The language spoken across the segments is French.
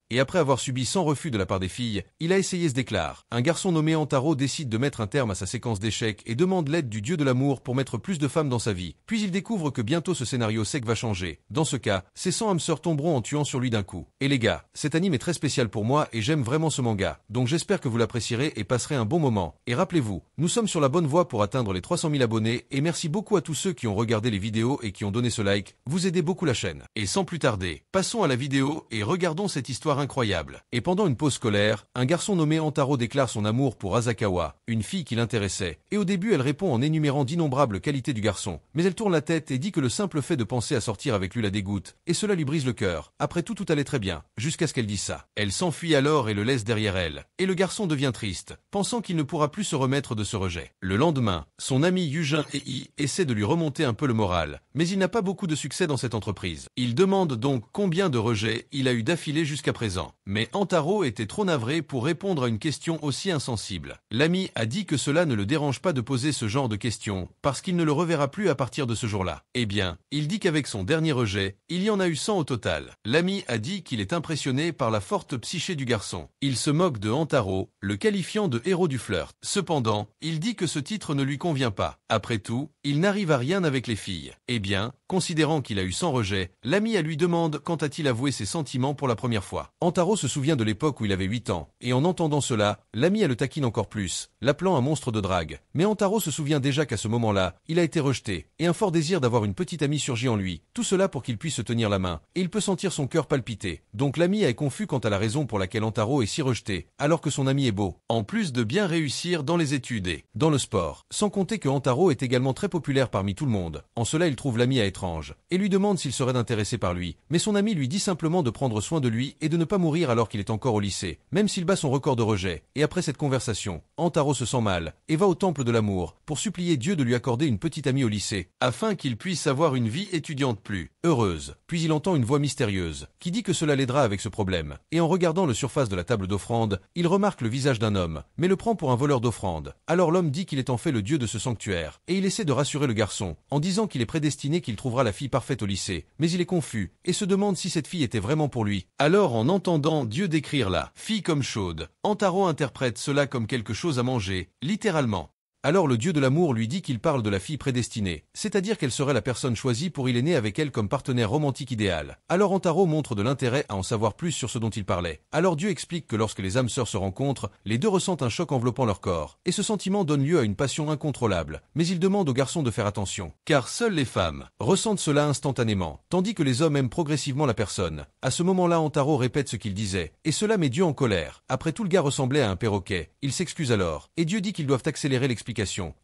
et après avoir subi 100 refus de la part des filles, il a essayé se déclare. Un garçon nommé Antaro décide de mettre un terme à sa séquence d'échecs et demande l'aide du dieu de l'amour pour mettre plus de femmes dans sa vie. Puis il découvre que bientôt ce scénario sec va changer. Dans ce cas, ses 100 âmes sœurs tomberont en tuant sur lui d'un coup. Et les gars, cet anime est très spécial pour moi et j'aime vraiment ce manga, donc j'espère que vous l'apprécierez et passerez un bon moment. Et rappelez-vous, nous sommes sur la bonne voie pour atteindre les 300 000 abonnés et merci beaucoup à tous ceux qui ont regardé les vidéos et qui ont donné ce like, vous aidez beaucoup la chaîne. Et sans plus tarder, passons à la vidéo et regardons cette histoire incroyable. Et pendant une pause scolaire, un garçon nommé Antaro déclare son amour pour Asakawa, une fille qui l'intéressait, et au début elle répond en énumérant d'innombrables qualités du garçon, mais elle tourne la tête et dit que le simple fait de penser à sortir avec lui la dégoûte, et cela lui brise le cœur. Après tout allait très bien, jusqu'à ce qu'elle dise ça. Elle s'enfuit alors et le laisse derrière elle, et le garçon devient triste, pensant qu'il ne pourra plus se remettre de ce rejet. Le lendemain, son ami Yujin Ei essaie de lui remonter un peu le moral, mais il n'a pas beaucoup de succès dans cette entreprise. Il demande donc combien de rejets il a eu d'affilée jusqu'à présent. Mais Antaro était trop navré pour répondre à une question aussi insensible. L'ami a dit que cela ne le dérange pas de poser ce genre de questions, parce qu'il ne le reverra plus à partir de ce jour-là. Eh bien, il dit qu'avec son dernier rejet, il y en a eu 100 au total. L'ami a dit qu'il est impressionné par la forte psyché du garçon. Il se moque de Antaro, le qualifiant de héros du flirt. Cependant, il dit que ce titre ne lui convient pas. Après tout, il n'arrive à rien avec les filles. Eh bien, considérant qu'il a eu 100 rejets, l'ami lui demande quand a-t-il avoué ses sentiments pour la première fois. Antaro se souvient de l'époque où il avait 8 ans, et en entendant cela, l'ami le taquine encore plus, l'appelant un monstre de drague. Mais Antaro se souvient déjà qu'à ce moment-là, il a été rejeté, et un fort désir d'avoir une petite amie surgit en lui, tout cela pour qu'il puisse se tenir la main, et il peut sentir son cœur palpiter. Donc l'ami est confus quant à la raison pour laquelle Antaro est si rejeté, alors que son ami est beau, en plus de bien réussir dans les études et dans le sport. Sans compter que Antaro est également très populaire parmi tout le monde. En cela il trouve l'ami étrange, et lui demande s'il serait intéressé par lui, mais son ami lui dit simplement de prendre soin de lui et de ne pas mourir alors qu'il est encore au lycée, même s'il bat son record de rejet. Et après cette conversation, Antaro se sent mal, et va au temple de l'amour, pour supplier Dieu de lui accorder une petite amie au lycée, afin qu'il puisse avoir une vie étudiante plus heureuse. Puis il entend une voix mystérieuse, qui dit que cela l'aidera avec ce problème. Et en regardant le surface de la table d'offrande, il remarque le visage d'un homme, mais le prend pour un voleur d'offrande. Alors l'homme dit qu'il est en fait le dieu de ce sanctuaire, et il essaie de rassurer le garçon, en disant qu'il est prédestiné qu'il trouvera la fille parfaite au lycée. Mais il est confus, et se demande si cette fille était vraiment pour lui. Alors en entendant Dieu décrire la fille comme chaude, Antaro interprète cela comme quelque chose à manger, littéralement. Alors le dieu de l'amour lui dit qu'il parle de la fille prédestinée, c'est-à-dire qu'elle serait la personne choisie pour il est né avec elle comme partenaire romantique idéal. Alors Antaro montre de l'intérêt à en savoir plus sur ce dont il parlait. Alors Dieu explique que lorsque les âmes sœurs se rencontrent, les deux ressentent un choc enveloppant leur corps, et ce sentiment donne lieu à une passion incontrôlable. Mais il demande au garçon de faire attention, car seules les femmes ressentent cela instantanément, tandis que les hommes aiment progressivement la personne. À ce moment-là, Antaro répète ce qu'il disait, et cela met Dieu en colère. Après tout, le gars ressemblait à un perroquet. Il s'excuse alors, et Dieu dit qu'ils doivent accélérer l'explication,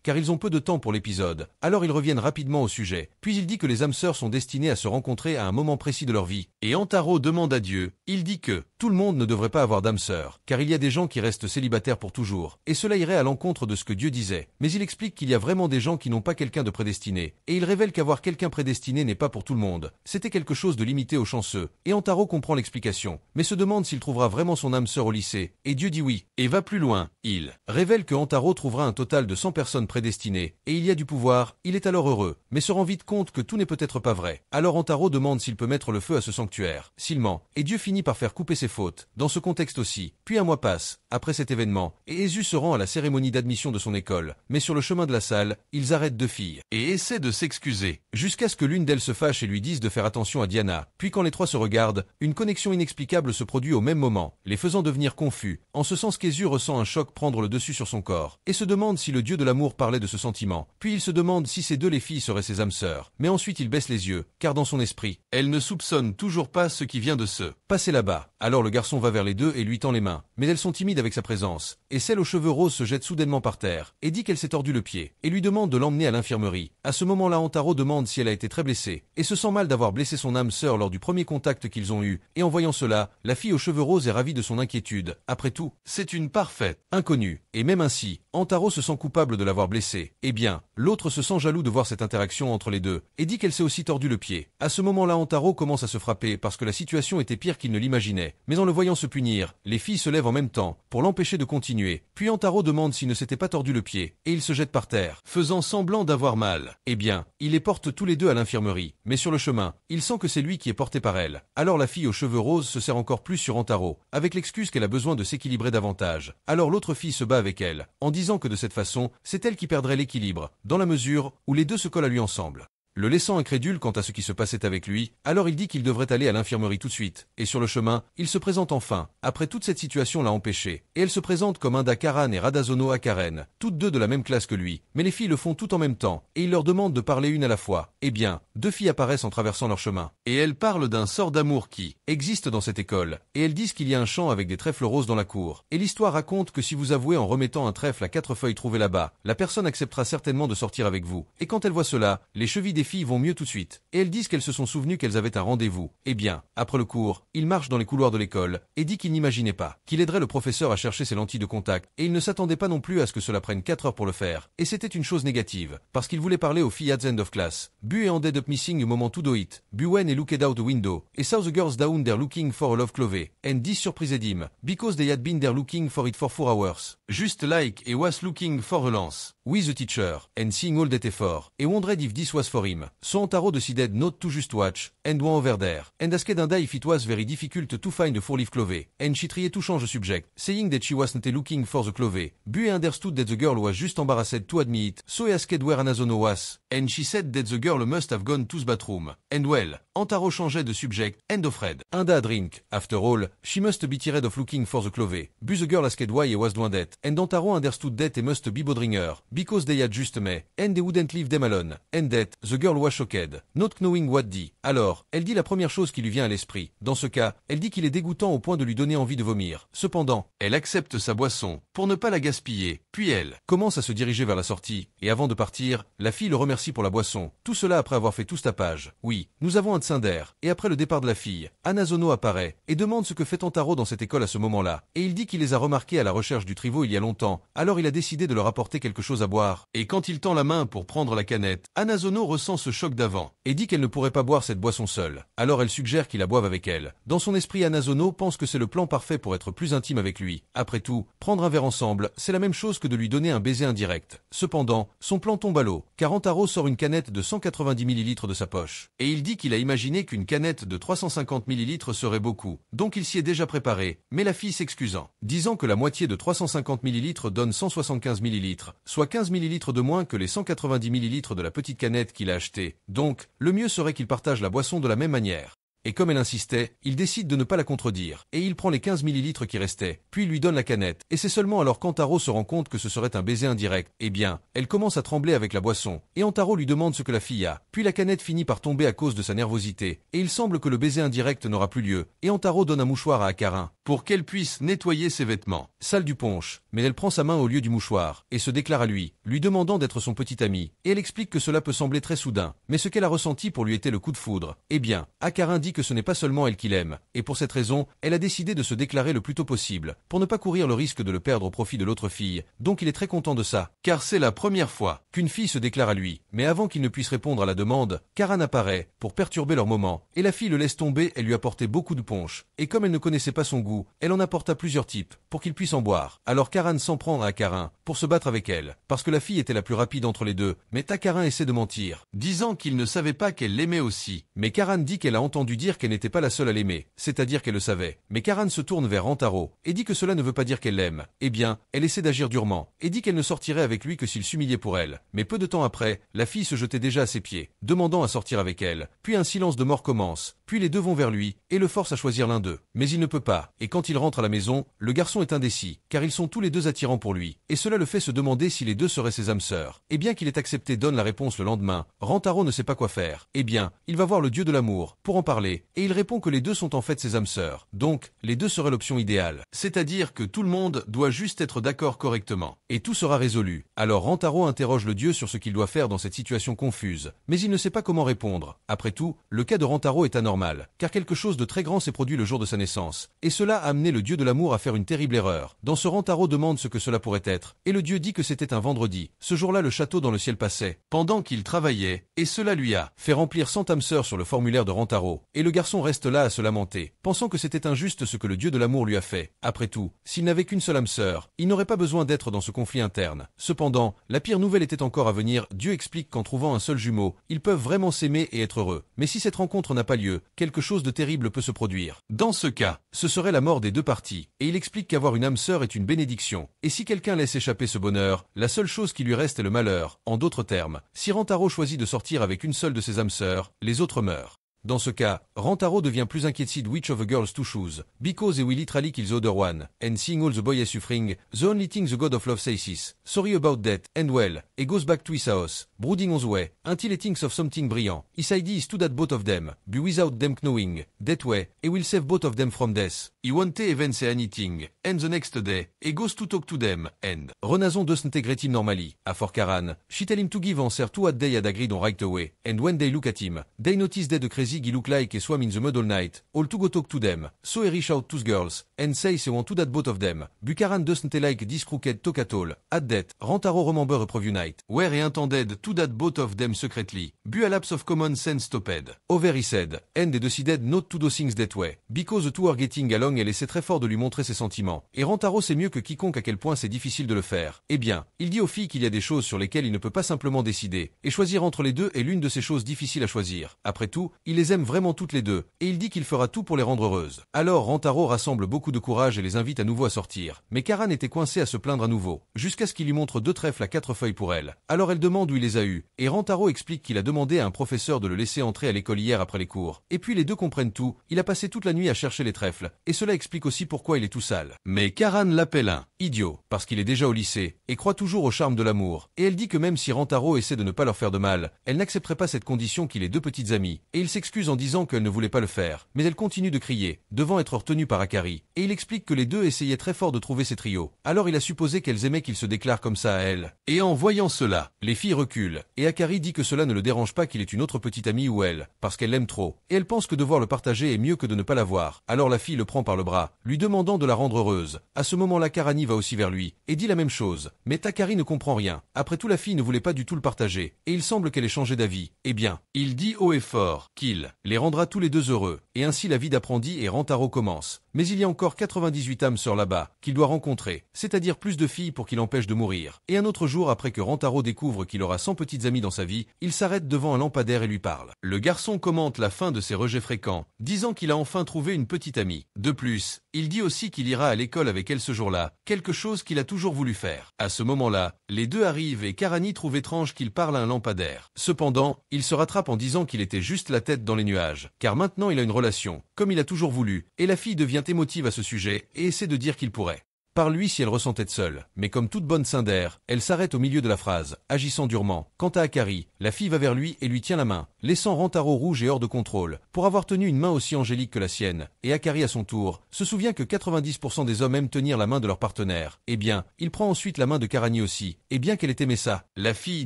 car ils ont peu de temps pour l'épisode. Alors ils reviennent rapidement au sujet. Puis il dit que les âmes sœurs sont destinées à se rencontrer à un moment précis de leur vie. Et Antaro demande à Dieu, il dit que tout le monde ne devrait pas avoir d'âme sœur, car il y a des gens qui restent célibataires pour toujours, et cela irait à l'encontre de ce que Dieu disait. Mais il explique qu'il y a vraiment des gens qui n'ont pas quelqu'un de prédestiné, et il révèle qu'avoir quelqu'un prédestiné n'est pas pour tout le monde. C'était quelque chose de limité aux chanceux, et Antaro comprend l'explication, mais se demande s'il trouvera vraiment son âme sœur au lycée, et Dieu dit oui, et va plus loin. Il révèle que Antaro trouvera un total de 100 personnes prédestinées, et il y a du pouvoir. Il est alors heureux, mais se rend vite compte que tout n'est peut-être pas vrai. Alors Antaro demande s'il peut mettre le feu à ce sanctuaire. S'il ment, et Dieu finit par faire couper ses fautes, dans ce contexte aussi. Puis un mois passe, après cet événement, et Jésus se rend à la cérémonie d'admission de son école, mais sur le chemin de la salle, ils arrêtent deux filles, et essaient de s'excuser, jusqu'à ce que l'une d'elles se fâche et lui dise de faire attention à Diana. Puis quand les trois se regardent, une connexion inexplicable se produit au même moment, les faisant devenir confus, en ce sens qu'Jésus ressent un choc prendre le dessus sur son corps, et se demande si le Dieu de l'amour parlait de ce sentiment. Puis il se demande si ces deux les filles seraient ses âmes sœurs, mais ensuite il baisse les yeux, car dans son esprit, elle ne soupçonne toujours pas ce qui vient de se passer là-bas. Alors le garçon va vers les deux et lui tend les mains, mais elles sont timides avec sa présence, et celle aux cheveux roses se jette soudainement par terre, et dit qu'elle s'est tordu le pied, et lui demande de l'emmener à l'infirmerie. À ce moment-là, Antaro demande si elle a été très blessée, et se sent mal d'avoir blessé son âme sœur lors du premier contact qu'ils ont eu, et en voyant cela, la fille aux cheveux roses est ravie de son inquiétude. Après tout, c'est une parfaite inconnue, et même ainsi, Antaro se sent coupable de l'avoir blessée. Eh bien, l'autre se sent jaloux de voir cette interaction entre les deux, et dit qu'elle s'est aussi tordu le pied. À ce moment-là, Antaro commence à se frapper parce que la situation était pire qu'il ne l'imaginait. jamais. Mais en le voyant se punir, les filles se lèvent en même temps, pour l'empêcher de continuer. Puis Antaro demande s'il ne s'était pas tordu le pied, et il se jette par terre, faisant semblant d'avoir mal. Eh bien, il les porte tous les deux à l'infirmerie. Mais sur le chemin, il sent que c'est lui qui est porté par elle. Alors la fille aux cheveux roses se serre encore plus sur Antaro, avec l'excuse qu'elle a besoin de s'équilibrer davantage. Alors l'autre fille se bat avec elle, en disant que de cette façon, c'est elle qui perdrait l'équilibre, dans la mesure où les deux se collent à lui ensemble. Le laissant incrédule quant à ce qui se passait avec lui, alors il dit qu'il devrait aller à l'infirmerie tout de suite, et sur le chemin, il se présente enfin, après toute cette situation l'a empêché, et elle se présente comme Inda Karan et Radazono Akaren, toutes deux de la même classe que lui, mais les filles le font tout en même temps, et il leur demande de parler une à la fois. Eh bien, deux filles apparaissent en traversant leur chemin, et elles parlent d'un sort d'amour qui existe dans cette école, et elles disent qu'il y a un champ avec des trèfles roses dans la cour, et l'histoire raconte que si vous avouez en remettant un trèfle à 4 feuilles trouvées là-bas, la personne acceptera certainement de sortir avec vous, et quand elle voit cela, les chevilles des filles vont mieux tout de suite, et elles disent qu'elles se sont souvenues qu'elles avaient un rendez-vous. Eh bien, après le cours, il marche dans les couloirs de l'école, et dit qu'il n'imaginait pas qu'il aiderait le professeur à chercher ses lentilles de contact, et il ne s'attendait pas non plus à ce que cela prenne 4 heures pour le faire, et c'était une chose négative, parce qu'il voulait parler aux filles at the end of class. Bu et ended up missing a moment to do it, Bu when he looked out the window, et saw the girls down there looking for a love clove, and this surprised him, because they had been there looking for it for 4 hours. Just like he was looking for a lance, with the teacher, and seeing all that effort, and wondered if this was for him. So Antaro decided not to just watch, and went over there, and asked Inda if it was very difficult to find a 4-leaf clove, and she tried to change the subject, saying that she was not looking for the clove. Bu understood that the girl was just embarrassed to admit it, so he asked where Anazono was, and she said that the girl must have gone to the bathroom. And well, Antaro changeait de subject, and offred Inda a drink. After all, she must be tired of looking for the clove. Bu the girl asked why he was doing that, and Antaro understood that he must be bothering her, because they had just met, and they wouldn't leave them alone, and that the girl was shocked, not knowing what dit. Alors, elle dit la première chose qui lui vient à l'esprit. Dans ce cas, elle dit qu'il est dégoûtant au point de lui donner envie de vomir. Cependant, elle accepte sa boisson, pour ne pas la gaspiller. Puis elle commence à se diriger vers la sortie, et avant de partir, la fille le remercie pour la boisson. Tout cela après avoir fait tout ce tapage. Oui, nous avons un dessin d'air, et après le départ de la fille, Anazono apparaît, et demande ce que fait Antaro dans cette école à ce moment-là, et il dit qu'il les a remarqués à la recherche du trivot il y a longtemps, alors il a décidé de leur apporter quelque chose à boire. Et quand il tend la main pour prendre la canette, Anazono ressent ce choc d'avant, et dit qu'elle ne pourrait pas boire cette boisson seule. Alors elle suggère qu'il la boive avec elle. Dans son esprit, Anazono pense que c'est le plan parfait pour être plus intime avec lui. Après tout, prendre un verre ensemble, c'est la même chose que de lui donner un baiser indirect. Cependant, son plan tombe à l'eau, car Antaro sort une canette de 190 ml de sa poche. Et il dit qu'il a imaginé qu'une canette de 350 ml serait beaucoup. Donc il s'y est déjà préparé, mais la fille s'excusant, disant que la moitié de 350 ml donne 175 ml, soit 15 ml de moins que les 190 ml de la petite canette qu'il a achetée. Donc, le mieux serait qu'il partage la boisson de la même manière. Et comme elle insistait, il décide de ne pas la contredire, et il prend les 15 ml qui restaient, puis il lui donne la canette, et c'est seulement alors qu'Antaro se rend compte que ce serait un baiser indirect. Eh bien, elle commence à trembler avec la boisson, et Antaro lui demande ce que la fille a, puis la canette finit par tomber à cause de sa nervosité, et il semble que le baiser indirect n'aura plus lieu, et Antaro donne un mouchoir à Akarin, pour qu'elle puisse nettoyer ses vêtements. Sale du punch, mais elle prend sa main au lieu du mouchoir, et se déclare à lui, lui demandant d'être son petit ami, et elle explique que cela peut sembler très soudain, mais ce qu'elle a ressenti pour lui était le coup de foudre. Eh bien, Akarin dit que ce n'est pas seulement elle qu'il aime, et pour cette raison, elle a décidé de se déclarer le plus tôt possible, pour ne pas courir le risque de le perdre au profit de l'autre fille, donc il est très content de ça, car c'est la première fois qu'une fille se déclare à lui, mais avant qu'il ne puisse répondre à la demande, Karan apparaît, pour perturber leur moment, et la fille le laisse tomber et lui apporter beaucoup de punch, et comme elle ne connaissait pas son goût, elle en apporta plusieurs types, pour qu'il puisse en boire. Alors Karan s'en prend à Akarin, pour se battre avec elle, parce que la fille était la plus rapide entre les deux, mais Takarin essaie de mentir, disant qu'il ne savait pas qu'elle l'aimait aussi, mais Karan dit qu'elle a entendu dire qu'elle n'était pas la seule à l'aimer, c'est-à-dire qu'elle le savait. Mais Karan se tourne vers Antaro, et dit que cela ne veut pas dire qu'elle l'aime. Eh bien, elle essaie d'agir durement, et dit qu'elle ne sortirait avec lui que s'il s'humiliait pour elle. Mais peu de temps après, la fille se jetait déjà à ses pieds, demandant à sortir avec elle. Puis un silence de mort commence, puis les deux vont vers lui, et le forcent à choisir l'un d'eux. Mais il ne peut pas, et quand il rentre à la maison, le garçon est indécis, car ils sont tous les deux attirants pour lui, et cela le fait se demander si les deux seraient ses âmes sœurs. Et bien qu'il ait accepté donne la réponse le lendemain, Rantaro ne sait pas quoi faire. Eh bien, il va voir le dieu de l'amour, pour en parler, et il répond que les deux sont en fait ses âmes sœurs. Donc, les deux seraient l'option idéale. C'est-à-dire que tout le monde doit juste être d'accord correctement. Et tout sera résolu. Alors Rantaro interroge le dieu sur ce qu'il doit faire dans cette situation confuse. Mais il ne sait pas comment répondre. Après tout, le cas de Rantaro est anormal. mal, car quelque chose de très grand s'est produit le jour de sa naissance, et cela a amené le dieu de l'amour à faire une terrible erreur. Dans ce Rantaro demande ce que cela pourrait être, et le dieu dit que c'était un vendredi. Ce jour-là, le château dans le ciel passait, pendant qu'il travaillait, et cela lui a fait remplir 100 âmes sœurs sur le formulaire de Rantaro, et le garçon reste là à se lamenter, pensant que c'était injuste ce que le dieu de l'amour lui a fait. Après tout, s'il n'avait qu'une seule âme sœur, il n'aurait pas besoin d'être dans ce conflit interne. Cependant, la pire nouvelle était encore à venir. Dieu explique qu'en trouvant un seul jumeau, ils peuvent vraiment s'aimer et être heureux. Mais si cette rencontre n'a pas lieu, quelque chose de terrible peut se produire. Dans ce cas, ce serait la mort des deux parties, et il explique qu'avoir une âme sœur est une bénédiction. Et si quelqu'un laisse échapper ce bonheur, la seule chose qui lui reste est le malheur. En d'autres termes, si Rantaro choisit de sortir avec une seule de ses âmes sœurs, les autres meurent. Dans ce cas, Rantaro devient plus inquiété. Which of the girls to choose? Because he will literally kill the other one, and seeing all the boys suffering, the only thing the god of love says is, sorry about that, and well, he goes back to his house, brooding on the way, until he thinks of something brilliant. His idea is to that both of them, be without them knowing, that way, he will save both of them from death. He won't even say anything, and the next day, he goes to talk to them, and Renazon doesn't integrate him normally. For Karan, she tell him to give answer to what they had agreed on right away, and when they look at him, they notice that the crazy he look like he swam in the mud all night, all to go talk to them, so he reach out to the girls, and say they want to that both of them. Bukaran doesn't like this crooked talk at all. At that, Rantaro remember a preview night, where he intended to that both of them secretly. Bu a lapse of common sense stopped. Over he said, and they decided not to do things that way, because the two are getting along. Elle essaie très fort de lui montrer ses sentiments, et Rantaro sait mieux que quiconque à quel point c'est difficile de le faire. Eh bien, il dit aux filles qu'il y a des choses sur lesquelles il ne peut pas simplement décider, et choisir entre les deux est l'une de ces choses difficiles à choisir. Après tout, il les aime vraiment toutes les deux, et il dit qu'il fera tout pour les rendre heureuses. Alors Rantaro rassemble beaucoup de courage et les invite à nouveau à sortir. Mais Karan était coincée à se plaindre à nouveau, jusqu'à ce qu'il lui montre 2 trèfles à 4 feuilles pour elle. Alors elle demande où il les a eus, et Rantaro explique qu'il a demandé à un professeur de le laisser entrer à l'école hier après les cours. Et puis les deux comprennent tout, il a passé toute la nuit à chercher les trèfles, et cela explique aussi pourquoi il est tout sale. Mais Karan l'appelle un idiot, parce qu'il est déjà au lycée, et croit toujours au charme de l'amour. Et elle dit que même si Rantaro essaie de ne pas leur faire de mal, elle n'accepterait pas cette condition qu'il ait 2 petites amies, et il s'excuse en disant qu'elle ne voulait pas le faire, mais elle continue de crier, devant être retenue par Akari, et il explique que les deux essayaient très fort de trouver ces trios. Alors il a supposé qu'elles aimaient qu'il se déclare comme ça à elle. Et en voyant cela, les filles reculent, et Akari dit que cela ne le dérange pas qu'il ait une autre petite amie ou elle, parce qu'elle l'aime trop, et elle pense que devoir le partager est mieux que de ne pas l'avoir. Alors la fille le prend par le bras, lui demandant de la rendre heureuse. À ce moment-là, Karani va aussi vers lui, et dit la même chose, mais Takari ne comprend rien. Après tout, la fille ne voulait pas du tout le partager, et il semble qu'elle ait changé d'avis. Eh bien, il dit haut et fort qu'il les rendra tous les deux heureux, et ainsi la vie d'apprenti et Rantaro commence. Mais il y a encore 98 âmes sœurs là-bas, qu'il doit rencontrer, c'est-à-dire plus de filles pour qu'il empêche de mourir. Et un autre jour, après que Rantaro découvre qu'il aura 100 petites amies dans sa vie, il s'arrête devant un lampadaire et lui parle. Le garçon commente la fin de ses rejets fréquents, disant qu'il a enfin trouvé une petite amie. De plus, il dit aussi qu'il ira à l'école avec elle ce jour-là, quelque chose qu'il a toujours voulu faire. À ce moment-là, les deux arrivent et Karani trouve étrange qu'il parle à un lampadaire. Cependant, il se rattrape en disant qu'il était juste la tête dans les nuages, car maintenant il a une relation, comme il a toujours voulu, et la fille devient émotive à ce sujet et essaie de dire qu'il pourrait. Par lui si elle ressent être seule, mais comme toute bonne Cinder, elle s'arrête au milieu de la phrase, agissant durement. Quant à Akari, la fille va vers lui et lui tient la main, laissant Rantaro rouge et hors de contrôle, pour avoir tenu une main aussi angélique que la sienne. Et Akari à son tour, se souvient que 90% des hommes aiment tenir la main de leur partenaire. Eh bien, il prend ensuite la main de Karani aussi, et bien qu'elle ait aimé ça, la fille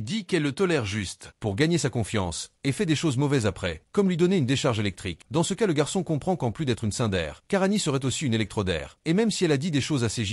dit qu'elle le tolère juste, pour gagner sa confiance, et fait des choses mauvaises après, comme lui donner une décharge électrique. Dans ce cas, le garçon comprend qu'en plus d'être une Cinder, Karani serait aussi une électrodaire. Et même si elle a dit des choses assez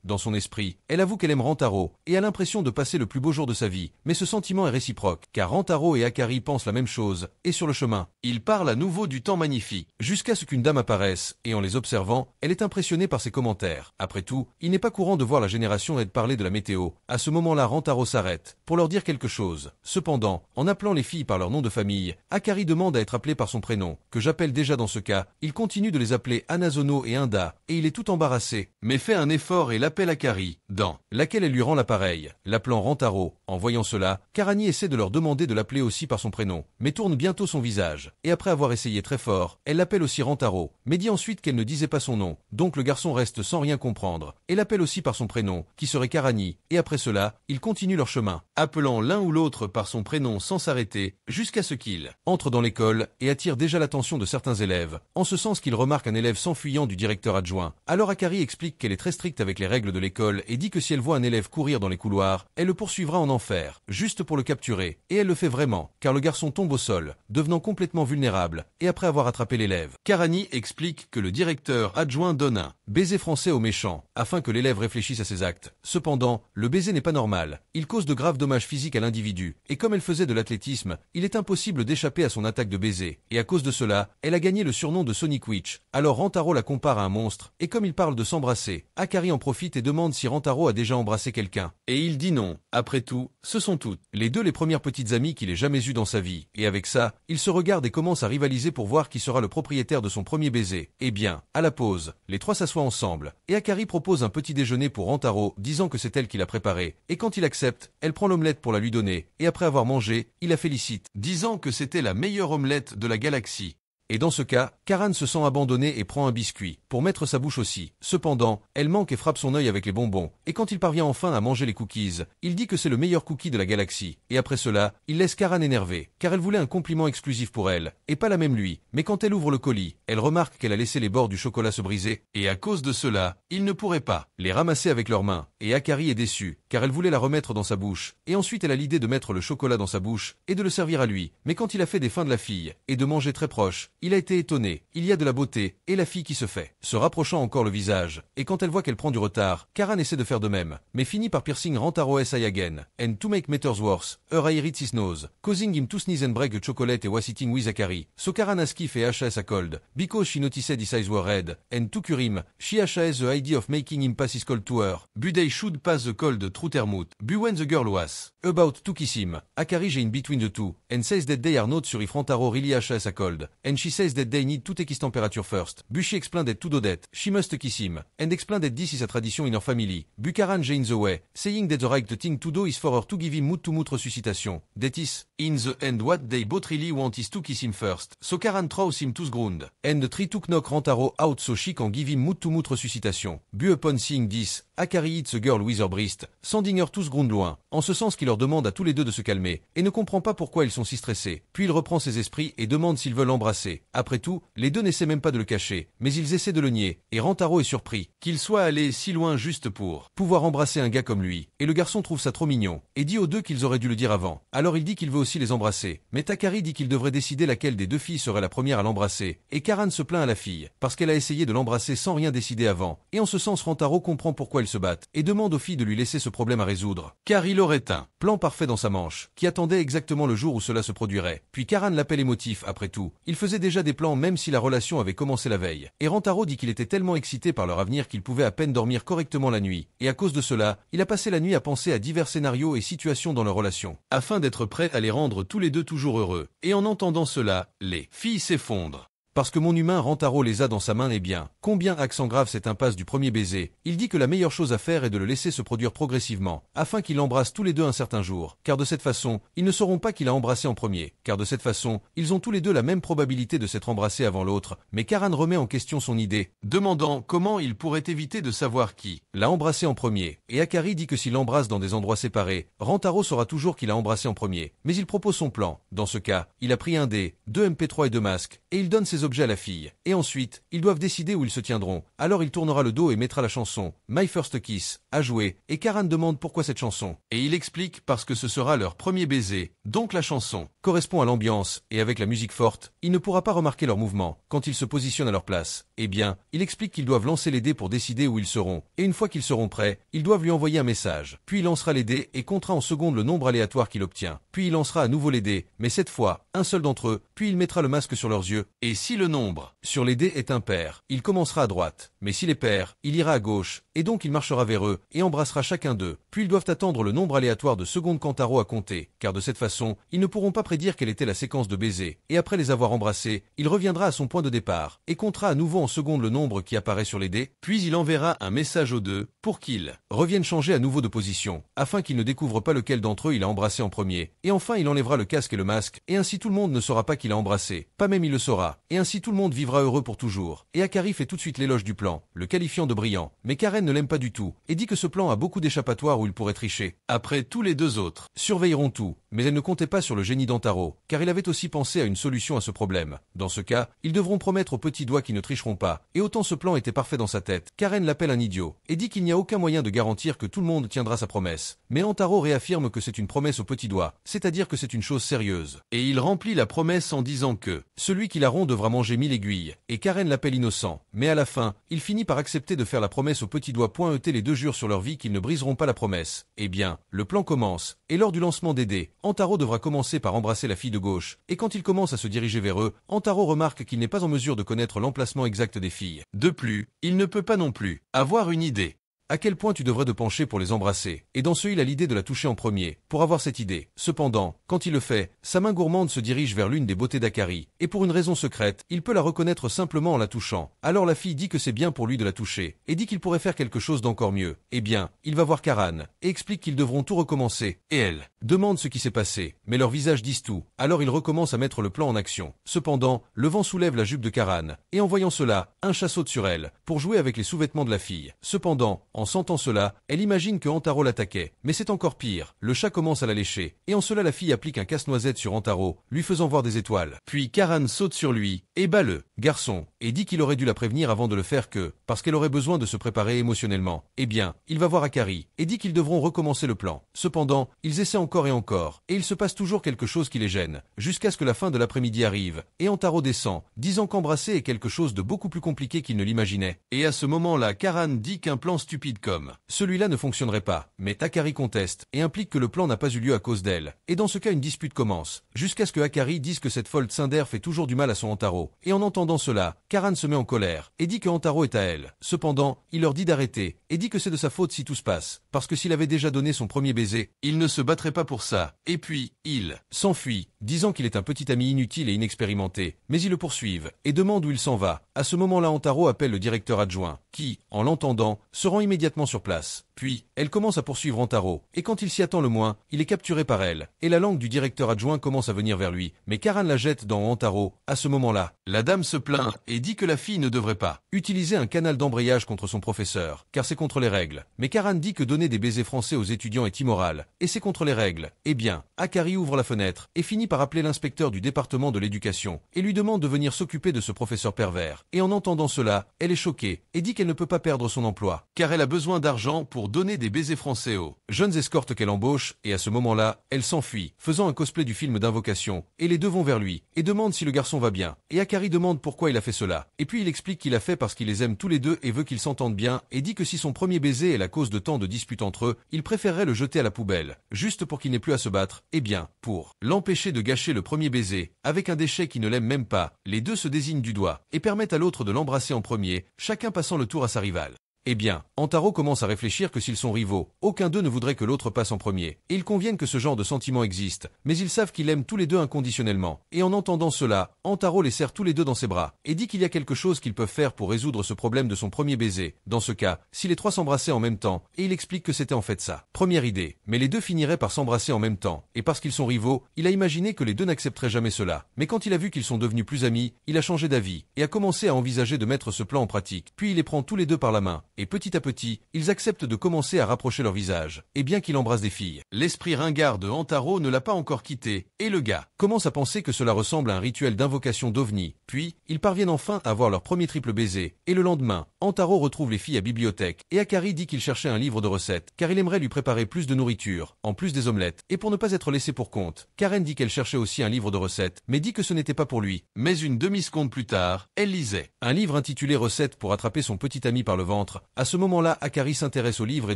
dans son esprit, elle avoue qu'elle aime Rantaro, et a l'impression de passer le plus beau jour de sa vie, mais ce sentiment est réciproque, car Rantaro et Akari pensent la même chose, et sur le chemin, ils parlent à nouveau du temps magnifique, jusqu'à ce qu'une dame apparaisse, et en les observant, elle est impressionnée par ses commentaires. Après tout, il n'est pas courant de voir la génération et de parler de la météo. À ce moment-là, Rantaro s'arrête, pour leur dire quelque chose. Cependant, en appelant les filles par leur nom de famille, Akari demande à être appelée par son prénom, que j'appelle déjà dans ce cas, il continue de les appeler Anazono et Inda, et il est tout embarrassé, mais fait un effort et l'appelle Akari, dans laquelle elle lui rend l'appareil, l'appelant Rantaro. En voyant cela, Karani essaie de leur demander de l'appeler aussi par son prénom, mais tourne bientôt son visage, et après avoir essayé très fort, elle l'appelle aussi Rantaro, mais dit ensuite qu'elle ne disait pas son nom, donc le garçon reste sans rien comprendre, et l'appelle aussi par son prénom, qui serait Karani, et après cela, ils continuent leur chemin, appelant l'un ou l'autre par son prénom sans s'arrêter, jusqu'à ce ce qu'il entre dans l'école et attire déjà l'attention de certains élèves, en ce sens qu'il remarque un élève s'enfuyant du directeur adjoint. Alors Akari explique qu'elle est très stricte avec les règles de l'école et dit que si elle voit un élève courir dans les couloirs, elle le poursuivra en enfer, juste pour le capturer. Et elle le fait vraiment, car le garçon tombe au sol, devenant complètement vulnérable, et après avoir attrapé l'élève. Karani explique que le directeur adjoint donne un baiser français au méchant, afin que l'élève réfléchisse à ses actes. Cependant, le baiser n'est pas normal, il cause de graves dommages physiques à l'individu, et comme elle faisait de l'athlétisme, il est impossible d'échapper à son attaque de baiser, et à cause de cela, elle a gagné le surnom de Sonic Witch. Alors Rantaro la compare à un monstre, et comme il parle de s'embrasser, Akari en profite et demande si Rantaro a déjà embrassé quelqu'un. Et il dit non. Après tout, ce sont toutes les premières petites amies qu'il ait jamais eues dans sa vie, et avec ça, ils se regardent et commencent à rivaliser pour voir qui sera le propriétaire de son premier baiser. Eh bien, à la pause, les trois s'assoient ensemble, et Akari propose un petit déjeuner pour Rantaro, disant que c'est elle qui l'a préparé, et quand il accepte, elle prend l'omelette pour la lui donner, et après avoir mangé, il la félicite, disant que c'était la meilleure omelette de la galaxie. Et dans ce cas, Karan se sent abandonnée et prend un biscuit, pour mettre sa bouche aussi. Cependant, elle manque et frappe son œil avec les bonbons, et quand il parvient enfin à manger les cookies, il dit que c'est le meilleur cookie de la galaxie, et après cela, il laisse Karan énervée, car elle voulait un compliment exclusif pour elle, et pas la même lui, mais quand elle ouvre le colis, elle remarque qu'elle a laissé les bords du chocolat se briser, et à cause de cela, ils ne pourraient pas les ramasser avec leurs mains, et Akari est déçue, car elle voulait la remettre dans sa bouche, et ensuite elle a l'idée de mettre le chocolat dans sa bouche, et de le servir à lui, mais quand il a fait des fins de la fille, et de manger très proche, il a été étonné, il y a de la beauté, et la fille qui se fait, se rapprochant encore le visage, et quand elle voit qu'elle prend du retard, Karan essaie de faire de même, mais finit par piercing Rantaro eye again, and to make matters worse, her eye hits his nose, causing him to sneeze and break the chocolate and was sitting with Akari. So Karan has skiff et HS a cold, because she noticed his eyes were red, and to cure him, she has the idea of making him pass his cold to her. But they should pass the cold through Termouth, but when the girl was about to kiss him, Akari in between the two, and says that they are not sure if Rantaro really HS a cold, and she says that they need to take his temperature first. Bushi explained that to do that, she must kiss him, and explained that this is a tradition in her family. Bukaran in the way, saying that the right thing to do is for her to give him mood-to-mood resuscitation. That is, in the end what they both really want is to kiss him first. So Karan throws him to the ground, and try to knock Rantaro out so she can give him mood-to-mood resuscitation. Bu upon seeing this, Akari hits the girl with her breast, sending her to the ground loin, en ce sens qu'il leur demande à tous les deux de se calmer, et ne comprend pas pourquoi ils sont si stressés. Puis il reprend ses esprits et demande s'ils veulent l'embrasser. Après tout, les deux n'essaient même pas de le cacher, mais ils essaient de le nier, et Rantaro est surpris qu'il soit allé si loin juste pour pouvoir embrasser un gars comme lui, et le garçon trouve ça trop mignon, et dit aux deux qu'ils auraient dû le dire avant. Alors il dit qu'il veut aussi les embrasser, mais Takari dit qu'il devrait décider laquelle des deux filles serait la première à l'embrasser, et Karan se plaint à la fille, parce qu'elle a essayé de l'embrasser sans rien décider avant, et en ce sens Rantaro comprend pourquoi ils se battent, et demande aux filles de lui laisser ce problème à résoudre, car il aurait un plan parfait dans sa manche, qui attendait exactement le jour où cela se produirait. Puis Karan l'appelle émotif, après tout, il faisait déjà des plans même si la relation avait commencé la veille, et Rantaro dit qu'il était tellement excité par leur avenir qu'il pouvait à peine dormir correctement la nuit, et à cause de cela, il a passé la nuit à penser à divers scénarios et situations dans leur relation, afin d'être prêt à les rendre tous les deux toujours heureux. Et en entendant cela, les filles s'effondrent. Parce que mon humain Rantaro les a dans sa main, eh bien, combien accent grave cette impasse du premier baiser, il dit que la meilleure chose à faire est de le laisser se produire progressivement, afin qu'ils l'embrassent tous les deux un certain jour, car de cette façon, ils ne sauront pas qu'il a embrassé en premier, car de cette façon, ils ont tous les deux la même probabilité de s'être embrassés avant l'autre, mais Karan remet en question son idée, demandant comment il pourrait éviter de savoir qui l'a embrassé en premier, et Akari dit que s'il l'embrasse dans des endroits séparés, Rantaro saura toujours qu'il a embrassé en premier, mais il propose son plan. Dans ce cas, il a pris un dé, 2 MP3 et 2 masques, et il donne ses objets à la fille. Et ensuite, ils doivent décider où ils se tiendront. Alors il tournera le dos et mettra la chanson My First Kiss à jouer, et Karan demande pourquoi cette chanson. Et il explique parce que ce sera leur premier baiser, donc la chanson correspond à l'ambiance, et avec la musique forte, il ne pourra pas remarquer leurs mouvements quand ils se positionnent à leur place. Eh bien, il explique qu'ils doivent lancer les dés pour décider où ils seront, et une fois qu'ils seront prêts, ils doivent lui envoyer un message. Puis il lancera les dés et comptera en secondes le nombre aléatoire qu'il obtient. Puis il lancera à nouveau les dés, mais cette fois, un seul d'entre eux, puis il mettra le masque sur leurs yeux, et si le nombre sur les dés est impair, il commencera à droite, mais s'il est pair, il ira à gauche, et donc il marchera vers eux, et embrassera chacun d'eux. Puis ils doivent attendre le nombre aléatoire de secondes qu'Antaro a compté, car de cette façon, ils ne pourront pas prédire quelle était la séquence de baisers, et après les avoir embrassés, il reviendra à son point de départ, et comptera à nouveau en secondes le nombre qui apparaît sur les dés, puis il enverra un message aux deux, pour qu'ils reviennent changer à nouveau de position, afin qu'ils ne découvrent pas lequel d'entre eux il a embrassé en premier, et enfin il enlèvera le casque et le masque, et ainsi tout le monde ne saura pas qu'il a embrassé, pas même il le saura, et ainsi tout le monde vivra heureux pour toujours. Et Akari fait tout de suite l'éloge du plan, le qualifiant de brillant. Mais Karen ne l'aime pas du tout, et dit que ce plan a beaucoup d'échappatoires où il pourrait tricher. Après, tous les deux autres surveilleront tout, mais elle ne comptait pas sur le génie d'Antaro, car il avait aussi pensé à une solution à ce problème. Dans ce cas, ils devront promettre aux petits doigts qu'ils ne tricheront pas, et autant ce plan était parfait dans sa tête. Karen l'appelle un idiot, et dit qu'il n'y a aucun moyen de garantir que tout le monde tiendra sa promesse. Mais Antaro réaffirme que c'est une promesse aux petits doigts, c'est-à-dire que c'est une chose sérieuse. Et il remplit la promesse en disant que celui qui la rompt devra manger 1000 aiguilles, et Karen l'appelle innocent. Mais à la fin, il finit par accepter de faire la promesse aux petits doigts. Les deux jurent sur leur vie qu'ils ne briseront pas la promesse. Eh bien, le plan commence, et lors du lancement des dés, Antaro devra commencer par embrasser la fille de gauche, et quand il commence à se diriger vers eux, Antaro remarque qu'il n'est pas en mesure de connaître l'emplacement exact des filles. De plus, il ne peut pas non plus avoir une idée à quel point tu devrais te pencher pour les embrasser, et dans ce il a l'idée de la toucher en premier, pour avoir cette idée. Cependant, quand il le fait, sa main gourmande se dirige vers l'une des beautés d'Akari, et pour une raison secrète, il peut la reconnaître simplement en la touchant. Alors la fille dit que c'est bien pour lui de la toucher, et dit qu'il pourrait faire quelque chose d'encore mieux. Eh bien, il va voir Karan, et explique qu'ils devront tout recommencer, et elle demande ce qui s'est passé, mais leurs visages disent tout, alors il recommence à mettre le plan en action. Cependant, le vent soulève la jupe de Karan, et en voyant cela, un chat saute sur elle, pour jouer avec les sous-vêtements de la fille. Cependant, en sentant cela, elle imagine que Antaro l'attaquait, mais c'est encore pire, le chat commence à la lécher, et en cela la fille applique un casse-noisette sur Antaro, lui faisant voir des étoiles. Puis Karan saute sur lui, et bat le garçon, et dit qu'il aurait dû la prévenir avant de le faire parce qu'elle aurait besoin de se préparer émotionnellement. Eh bien, il va voir Akari, et dit qu'ils devront recommencer le plan. Cependant, ils essaient encore et encore, et il se passe toujours quelque chose qui les gêne, jusqu'à ce que la fin de l'après-midi arrive, et Antaro descend, disant qu'embrasser est quelque chose de beaucoup plus compliqué qu'il ne l'imaginait. Et à ce moment-là, Karan dit qu'un plan stupide comme celui-là ne fonctionnerait pas, mais Akari conteste, et implique que le plan n'a pas eu lieu à cause d'elle. Et dans ce cas une dispute commence, jusqu'à ce que Akari dise que cette folle Tsundere fait toujours du mal à son Antaro. Et en entendant cela, Karan se met en colère, et dit que Antaro est à elle. Cependant, il leur dit d'arrêter, et dit que c'est de sa faute si tout se passe, parce que s'il avait déjà donné son premier baiser, il ne se battrait pas pour ça. Et puis, il s'enfuit, disant qu'il est un petit ami inutile et inexpérimenté, mais ils le poursuivent, et demandent où il s'en va. À ce moment-là Antaro appelle le directeur adjoint, qui, en l'entendant, se rend immédiatement sur place. Puis, elle commence à poursuivre Antaro, et quand il s'y attend le moins, il est capturé par elle, et la langue du directeur adjoint commence à venir vers lui, mais Karan la jette dans Antaro. À ce moment-là, la dame se plaint, et dit que la fille ne devrait pas utiliser un canal d'embrayage contre son professeur, car c'est contre les règles. Mais Karan dit que donner des baisers français aux étudiants est immoral, et c'est contre les règles. Eh bien, Akari ouvre la fenêtre, et finit par appeler l'inspecteur du département de l'éducation, et lui demande de venir s'occuper de ce professeur pervers. Et en entendant cela, elle est choquée, et dit qu'elle ne peut pas perdre son emploi, car elle a besoin d'argent pour donner des baisers français aux jeunes escortes qu'elle embauche, et à ce moment-là, elle s'enfuit, faisant un cosplay du film d'invocation, et les deux vont vers lui, et demandent si le garçon va bien. Et Akari demande pourquoi il a fait cela, et puis il explique qu'il a fait parce qu'il les aime tous les deux et veut qu'ils s'entendent bien, et dit que si son premier baiser est la cause de tant de disputes entre eux, il préférerait le jeter à la poubelle, juste pour qu'il n'ait plus à se battre. Eh bien, pour l'empêcher de gâcher le premier baiser, avec un déchet qui ne l'aime même pas, les deux se désignent du doigt, et permettent à l'autre de l'embrasser en premier, chacun passant le tour à sa rivale. Eh bien, Antaro commence à réfléchir que s'ils sont rivaux, aucun d'eux ne voudrait que l'autre passe en premier, et ils conviennent que ce genre de sentiment existe, mais ils savent qu'ils aiment tous les deux inconditionnellement. Et en entendant cela, Antaro les serre tous les deux dans ses bras, et dit qu'il y a quelque chose qu'ils peuvent faire pour résoudre ce problème de son premier baiser. Dans ce cas, si les trois s'embrassaient en même temps, et il explique que c'était en fait ça. Première idée, mais les deux finiraient par s'embrasser en même temps, et parce qu'ils sont rivaux, il a imaginé que les deux n'accepteraient jamais cela. Mais quand il a vu qu'ils sont devenus plus amis, il a changé d'avis, et a commencé à envisager de mettre ce plan en pratique. Puis il les prend tous les deux par la main, et petit à petit, ils acceptent de commencer à rapprocher leur visage, et bien qu'il embrasse des filles. L'esprit ringard de Antaro ne l'a pas encore quitté, et le gars commence à penser que cela ressemble à un rituel d'invocation d'OVNI. Puis, ils parviennent enfin à avoir leur premier triple baiser, et le lendemain, Antaro retrouve les filles à bibliothèque, et Akari dit qu'il cherchait un livre de recettes, car il aimerait lui préparer plus de nourriture, en plus des omelettes, et pour ne pas être laissé pour compte. Karen dit qu'elle cherchait aussi un livre de recettes, mais dit que ce n'était pas pour lui. Mais une demi-seconde plus tard, elle lisait un livre intitulé Recettes pour attraper son petit ami par le ventre. À ce moment-là, Akari s'intéresse au livre et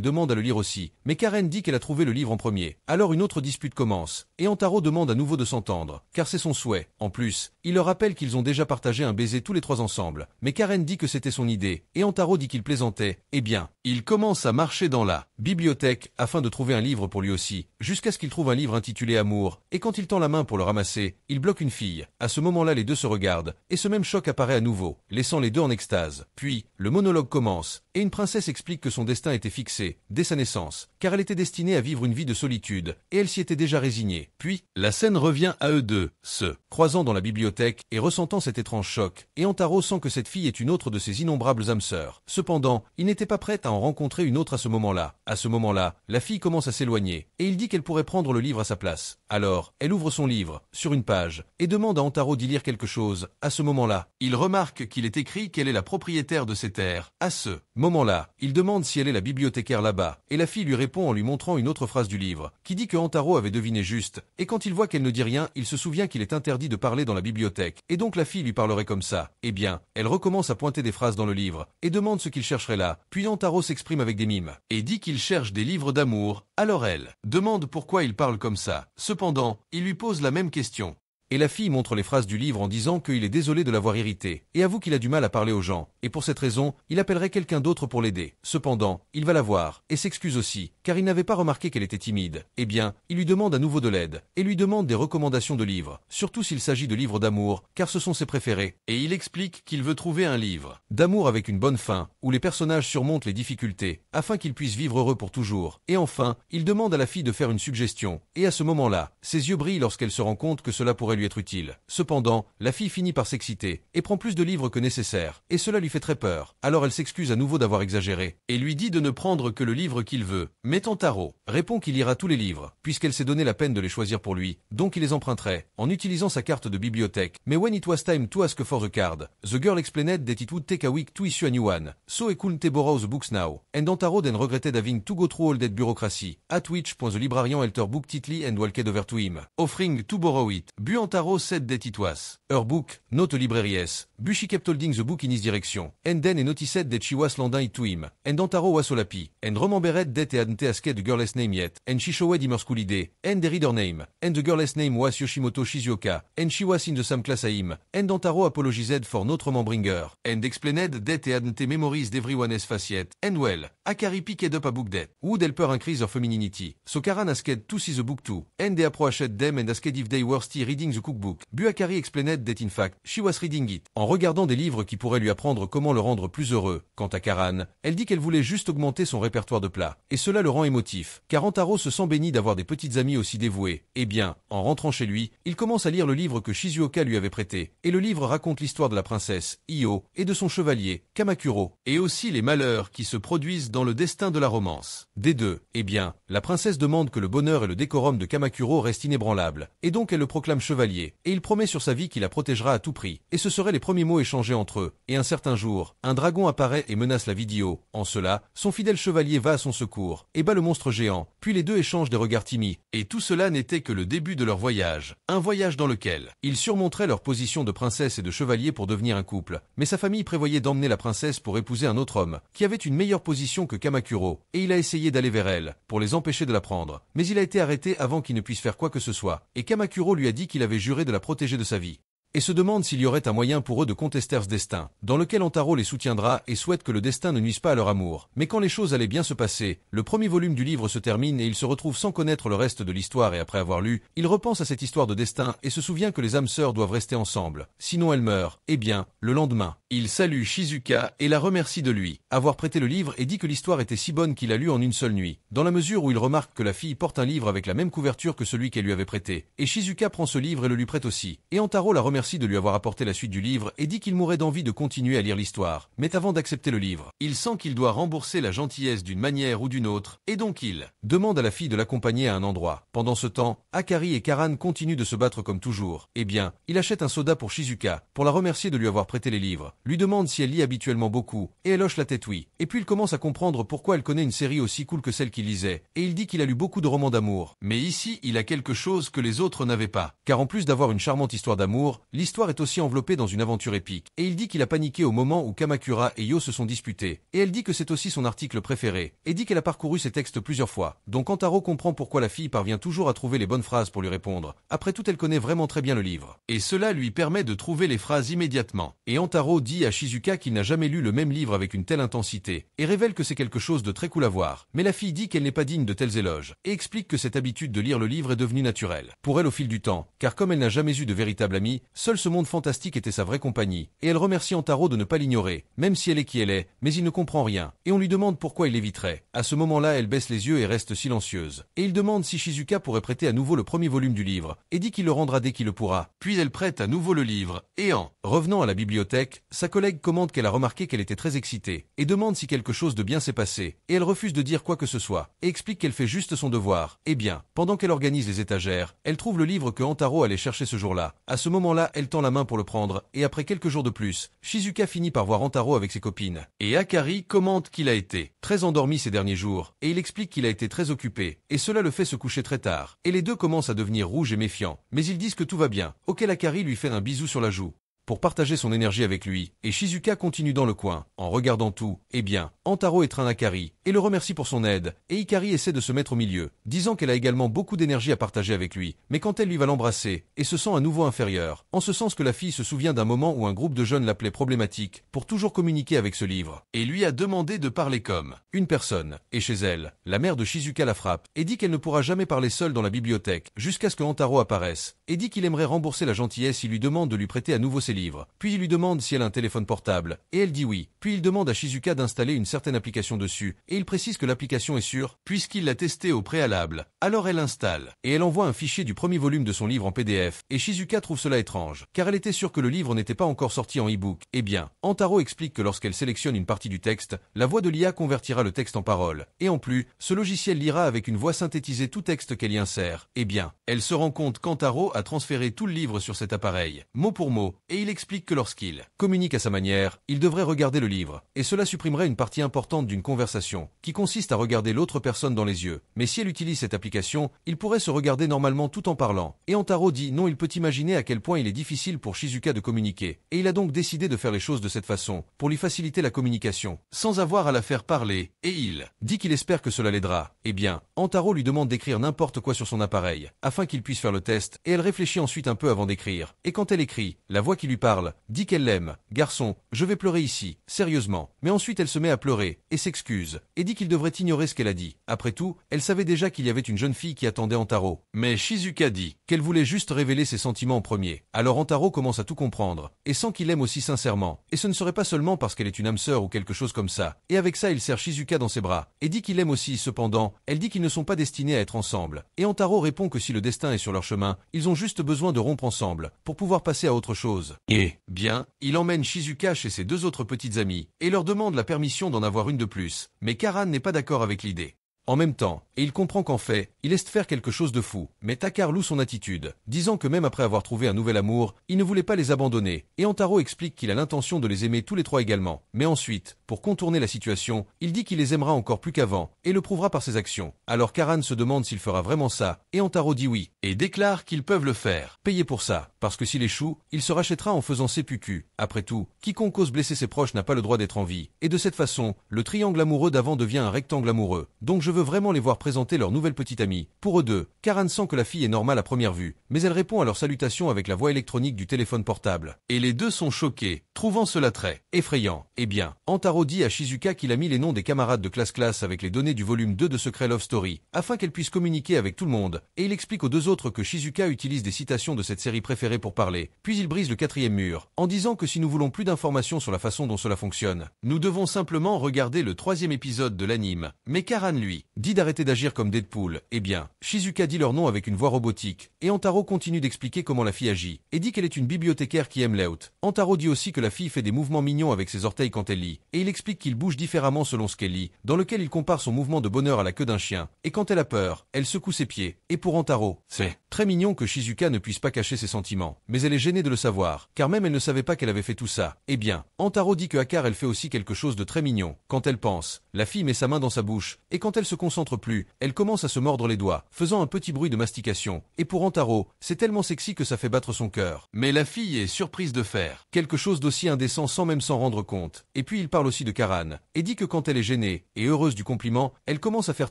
demande à le lire aussi, mais Karen dit qu'elle a trouvé le livre en premier. Alors une autre dispute commence, et Antaro demande à nouveau de s'entendre, car c'est son souhait. En plus, il leur rappelle qu'ils ont déjà partagé un baiser tous les trois ensemble, mais Karen dit que c'était son idée, et Antaro dit qu'il plaisantait. Eh bien, il commence à marcher dans la bibliothèque afin de trouver un livre pour lui aussi, jusqu'à ce qu'il trouve un livre intitulé Amour, et quand il tend la main pour le ramasser, il bloque une fille. À ce moment-là, les deux se regardent, et ce même choc apparaît à nouveau, laissant les deux en extase. Puis, le monologue commence, et une princesse explique que son destin était fixé, dès sa naissance, car elle était destinée à vivre une vie de solitude, et elle s'y était déjà résignée. Puis, la scène revient à eux deux, se croisant dans la bibliothèque et ressentant cet étrange choc, et Antaro sent que cette fille est une autre de ses innombrables âmes sœurs. Cependant, il n'était pas prêt à en rencontrer une autre à ce moment-là. À ce moment-là, la fille commence à s'éloigner, et il dit qu'elle pourrait prendre le livre à sa place. Alors, elle ouvre son livre, sur une page, et demande à Antaro d'y lire quelque chose. À ce moment-là, il remarque qu'il est écrit qu'elle est la propriétaire de ces terres. À ce moment-là, il demande si elle est la bibliothécaire là-bas, et la fille lui répond en lui montrant une autre phrase du livre, qui dit que Antaro avait deviné juste, et quand il voit qu'elle ne dit rien, il se souvient qu'il est interdit de parler dans la bibliothèque, et donc la fille lui parlerait comme ça. Eh bien, elle recommence à pointer des phrases dans le livre, et demande ce qu'il chercherait là, puis Antaro s'exprime avec des mimes, et dit qu'il cherche des livres d'amour. Alors elle demande pourquoi il parle comme ça. Cependant, il lui pose la même question. Et la fille montre les phrases du livre en disant qu'il est désolé de l'avoir irrité, et avoue qu'il a du mal à parler aux gens, et pour cette raison, il appellerait quelqu'un d'autre pour l'aider. Cependant, il va la voir, et s'excuse aussi, car il n'avait pas remarqué qu'elle était timide. Eh bien, il lui demande à nouveau de l'aide, et lui demande des recommandations de livres, surtout s'il s'agit de livres d'amour, car ce sont ses préférés. Et il explique qu'il veut trouver un livre d'amour avec une bonne fin, où les personnages surmontent les difficultés, afin qu'ils puissent vivre heureux pour toujours. Et enfin, il demande à la fille de faire une suggestion, et à ce moment-là, ses yeux brillent lorsqu'elle se rend compte que cela pourrait lui être utile. Cependant, la fille finit par s'exciter, et prend plus de livres que nécessaire, et cela lui fait très peur. Alors elle s'excuse à nouveau d'avoir exagéré, et lui dit de ne prendre que le livre qu'il veut. Mais Tantaro répond qu'il lira tous les livres, puisqu'elle s'est donné la peine de les choisir pour lui, donc il les emprunterait, en utilisant sa carte de bibliothèque. Mais when it was time to ask for the card, the girl explained that it would take a week to issue a new one, so he couldn't borrow the books now, and Tantaro then regretted having to go through all that bureaucracy, at which point the librarian held her book tightly and walked over to him, offering to borrow it. Tantaro said that it was her book, not a librarious, but she kept holding the book in his direction, and then he noticed that she was lending it to him, and Tantaro was so happy, and remembered that he hadn't asked the girl's name yet, and she showed him her school ID, and the reader name, and the girl's name was Yoshimoto Shizuoka, and she was in the same class as him, and Tantaro apologized for not remembering her, and explained that he hadn't memorized everyone's face yet, and well, Akari picked up a book that would help her increase her femininity, so Karan asked to see the book too, and they approached them and asked if they were still reading the cookbook. Akari explained that in fact, she was reading it. En regardant des livres qui pourraient lui apprendre comment le rendre plus heureux. Quant à Karan, elle dit qu'elle voulait juste augmenter son répertoire de plats. Et cela le rend émotif, car Antaro se sent béni d'avoir des petites amies aussi dévouées. Eh bien, en rentrant chez lui, il commence à lire le livre que Shizuoka lui avait prêté. Et le livre raconte l'histoire de la princesse, Io, et de son chevalier, Kamakuro. Et aussi les malheurs qui se produisent dans le destin de la romance. Des deux, eh bien, la princesse demande que le bonheur et le décorum de Kamakuro restent inébranlables. Et donc elle le proclame chevalier. Et il promet sur sa vie qu'il la protégera à tout prix. Et ce seraient les premiers mots échangés entre eux. Et un certain jour, un dragon apparaît et menace la vie d'Io. En cela, son fidèle chevalier va à son secours, et bat le monstre géant. Puis les deux échangent des regards timides. Et tout cela n'était que le début de leur voyage. Un voyage dans lequel ils surmonteraient leur position de princesse et de chevalier pour devenir un couple. Mais sa famille prévoyait d'emmener la princesse pour épouser un autre homme, qui avait une meilleure position que Kamakuro. Et il a essayé d'aller vers elle, pour les empêcher de la prendre. Mais il a été arrêté avant qu'il ne puisse faire quoi que ce soit. Et Kamakuro lui a dit qu'il avait juré de la protéger de sa vie. Et se demande s'il y aurait un moyen pour eux de contester ce destin, dans lequel Antaro les soutiendra et souhaite que le destin ne nuise pas à leur amour. Mais quand les choses allaient bien se passer, le premier volume du livre se termine et ils se retrouvent sans connaître le reste de l'histoire et après avoir lu, il repense à cette histoire de destin et se souvient que les âmes sœurs doivent rester ensemble. Sinon elles meurent. Eh bien, le lendemain, il salue Shizuka et la remercie de lui avoir prêté le livre et dit que l'histoire était si bonne qu'il a lu en une seule nuit, dans la mesure où il remarque que la fille porte un livre avec la même couverture que celui qu'elle lui avait prêté. Et Shizuka prend ce livre et le lui prête aussi. Et Antaro la remercie de lui avoir apporté la suite du livre et dit qu'il mourrait d'envie de continuer à lire l'histoire. Mais avant d'accepter le livre, il sent qu'il doit rembourser la gentillesse d'une manière ou d'une autre, et donc il demande à la fille de l'accompagner à un endroit. Pendant ce temps, Akari et Karan continuent de se battre comme toujours. Eh bien, il achète un soda pour Shizuka, pour la remercier de lui avoir prêté les livres, lui demande si elle lit habituellement beaucoup, et elle hoche la tête oui. Et puis il commence à comprendre pourquoi elle connaît une série aussi cool que celle qu'il lisait, et il dit qu'il a lu beaucoup de romans d'amour. Mais ici, il a quelque chose que les autres n'avaient pas, car en plus d'avoir une charmante histoire d'amour, l'histoire est aussi enveloppé dans une aventure épique, et il dit qu'il a paniqué au moment où Kamakura et Io se sont disputés, et elle dit que c'est aussi son article préféré, et dit qu'elle a parcouru ses textes plusieurs fois, donc Antaro comprend pourquoi la fille parvient toujours à trouver les bonnes phrases pour lui répondre. Après tout, elle connaît vraiment très bien le livre, et cela lui permet de trouver les phrases immédiatement. Et Antaro dit à Shizuka qu'il n'a jamais lu le même livre avec une telle intensité, et révèle que c'est quelque chose de très cool à voir, mais la fille dit qu'elle n'est pas digne de tels éloges, et explique que cette habitude de lire le livre est devenue naturelle pour elle au fil du temps, car comme elle n'a jamais eu de véritable ami, Seul ce monde fantastique était sa vraie compagnie, et elle remercie Antaro de ne pas l'ignorer, même si elle est qui elle est, mais il ne comprend rien, et on lui demande pourquoi il l'éviterait. À ce moment-là, elle baisse les yeux et reste silencieuse. Et il demande si Shizuka pourrait prêter à nouveau le premier volume du livre, et dit qu'il le rendra dès qu'il le pourra. Puis elle prête à nouveau le livre, et en revenant à la bibliothèque, sa collègue commente qu'elle a remarqué qu'elle était très excitée, et demande si quelque chose de bien s'est passé, et elle refuse de dire quoi que ce soit, et explique qu'elle fait juste son devoir. Eh bien, pendant qu'elle organise les étagères, elle trouve le livre que Antaro allait chercher ce jour-là. À ce moment-là, elle tend la main pour le prendre, et après quelques jours de plus, Shizuka finit par voir Antaro avec ses copines. Et Akari commente qu'il a été très endormi ces derniers jours, et il explique qu'il a été très occupé, et cela le fait se coucher très tard. Et les deux commencent à devenir rouges et méfiants, mais ils disent que tout va bien, auquel Akari lui fait un bisou sur la joue pour partager son énergie avec lui, et Shizuka continue dans le coin, en regardant tout. Eh bien, Antaro étreint Akari, et le remercie pour son aide, et Ikari essaie de se mettre au milieu, disant qu'elle a également beaucoup d'énergie à partager avec lui, mais quand elle lui va l'embrasser, et se sent à nouveau inférieure, en ce sens que la fille se souvient d'un moment où un groupe de jeunes l'appelait problématique, pour toujours communiquer avec ce livre, et lui a demandé de parler comme une personne, et chez elle, la mère de Shizuka la frappe, et dit qu'elle ne pourra jamais parler seule dans la bibliothèque, jusqu'à ce que Antaro apparaisse, et dit qu'il aimerait rembourser la gentillesse s'il lui demande de lui prêter à nouveau ses livres. Puis il lui demande si elle a un téléphone portable, et elle dit oui. Puis il demande à Shizuka d'installer une certaine application dessus, et il précise que l'application est sûre, puisqu'il l'a testée au préalable. Alors elle installe, et elle envoie un fichier du premier volume de son livre en PDF, et Shizuka trouve cela étrange, car elle était sûre que le livre n'était pas encore sorti en e-book. Eh bien, Antaro explique que lorsqu'elle sélectionne une partie du texte, la voix de l'IA convertira le texte en paroles, et en plus, ce logiciel lira avec une voix synthétisée tout texte qu'elle y insère. Eh bien, elle se rend compte qu'Antaro a transféré tout le livre sur cet appareil, mot pour mot, et il explique que lorsqu'il communique à sa manière, il devrait regarder le livre, et cela supprimerait une partie importante d'une conversation, qui consiste à regarder l'autre personne dans les yeux. Mais si elle utilise cette application, il pourrait se regarder normalement tout en parlant. Et Antaro dit non, il peut imaginer à quel point il est difficile pour Shizuka de communiquer, et il a donc décidé de faire les choses de cette façon, pour lui faciliter la communication, sans avoir à la faire parler, et il dit qu'il espère que cela l'aidera. Eh bien, Antaro lui demande d'écrire n'importe quoi sur son appareil, afin qu'il puisse faire le test, et elle réfléchit ensuite un peu avant d'écrire. Et quand elle écrit, la voix qui lui parle dit qu'elle l'aime. Garçon, je vais pleurer ici, sérieusement. Mais ensuite elle se met à pleurer, et s'excuse, et dit qu'il devrait ignorer ce qu'elle a dit. Après tout, elle savait déjà qu'il y avait une jeune fille qui attendait Antaro. Mais Shizuka dit qu'elle voulait juste révéler ses sentiments en premier. Alors Antaro commence à tout comprendre, et sent qu'il aime aussi sincèrement. Et ce ne serait pas seulement parce qu'elle est une âme sœur ou quelque chose comme ça. Et avec ça il serre Shizuka dans ses bras, et dit qu'il aime aussi. Cependant, elle dit qu'ils ne sont pas destinés à être ensemble. Et Antaro répond que si le destin est sur leur chemin, ils ont juste besoin de rompre ensemble, pour pouvoir passer à autre chose. Et bien, il emmène Shizuka chez ses deux autres petites amies, et leur demande la permission d'en avoir une de plus. Mais Karan n'est pas d'accord avec l'idée. En même temps, et il comprend qu'en fait, il laisse faire quelque chose de fou. Mais Takar loue son attitude, disant que même après avoir trouvé un nouvel amour, il ne voulait pas les abandonner. Et Antaro explique qu'il a l'intention de les aimer tous les trois également. Mais ensuite, pour contourner la situation, il dit qu'il les aimera encore plus qu'avant, et le prouvera par ses actions. Alors Karan se demande s'il fera vraiment ça, et Antaro dit oui, et déclare qu'ils peuvent le faire. Payer pour ça, parce que s'il échoue, il se rachètera en faisant seppuku. Après tout, quiconque ose blesser ses proches n'a pas le droit d'être en vie. Et de cette façon, le triangle amoureux d'avant devient un rectangle amoureux. Donc je veux vraiment les voir présenter leur nouvelle petite amie. Pour eux deux, Karan sent que la fille est normale à première vue, mais elle répond à leur salutation avec la voix électronique du téléphone portable. Et les deux sont choqués, trouvant cela très effrayant. Eh bien, Antaro dit à Shizuka qu'il a mis les noms des camarades de classe avec les données du volume 2 de Secret Love Story, afin qu'elle puisse communiquer avec tout le monde, et il explique aux deux autres que Shizuka utilise des citations de cette série préférée pour parler, puis il brise le quatrième mur, en disant que si nous voulons plus d'informations sur la façon dont cela fonctionne, nous devons simplement regarder le 3e épisode de l'anime. Mais Karan, lui, dit d'arrêter d'agir comme Deadpool. Eh bien, Shizuka dit leur nom avec une voix robotique, et Antaro continue d'expliquer comment la fille agit, et dit qu'elle est une bibliothécaire qui aime Laut. Antaro dit aussi que la fille fait des mouvements mignons avec ses orteils quand elle lit, et il explique qu'il bouge différemment selon ce qu'elle lit, dans lequel il compare son mouvement de bonheur à la queue d'un chien, et quand elle a peur, elle secoue ses pieds. Et pour Antaro, c'est très mignon que Shizuka ne puisse pas cacher ses sentiments, mais elle est gênée de le savoir, car même elle ne savait pas qu'elle avait fait tout ça. Eh bien, Antaro dit que Akar elle fait aussi quelque chose de très mignon. Quand elle pense, la fille met sa main dans sa bouche, et quand elle se concentre plus, elle commence à se mordre les doigts, faisant un petit bruit de mastication. Et pour Antaro, c'est tellement sexy que ça fait battre son cœur. Mais la fille est surprise de faire quelque chose d'aussi indécent sans même s'en rendre compte. Et puis il parle aussi de Karan, et dit que quand elle est gênée, et heureuse du compliment, elle commence à faire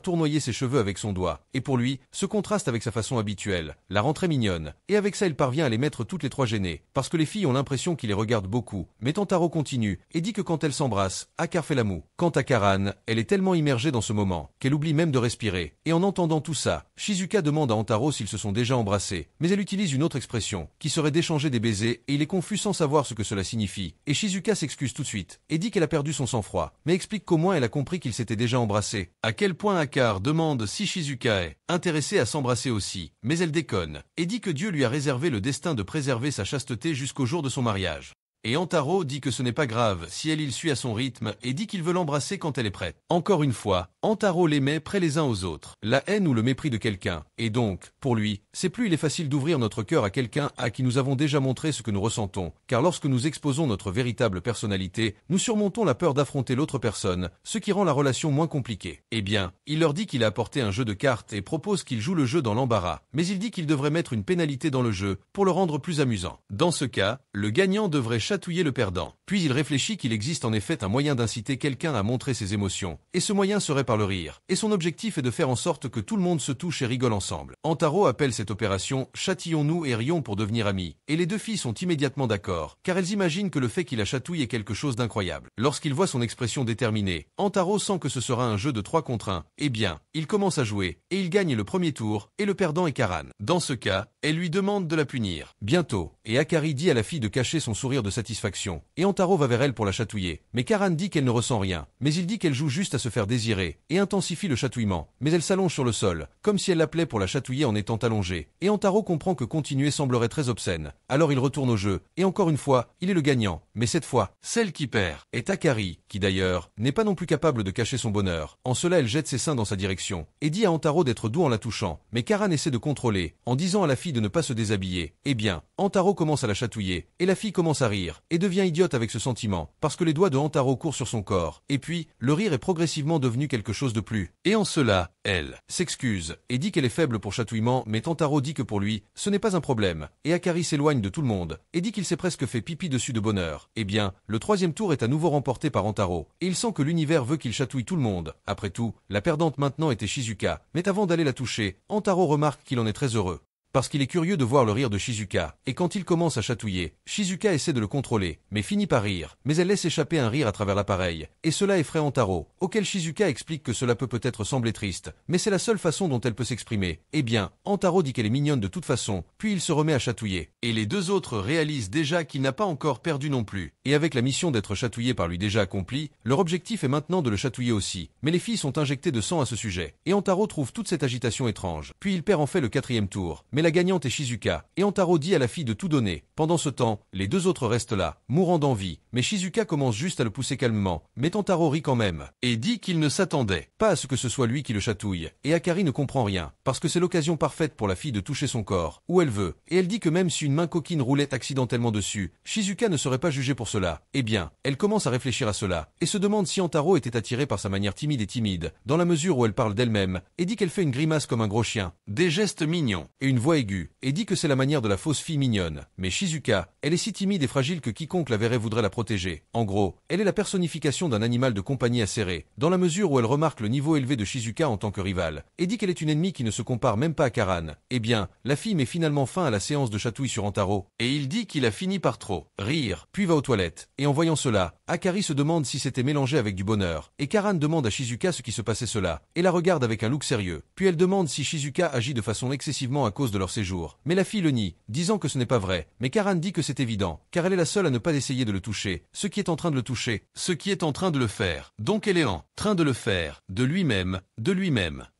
tournoyer ses cheveux avec son doigt. Et pour lui, ce contraste avec sa façon habituelle, la rend très mignonne. Et avec ça il parvient à les mettre toutes les trois gênées, parce que les filles ont l'impression qu'il les regarde beaucoup. Mais Tantaro continue, et dit que quand elle s'embrasse, Akar fait la moue. Quant à Karan, elle est tellement immergée dans ce moment, qu'elle oublie même de respirer. Et en entendant tout ça, Shizuka demande à Antaro s'ils se sont déjà embrassés, mais elle utilise une autre expression, qui serait d'échanger des baisers, et il est confus sans savoir ce que cela signifie. Et Shizuka s'excuse tout de suite, et dit qu'elle a perdu son sang-froid, mais explique qu'au moins elle a compris qu'ils s'étaient déjà embrassés. À quel point Akar demande si Shizuka est intéressée à s'embrasser aussi, mais elle déconne, et dit que Dieu lui a réservé le destin de préserver sa chasteté jusqu'au jour de son mariage. Et Antaro dit que ce n'est pas grave si il suit à son rythme et dit qu'il veut l'embrasser quand elle est prête. Encore une fois, Antaro les met près les uns aux autres. La haine ou le mépris de quelqu'un. Et donc, pour lui, c'est plus il est facile d'ouvrir notre cœur à quelqu'un à qui nous avons déjà montré ce que nous ressentons. Car lorsque nous exposons notre véritable personnalité, nous surmontons la peur d'affronter l'autre personne, ce qui rend la relation moins compliquée. Eh bien, il leur dit qu'il a apporté un jeu de cartes et propose qu'ils jouent le jeu dans l'embarras. Mais il dit qu'il devrait mettre une pénalité dans le jeu pour le rendre plus amusant. Dans ce cas, le gagnant devrait chatouiller le perdant. Puis il réfléchit qu'il existe en effet un moyen d'inciter quelqu'un à montrer ses émotions, et ce moyen serait par le rire. Et son objectif est de faire en sorte que tout le monde se touche et rigole ensemble. Antaro appelle cette opération « Châtillons-nous et rions pour devenir amis », et les deux filles sont immédiatement d'accord, car elles imaginent que le fait qu'il la chatouille est quelque chose d'incroyable. Lorsqu'il voit son expression déterminée, Antaro sent que ce sera un jeu de 3 contre 1. Eh bien, il commence à jouer, et il gagne le premier tour, et le perdant est Karan. Dans ce cas, elle lui demande de la punir. Bientôt, et Akari dit à la fille de cacher son sourire de satisfaction, et Antaro va vers elle pour la chatouiller. Mais Karan dit qu'elle ne ressent rien, mais il dit qu'elle joue juste à se faire désirer, et intensifie le chatouillement. Mais elle s'allonge sur le sol, comme si elle l'appelait pour la chatouiller en étant allongée. Et Antaro comprend que continuer semblerait très obscène. Alors il retourne au jeu, et encore une fois, il est le gagnant. Mais cette fois, celle qui perd est Akari, qui d'ailleurs, n'est pas non plus capable de cacher son bonheur. En cela elle jette ses seins dans sa direction, et dit à Antaro d'être doux en la touchant. Mais Karan essaie de contrôler, en disant à la fille de ne pas se déshabiller. Eh bien, Antaro commence à la chatouiller, et la fille commence à rire, et devient idiote avec ce sentiment, parce que les doigts de Antaro courent sur son corps. Et puis, le rire est progressivement devenu quelque chose de plus. Et en cela, elle s'excuse, et dit qu'elle est faible pour chatouillement, mais Antaro dit que pour lui, ce n'est pas un problème. Et Akari s'éloigne de tout le monde, et dit qu'il s'est presque fait pipi dessus de bonheur. Eh bien, le troisième tour est à nouveau remporté par Antaro, et il sent que l'univers veut qu'il chatouille tout le monde. Après tout, la perdante maintenant était Shizuka, mais avant d'aller la toucher, Antaro remarque qu'il en est très heureux. Parce qu'il est curieux de voir le rire de Shizuka, et quand il commence à chatouiller, Shizuka essaie de le contrôler, mais finit par rire, mais elle laisse échapper un rire à travers l'appareil, et cela effraie Antaro, auquel Shizuka explique que cela peut peut-être sembler triste, mais c'est la seule façon dont elle peut s'exprimer. Eh bien, Antaro dit qu'elle est mignonne de toute façon, puis il se remet à chatouiller. Et les deux autres réalisent déjà qu'il n'a pas encore perdu non plus, et avec la mission d'être chatouillé par lui déjà accomplie, leur objectif est maintenant de le chatouiller aussi, mais les filles sont injectées de sang à ce sujet, et Antaro trouve toute cette agitation étrange. Puis il perd en fait le 4e tour, mais la gagnante est Shizuka, et Antaro dit à la fille de tout donner. Pendant ce temps, les deux autres restent là, mourant d'envie, mais Shizuka commence juste à le pousser calmement, mais Antaro rit quand même, et dit qu'il ne s'attendait pas à ce que ce soit lui qui le chatouille, et Akari ne comprend rien, parce que c'est l'occasion parfaite pour la fille de toucher son corps, où elle veut, et elle dit que même si une main coquine roulait accidentellement dessus, Shizuka ne serait pas jugée pour cela. Eh bien, elle commence à réfléchir à cela, et se demande si Antaro était attiré par sa manière timide, dans la mesure où elle parle d'elle-même, et dit qu'elle fait une grimace comme un gros chien, des gestes mignons, et une voix aiguë, et dit que c'est la manière de la fausse fille mignonne. Mais Shizuka, elle est si timide et fragile que quiconque la verrait voudrait la protéger. En gros, elle est la personnification d'un animal de compagnie acéré, dans la mesure où elle remarque le niveau élevé de Shizuka en tant que rivale, et dit qu'elle est une ennemie qui ne se compare même pas à Karan. Eh bien, la fille met finalement fin à la séance de chatouille sur Antaro, et il dit qu'il a fini par trop rire, puis va aux toilettes. Et en voyant cela, Akari se demande si c'était mélangé avec du bonheur, et Karan demande à Shizuka ce qui se passait cela, et la regarde avec un look sérieux. Puis elle demande si Shizuka agit de façon excessivement à cause de leur séjour. Mais la fille le nie, disant que ce n'est pas vrai, mais Karan dit que c'est évident, car elle est la seule à ne pas essayer de le toucher, ce qui est en train de le toucher, ce qui est en train de le faire. Donc elle est en train de le faire, de lui-même.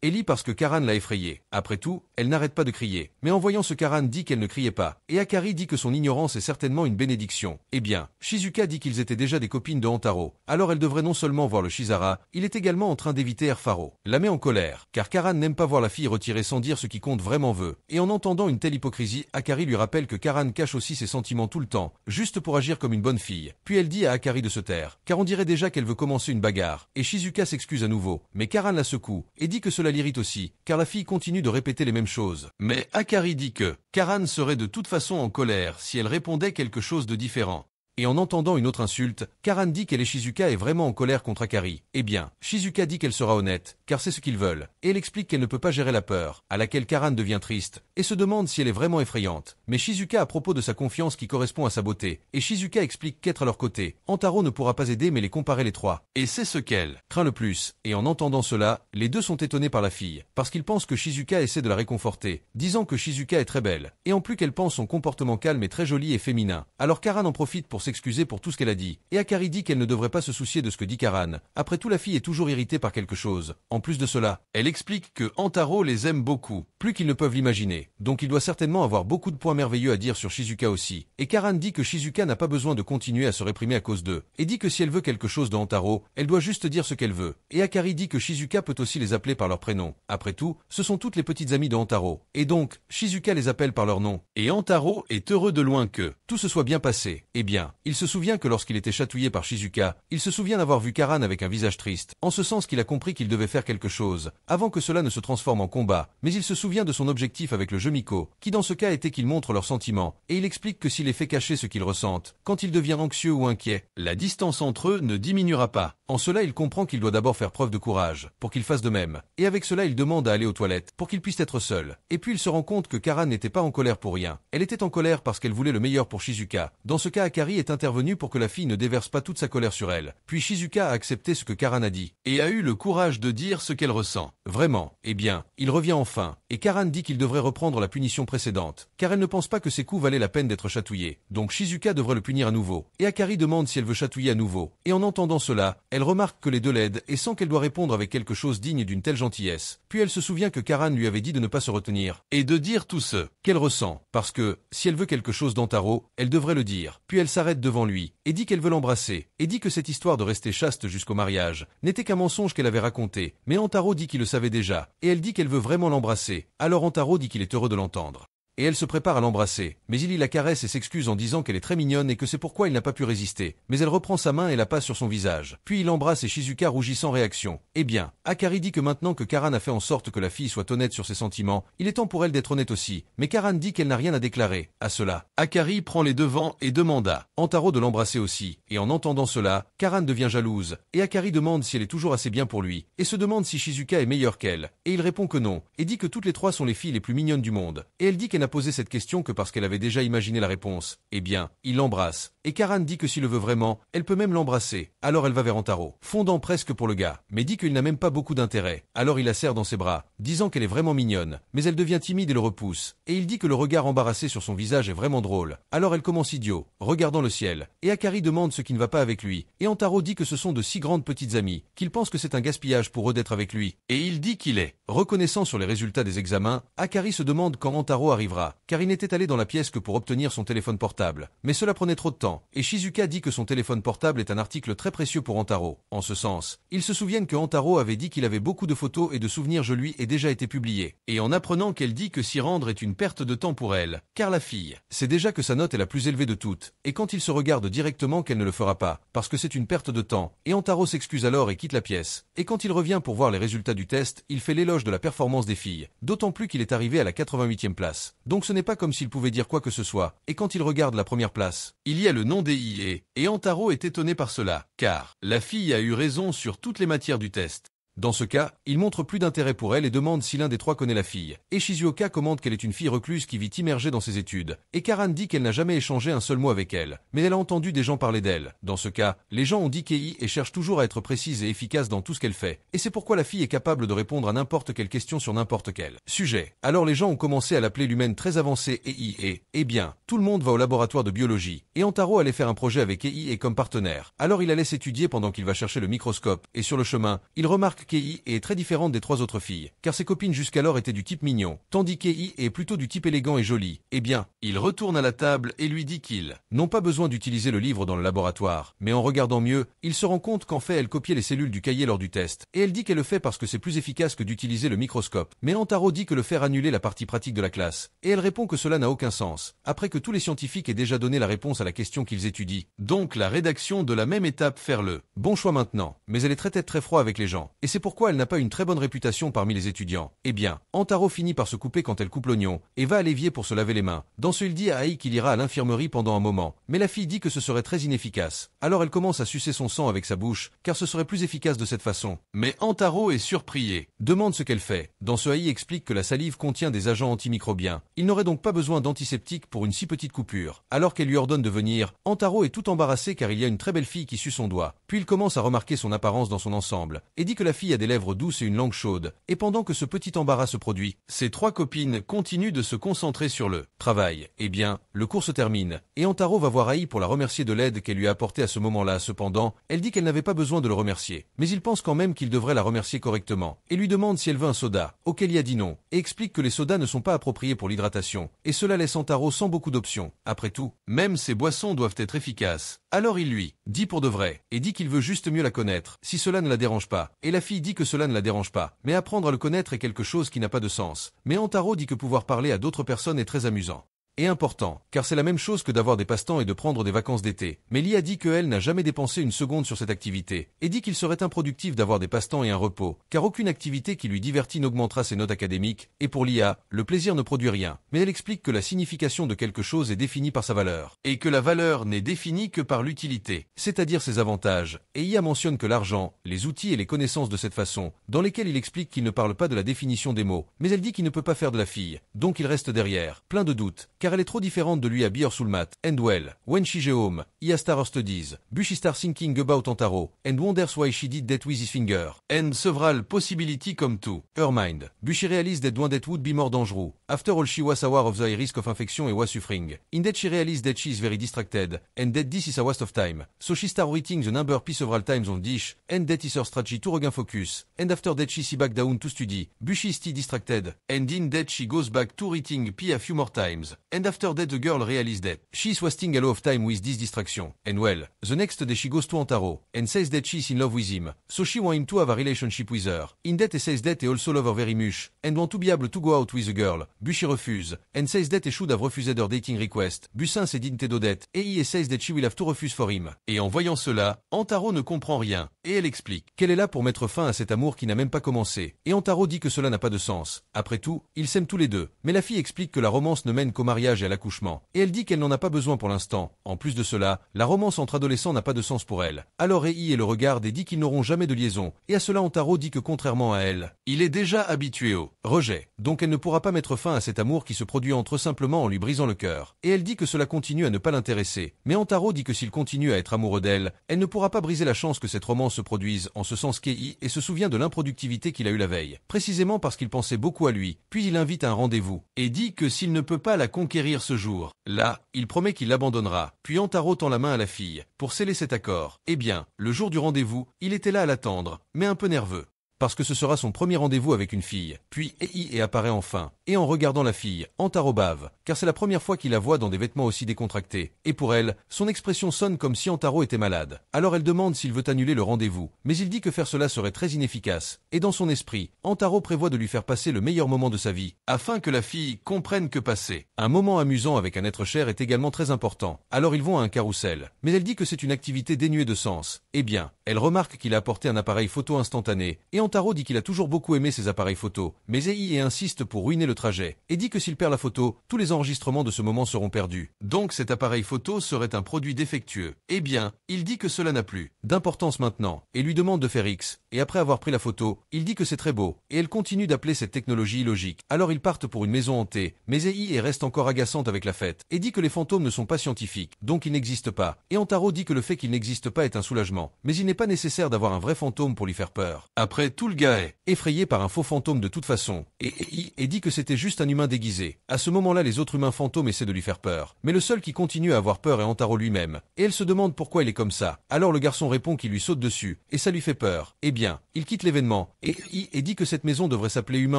Ellie parce que Karan l'a effrayée. Après tout, elle n'arrête pas de crier. Mais en voyant ce Karan dit qu'elle ne criait pas, et Akari dit que son ignorance est certainement une bénédiction. Eh bien, Shizuka dit qu'ils étaient déjà des copines de Antaro, alors elle devrait non seulement voir le Shizara, il est également en train d'éviter Erfaro. La met en colère, car Karan n'aime pas voir la fille retirer sans dire ce qui compte vraiment veut, et en entendant une telle hypocrisie, Akari lui rappelle que Karan cache aussi ses sentiments tout le temps, juste pour agir comme une bonne fille. Puis elle dit à Akari de se taire, car on dirait déjà qu'elle veut commencer une bagarre, et Shizuka s'excuse à nouveau, mais Karan la secoue, et dit que cela l'irrite aussi, car la fille continue de répéter les mêmes choses. Mais Akari dit que Karan serait de toute façon en colère si elle répondait quelque chose de différent. Et en entendant une autre insulte, Karan dit qu'elle et Shizuka est vraiment en colère contre Akari. Eh bien, Shizuka dit qu'elle sera honnête, car c'est ce qu'ils veulent. Et elle explique qu'elle ne peut pas gérer la peur, à laquelle Karan devient triste, et se demande si elle est vraiment effrayante. Mais Shizuka à propos de sa confiance qui correspond à sa beauté, et Shizuka explique qu'être à leur côté, Antaro ne pourra pas aider mais les comparer les trois. Et c'est ce qu'elle craint le plus. Et en entendant cela, les deux sont étonnés par la fille, parce qu'ils pensent que Shizuka essaie de la réconforter, disant que Shizuka est très belle, et en plus qu'elle pense son comportement calme et très joli et féminin. Alors Karan en profite pour s'excuser pour tout ce qu'elle a dit, et Akari dit qu'elle ne devrait pas se soucier de ce que dit Karan. Après tout, la fille est toujours irritée par quelque chose. En plus de cela, elle explique que Antaro les aime beaucoup, plus qu'ils ne peuvent l'imaginer, donc il doit certainement avoir beaucoup de points merveilleux à dire sur Shizuka aussi. Et Karan dit que Shizuka n'a pas besoin de continuer à se réprimer à cause d'eux, et dit que si elle veut quelque chose de Antaro, elle doit juste dire ce qu'elle veut. Et Akari dit que Shizuka peut aussi les appeler par leur prénom. Après tout, ce sont toutes les petites amies de Antaro. Et donc, Shizuka les appelle par leur nom. Et Antaro est heureux de loin que tout se soit bien passé. Eh bien, il se souvient que lorsqu'il était chatouillé par Shizuka, il se souvient d'avoir vu Karan avec un visage triste, en ce sens qu'il a compris qu'il devait faire quelque chose, avant que cela ne se transforme en combat, mais il se souvient de son objectif avec le jeu Miko, qui dans ce cas était qu'ils montrent leurs sentiments, et il explique que s'il les fait cacher ce qu'ils ressentent, quand il devient anxieux ou inquiet, la distance entre eux ne diminuera pas. En cela, il comprend qu'il doit d'abord faire preuve de courage, pour qu'il fasse de même, et avec cela, il demande à aller aux toilettes, pour qu'il puisse être seul. Et puis il se rend compte que Karan n'était pas en colère pour rien, elle était en colère parce qu'elle voulait le meilleur pour Shizuka. Dans ce cas, Akari est intervenu pour que la fille ne déverse pas toute sa colère sur elle. Puis Shizuka a accepté ce que Karan a dit, et a eu le courage de dire ce qu'elle ressent. Vraiment, eh bien, il revient enfin, et Karan dit qu'il devrait reprendre la punition précédente, car elle ne pense pas que ses coups valaient la peine d'être chatouillés. Donc Shizuka devrait le punir à nouveau. Et Akari demande si elle veut chatouiller à nouveau. Et en entendant cela, elle remarque que les deux l'aident et sent qu'elle doit répondre avec quelque chose digne d'une telle gentillesse. Puis elle se souvient que Karan lui avait dit de ne pas se retenir, et de dire tout ce qu'elle ressent, parce que, si elle veut quelque chose d'Antaro, elle devrait le dire. Puis elle s'arrête devant lui, et dit qu'elle veut l'embrasser, et dit que cette histoire de rester chaste jusqu'au mariage n'était qu'un mensonge qu'elle avait raconté. Mais Antaro dit qu'il le savait déjà, et elle dit qu'elle veut vraiment l'embrasser. Alors Antaro dit qu'il est heureux de l'entendre. Et elle se prépare à l'embrasser, mais il y la caresse et s'excuse en disant qu'elle est très mignonne et que c'est pourquoi il n'a pas pu résister. Mais elle reprend sa main et la passe sur son visage. Puis il l'embrasse et Shizuka rougit sans réaction. Eh bien, Akari dit que maintenant que Karan a fait en sorte que la fille soit honnête sur ses sentiments, il est temps pour elle d'être honnête aussi. Mais Karan dit qu'elle n'a rien à déclarer. À cela, Akari prend les devants et demande à Antaro de l'embrasser aussi. Et en entendant cela, Karan devient jalouse, et Akari demande si elle est toujours assez bien pour lui, et se demande si Shizuka est meilleure qu'elle. Et il répond que non, et dit que toutes les trois sont les filles les plus mignonnes du monde. Et elle dit qu'elle n'a posé cette question que parce qu'elle avait déjà imaginé la réponse. Eh bien, il l'embrasse. Et Karan dit que s'il le veut vraiment, elle peut même l'embrasser. Alors elle va vers Antaro, fondant presque pour le gars, mais dit qu'il n'a même pas beaucoup d'intérêt. Alors il la serre dans ses bras, disant qu'elle est vraiment mignonne, mais elle devient timide et le repousse. Et il dit que le regard embarrassé sur son visage est vraiment drôle. Alors elle commence idiot, regardant le ciel. Et Akari demande ce qui ne va pas avec lui. Et Antaro dit que ce sont de si grandes petites amies, qu'il pense que c'est un gaspillage pour eux d'être avec lui. Et il dit qu'il est reconnaissant sur les résultats des examens. Akari se demande quand Antaro arrivera, car il n'était allé dans la pièce que pour obtenir son téléphone portable. Mais cela prenait trop de temps, et Shizuka dit que son téléphone portable est un article très précieux pour Antaro. En ce sens, ils se souviennent que Antaro avait dit qu'il avait beaucoup de photos et de souvenirs lui et déjà été publiés. Et en apprenant qu'elle dit que s'y rendre est une perte de temps pour elle, car la fille sait déjà que sa note est la plus élevée de toutes, et quand il se regarde directement qu'elle ne le fera pas, parce que c'est une perte de temps, et Antaro s'excuse alors et quitte la pièce. Et quand il revient pour voir les résultats du test, il fait l'éloge de la performance des filles, d'autant plus qu'il est arrivé à la 88e place. Donc ce n'est pas comme s'il pouvait dire quoi que ce soit, et quand il regarde la première place, il y a le nom des IA, et Antaro est étonné par cela, car la fille a eu raison sur toutes les matières du test. Dans ce cas, il montre plus d'intérêt pour elle et demande si l'un des trois connaît la fille. Et Shizuoka commente qu'elle est une fille recluse qui vit immergée dans ses études. Et Karan dit qu'elle n'a jamais échangé un seul mot avec elle, mais elle a entendu des gens parler d'elle. Dans ce cas, les gens ont dit Kei et cherchent toujours à être précise et efficace dans tout ce qu'elle fait. Et c'est pourquoi la fille est capable de répondre à n'importe quelle question sur n'importe quel sujet. Alors les gens ont commencé à l'appeler l'humaine très avancée EIE. Eh bien, tout le monde va au laboratoire de biologie. Et Antaro allait faire un projet avec EIE comme partenaire. Alors il allait s'étudier pendant qu'il va chercher le microscope. Et sur le chemin, il remarque Kei est très différente des trois autres filles, car ses copines jusqu'alors étaient du type mignon, tandis Kei est plutôt du type élégant et joli. Eh bien, il retourne à la table et lui dit qu'ils n'ont pas besoin d'utiliser le livre dans le laboratoire, mais en regardant mieux, il se rend compte qu'en fait elle copiait les cellules du cahier lors du test, et elle dit qu'elle le fait parce que c'est plus efficace que d'utiliser le microscope. Mais Antaro dit que le faire annuler la partie pratique de la classe, et elle répond que cela n'a aucun sens, après que tous les scientifiques aient déjà donné la réponse à la question qu'ils étudient. Donc la rédaction de la même étape faire le bon choix maintenant, mais elle est très froid avec les gens, et c'est c'est pourquoi elle n'a pas une très bonne réputation parmi les étudiants. Eh bien, Antaro finit par se couper quand elle coupe l'oignon, et va à l'évier pour se laver les mains. Dans ce, il dit à Ai qu'il ira à l'infirmerie pendant un moment, mais la fille dit que ce serait très inefficace. Alors elle commence à sucer son sang avec sa bouche, car ce serait plus efficace de cette façon. Mais Antaro est surpris et demande ce qu'elle fait. Dans ce, Ai explique que la salive contient des agents antimicrobiens. Il n'aurait donc pas besoin d'antiseptique pour une si petite coupure. Alors qu'elle lui ordonne de venir, Antaro est tout embarrassé car il y a une très belle fille qui sue son doigt. Puis il commence à remarquer son apparence dans son ensemble, et dit que la fille a des lèvres douces et une langue chaude. Et pendant que ce petit embarras se produit, ses trois copines continuent de se concentrer sur le travail. Eh bien, le cours se termine, et Antaro va voir Ai pour la remercier de l'aide qu'elle lui a apportée à ce moment-là. Cependant, elle dit qu'elle n'avait pas besoin de le remercier. Mais il pense quand même qu'il devrait la remercier correctement, et lui demande si elle veut un soda, auquel il a dit non, et explique que les sodas ne sont pas appropriés pour l'hydratation, et cela laisse Antaro sans beaucoup d'options. Après tout, même ces boissons doivent être efficaces. Alors il lui dit pour de vrai, et dit qu'il veut juste mieux la connaître, si cela ne la dérange pas. Et la fille dit que cela ne la dérange pas, mais apprendre à le connaître est quelque chose qui n'a pas de sens. Mais Antaro dit que pouvoir parler à d'autres personnes est très amusant et important, car c'est la même chose que d'avoir des passe-temps et de prendre des vacances d'été. Mais Lia dit qu'elle n'a jamais dépensé une seconde sur cette activité, et dit qu'il serait improductif d'avoir des passe-temps et un repos, car aucune activité qui lui divertit n'augmentera ses notes académiques, et pour Lia, le plaisir ne produit rien. Mais elle explique que la signification de quelque chose est définie par sa valeur, et que la valeur n'est définie que par l'utilité, c'est-à-dire ses avantages. Et Ia mentionne que l'argent, les outils et les connaissances de cette façon, dans lesquels il explique qu'il ne parle pas de la définition des mots, mais elle dit qu'il ne peut pas faire de la fille, donc il reste derrière, plein de doutes, car elle est trop différente de lui à Beer Sulmat, and well, when she home, Ia star studies, she start thinking about Antaro, and wonders why she did that with his finger, and several possibility come to her mind. She realized that one that would be more dangerous, after all she was aware of the high risk of infection and was suffering. In that she realized that she is very distracted, and that this is a waste of time. So she start reading the number P several times on dish, and that is her strategy to regain focus, and after that she see back down to study, she is still distracted, and in that she goes back to reading P a few more times, and after that the girl realizes that she is wasting a lot of time with this distraction. And well, the next day she goes to Antaro and says that she is in love with him, so she wants him to have a relationship with her. In that he says that he also love her very much and want to be able to go out with the girl, but she refuse and says that he should have refused her dating request. But since he didn't do that, he says that she will have to refuse for him. Et en voyant cela, Antaro ne comprend rien et elle explique qu'elle est là pour mettre fin à cet amour qui n'a même pas commencé. Et Antaro dit que cela n'a pas de sens. Après tout, ils s'aiment tous les deux, mais la fille explique que la romance ne mène qu'au mariage et à l'accouchement. Et elle dit qu'elle n'en a pas besoin pour l'instant. En plus de cela, la romance entre adolescents n'a pas de sens pour elle. Alors Ei le regarde et dit qu'ils n'auront jamais de liaison. Et à cela Antaro dit que contrairement à elle, il est déjà habitué au rejet. Donc elle ne pourra pas mettre fin à cet amour qui se produit entre eux simplement en lui brisant le cœur. Et elle dit que cela continue à ne pas l'intéresser. Mais Antaro dit que s'il continue à être amoureux d'elle, elle ne pourra pas briser la chance que cette romance se produise, en ce sens qu'Ei se souvient de l'improductivité qu'il a eue la veille. Précisément parce qu'il pensait beaucoup à lui. Puis il invite à un rendez-vous. Et dit que s'il ne peut pas la conquérir ce jour, là, il promet qu'il l'abandonnera. Puis Antaro tend la main à la fille, pour sceller cet accord. Eh bien, le jour du rendez-vous, il était là à l'attendre, mais un peu nerveux. Parce que ce sera son premier rendez-vous avec une fille. Puis Ei apparaît enfin. Et en regardant la fille, Antaro bave, car c'est la première fois qu'il la voit dans des vêtements aussi décontractés. Et pour elle, son expression sonne comme si Antaro était malade. Alors elle demande s'il veut annuler le rendez-vous, mais il dit que faire cela serait très inefficace. Et dans son esprit, Antaro prévoit de lui faire passer le meilleur moment de sa vie, afin que la fille comprenne que passer un moment amusant avec un être cher est également très important. Alors ils vont à un carrousel. Mais elle dit que c'est une activité dénuée de sens. Eh bien, elle remarque qu'il a apporté un appareil photo instantané, et Antaro dit qu'il a toujours beaucoup aimé ses appareils photo, mais Ei insiste pour ruiner le trajet, et dit que s'il perd la photo, tous les enregistrements de ce moment seront perdus. Donc cet appareil photo serait un produit défectueux. Eh bien, il dit que cela n'a plus d'importance maintenant, et lui demande de faire X, et après avoir pris la photo, il dit que c'est très beau, et elle continue d'appeler cette technologie illogique. Alors ils partent pour une maison hantée, mais Ei reste encore agaçante avec la fête, et dit que les fantômes ne sont pas scientifiques, donc ils n'existent pas, et Antaro dit que le fait qu'ils n'existent pas est un soulagement, mais il n'est pas nécessaire d'avoir un vrai fantôme pour lui faire peur. Après tout, le gars est effrayé par un faux fantôme de toute façon, et Ei dit que c'était juste un humain déguisé. À ce moment-là, les autres humains fantômes essaient de lui faire peur, mais le seul qui continue à avoir peur est Antaro lui-même, et elle se demande pourquoi il est comme ça. Alors le garçon répond qu'il lui saute dessus, et ça lui fait peur. Eh bien, il quitte l'événement, et Ei dit que cette maison devrait s'appeler Humain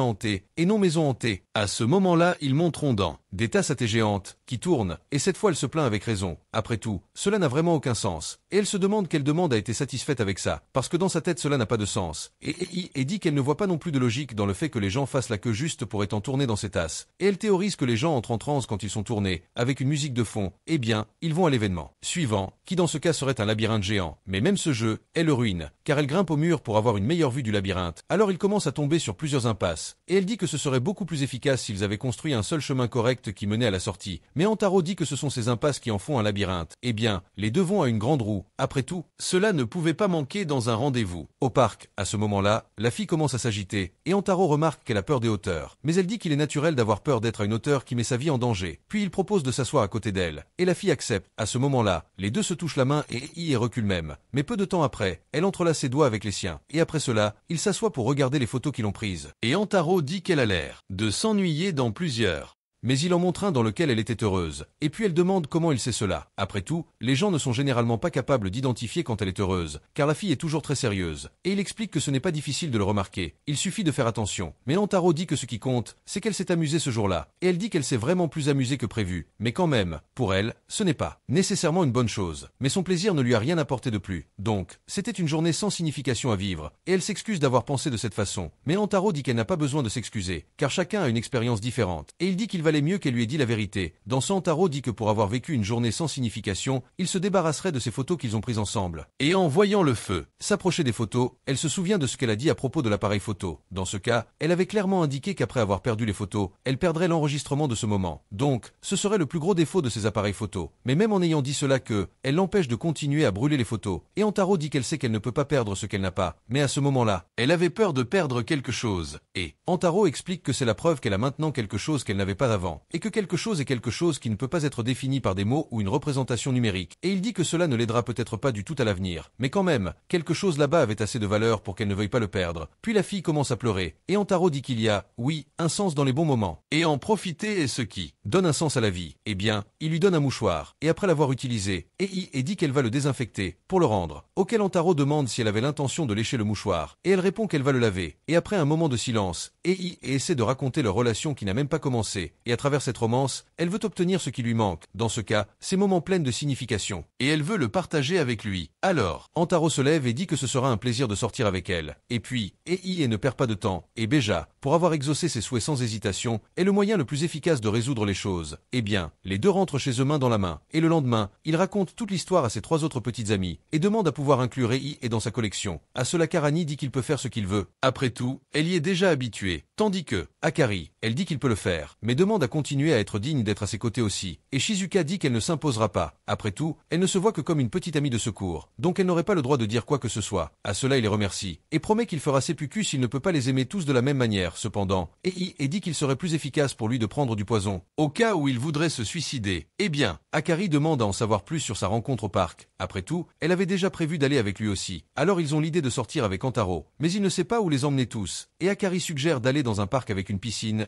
Hanté, et non Maison Hantée. À ce moment-là, ils monteront dans des tasses à thé géantes, qui tournent, et cette fois elle se plaint avec raison. Après tout, cela n'a vraiment aucun sens, et elle se demande quelle demande a été satisfaite avec ça, parce que dans sa tête cela n'a pas de sens. Et Et dit qu'elle ne voit pas non plus de logique dans le fait que les gens fassent la queue juste pour étant tournés dans ces tasses. Et elle théorise que les gens entrent en transe quand ils sont tournés, avec une musique de fond, eh bien, ils vont à l'événement suivant, qui dans ce cas serait un labyrinthe géant. Mais même ce jeu, elle le ruine, car elle grimpe au mur pour avoir une meilleure vue du labyrinthe. Alors il commence à tomber sur plusieurs impasses, et elle dit que ce serait beaucoup plus efficace s'ils avaient construit un seul chemin correct qui menait à la sortie. Mais Antaro dit que ce sont ces impasses qui en font un labyrinthe. Eh bien, les deux vont à une grande roue. Après tout, cela ne pouvait pas manquer dans un rendez-vous. Au parc, à ce moment-là, la fille commence à s'agiter, et Antaro remarque qu'elle a peur des hauteurs. Mais elle dit qu'il est naturel d'avoir peur d'être à une hauteur qui met sa vie en danger. Puis il propose de s'asseoir à côté d'elle, et la fille accepte. À ce moment-là, les deux se touchent la main et y recule même. Mais peu de temps après, elle entrelace ses doigts avec les siens, et après cela, il s'assoit pour regarder les photos qu'ils ont prises. Et Antaro dit qu'elle a l'air de s'ennuyer dans plusieurs. Mais il en montre un dans lequel elle était heureuse. Et puis elle demande comment il sait cela. Après tout, les gens ne sont généralement pas capables d'identifier quand elle est heureuse, car la fille est toujours très sérieuse. Et il explique que ce n'est pas difficile de le remarquer. Il suffit de faire attention. Mais Antaro dit que ce qui compte, c'est qu'elle s'est amusée ce jour-là. Et elle dit qu'elle s'est vraiment plus amusée que prévu. Mais quand même, pour elle, ce n'est pas nécessairement une bonne chose. Mais son plaisir ne lui a rien apporté de plus. Donc, c'était une journée sans signification à vivre. Et elle s'excuse d'avoir pensé de cette façon. Mais Antaro dit qu'elle n'a pas besoin de s'excuser, car chacun a une expérience différente. Et il dit qu'il valait mieux qu'elle lui ait dit la vérité. Dans ce, Antaro dit que pour avoir vécu une journée sans signification, il se débarrasserait de ces photos qu'ils ont prises ensemble. Et en voyant le feu s'approcher des photos, elle se souvient de ce qu'elle a dit à propos de l'appareil photo. Dans ce cas, elle avait clairement indiqué qu'après avoir perdu les photos, elle perdrait l'enregistrement de ce moment. Donc, ce serait le plus gros défaut de ces appareils photo. Mais même en ayant dit cela elle l'empêche de continuer à brûler les photos. Et Antaro dit qu'elle sait qu'elle ne peut pas perdre ce qu'elle n'a pas. Mais à ce moment-là, elle avait peur de perdre quelque chose. Et Antaro explique que c'est la preuve qu'elle a maintenant quelque chose qu'elle n'avait pas avant. Et que quelque chose est quelque chose qui ne peut pas être défini par des mots ou une représentation numérique. Et il dit que cela ne l'aidera peut-être pas du tout à l'avenir. Mais quand même, quelque chose là-bas avait assez de valeur pour qu'elle ne veuille pas le perdre. Puis la fille commence à pleurer. Et Antaro dit qu'il y a, oui, un sens dans les bons moments. Et en profiter est ce qui donne un sens à la vie. Eh bien, il lui donne un mouchoir. Et après l'avoir utilisé, et dit qu'elle va le désinfecter pour le rendre. Auquel Antaro demande si elle avait l'intention de lécher le mouchoir. Et elle répond qu'elle va le laver. Et après un moment de silence, et essaie de raconter leur relation qui n'a même pas commencé. Et à travers cette romance, elle veut obtenir ce qui lui manque. Dans ce cas, ces moments pleins de signification. Et elle veut le partager avec lui. Alors, Antaro se lève et dit que ce sera un plaisir de sortir avec elle. Et puis, et ne perd pas de temps. Et Beja, pour avoir exaucé ses souhaits sans hésitation, est le moyen le plus efficace de résoudre les choses. Eh bien, les deux rentrent chez eux main dans la main. Et le lendemain, il raconte toute l'histoire à ses trois autres petites amies. Et demande à pouvoir inclure Ei dans sa collection. À cela Karani dit qu'il peut faire ce qu'il veut. Après tout, elle y est déjà habituée. Tandis que, Akari, elle dit qu'il peut le faire. Mais demande à continuer à être digne d'être à ses côtés aussi. Et Shizuka dit qu'elle ne s'imposera pas. Après tout, elle ne se voit que comme une petite amie de secours. Donc elle n'aurait pas le droit de dire quoi que ce soit. À cela il les remercie. Et promet qu'il fera ses pucus s'il ne peut pas les aimer tous de la même manière. Cependant, Ei dit qu'il serait plus efficace pour lui de prendre du poison. Au cas où il voudrait se suicider. Eh bien, Akari demande à en savoir plus sur sa rencontre au parc. Après tout, elle avait déjà prévu d'aller avec lui aussi. Alors ils ont l'idée de sortir avec Antaro. Mais il ne sait pas où les emmener tous. Et Akari suggère d'aller dans un parc avec une piscine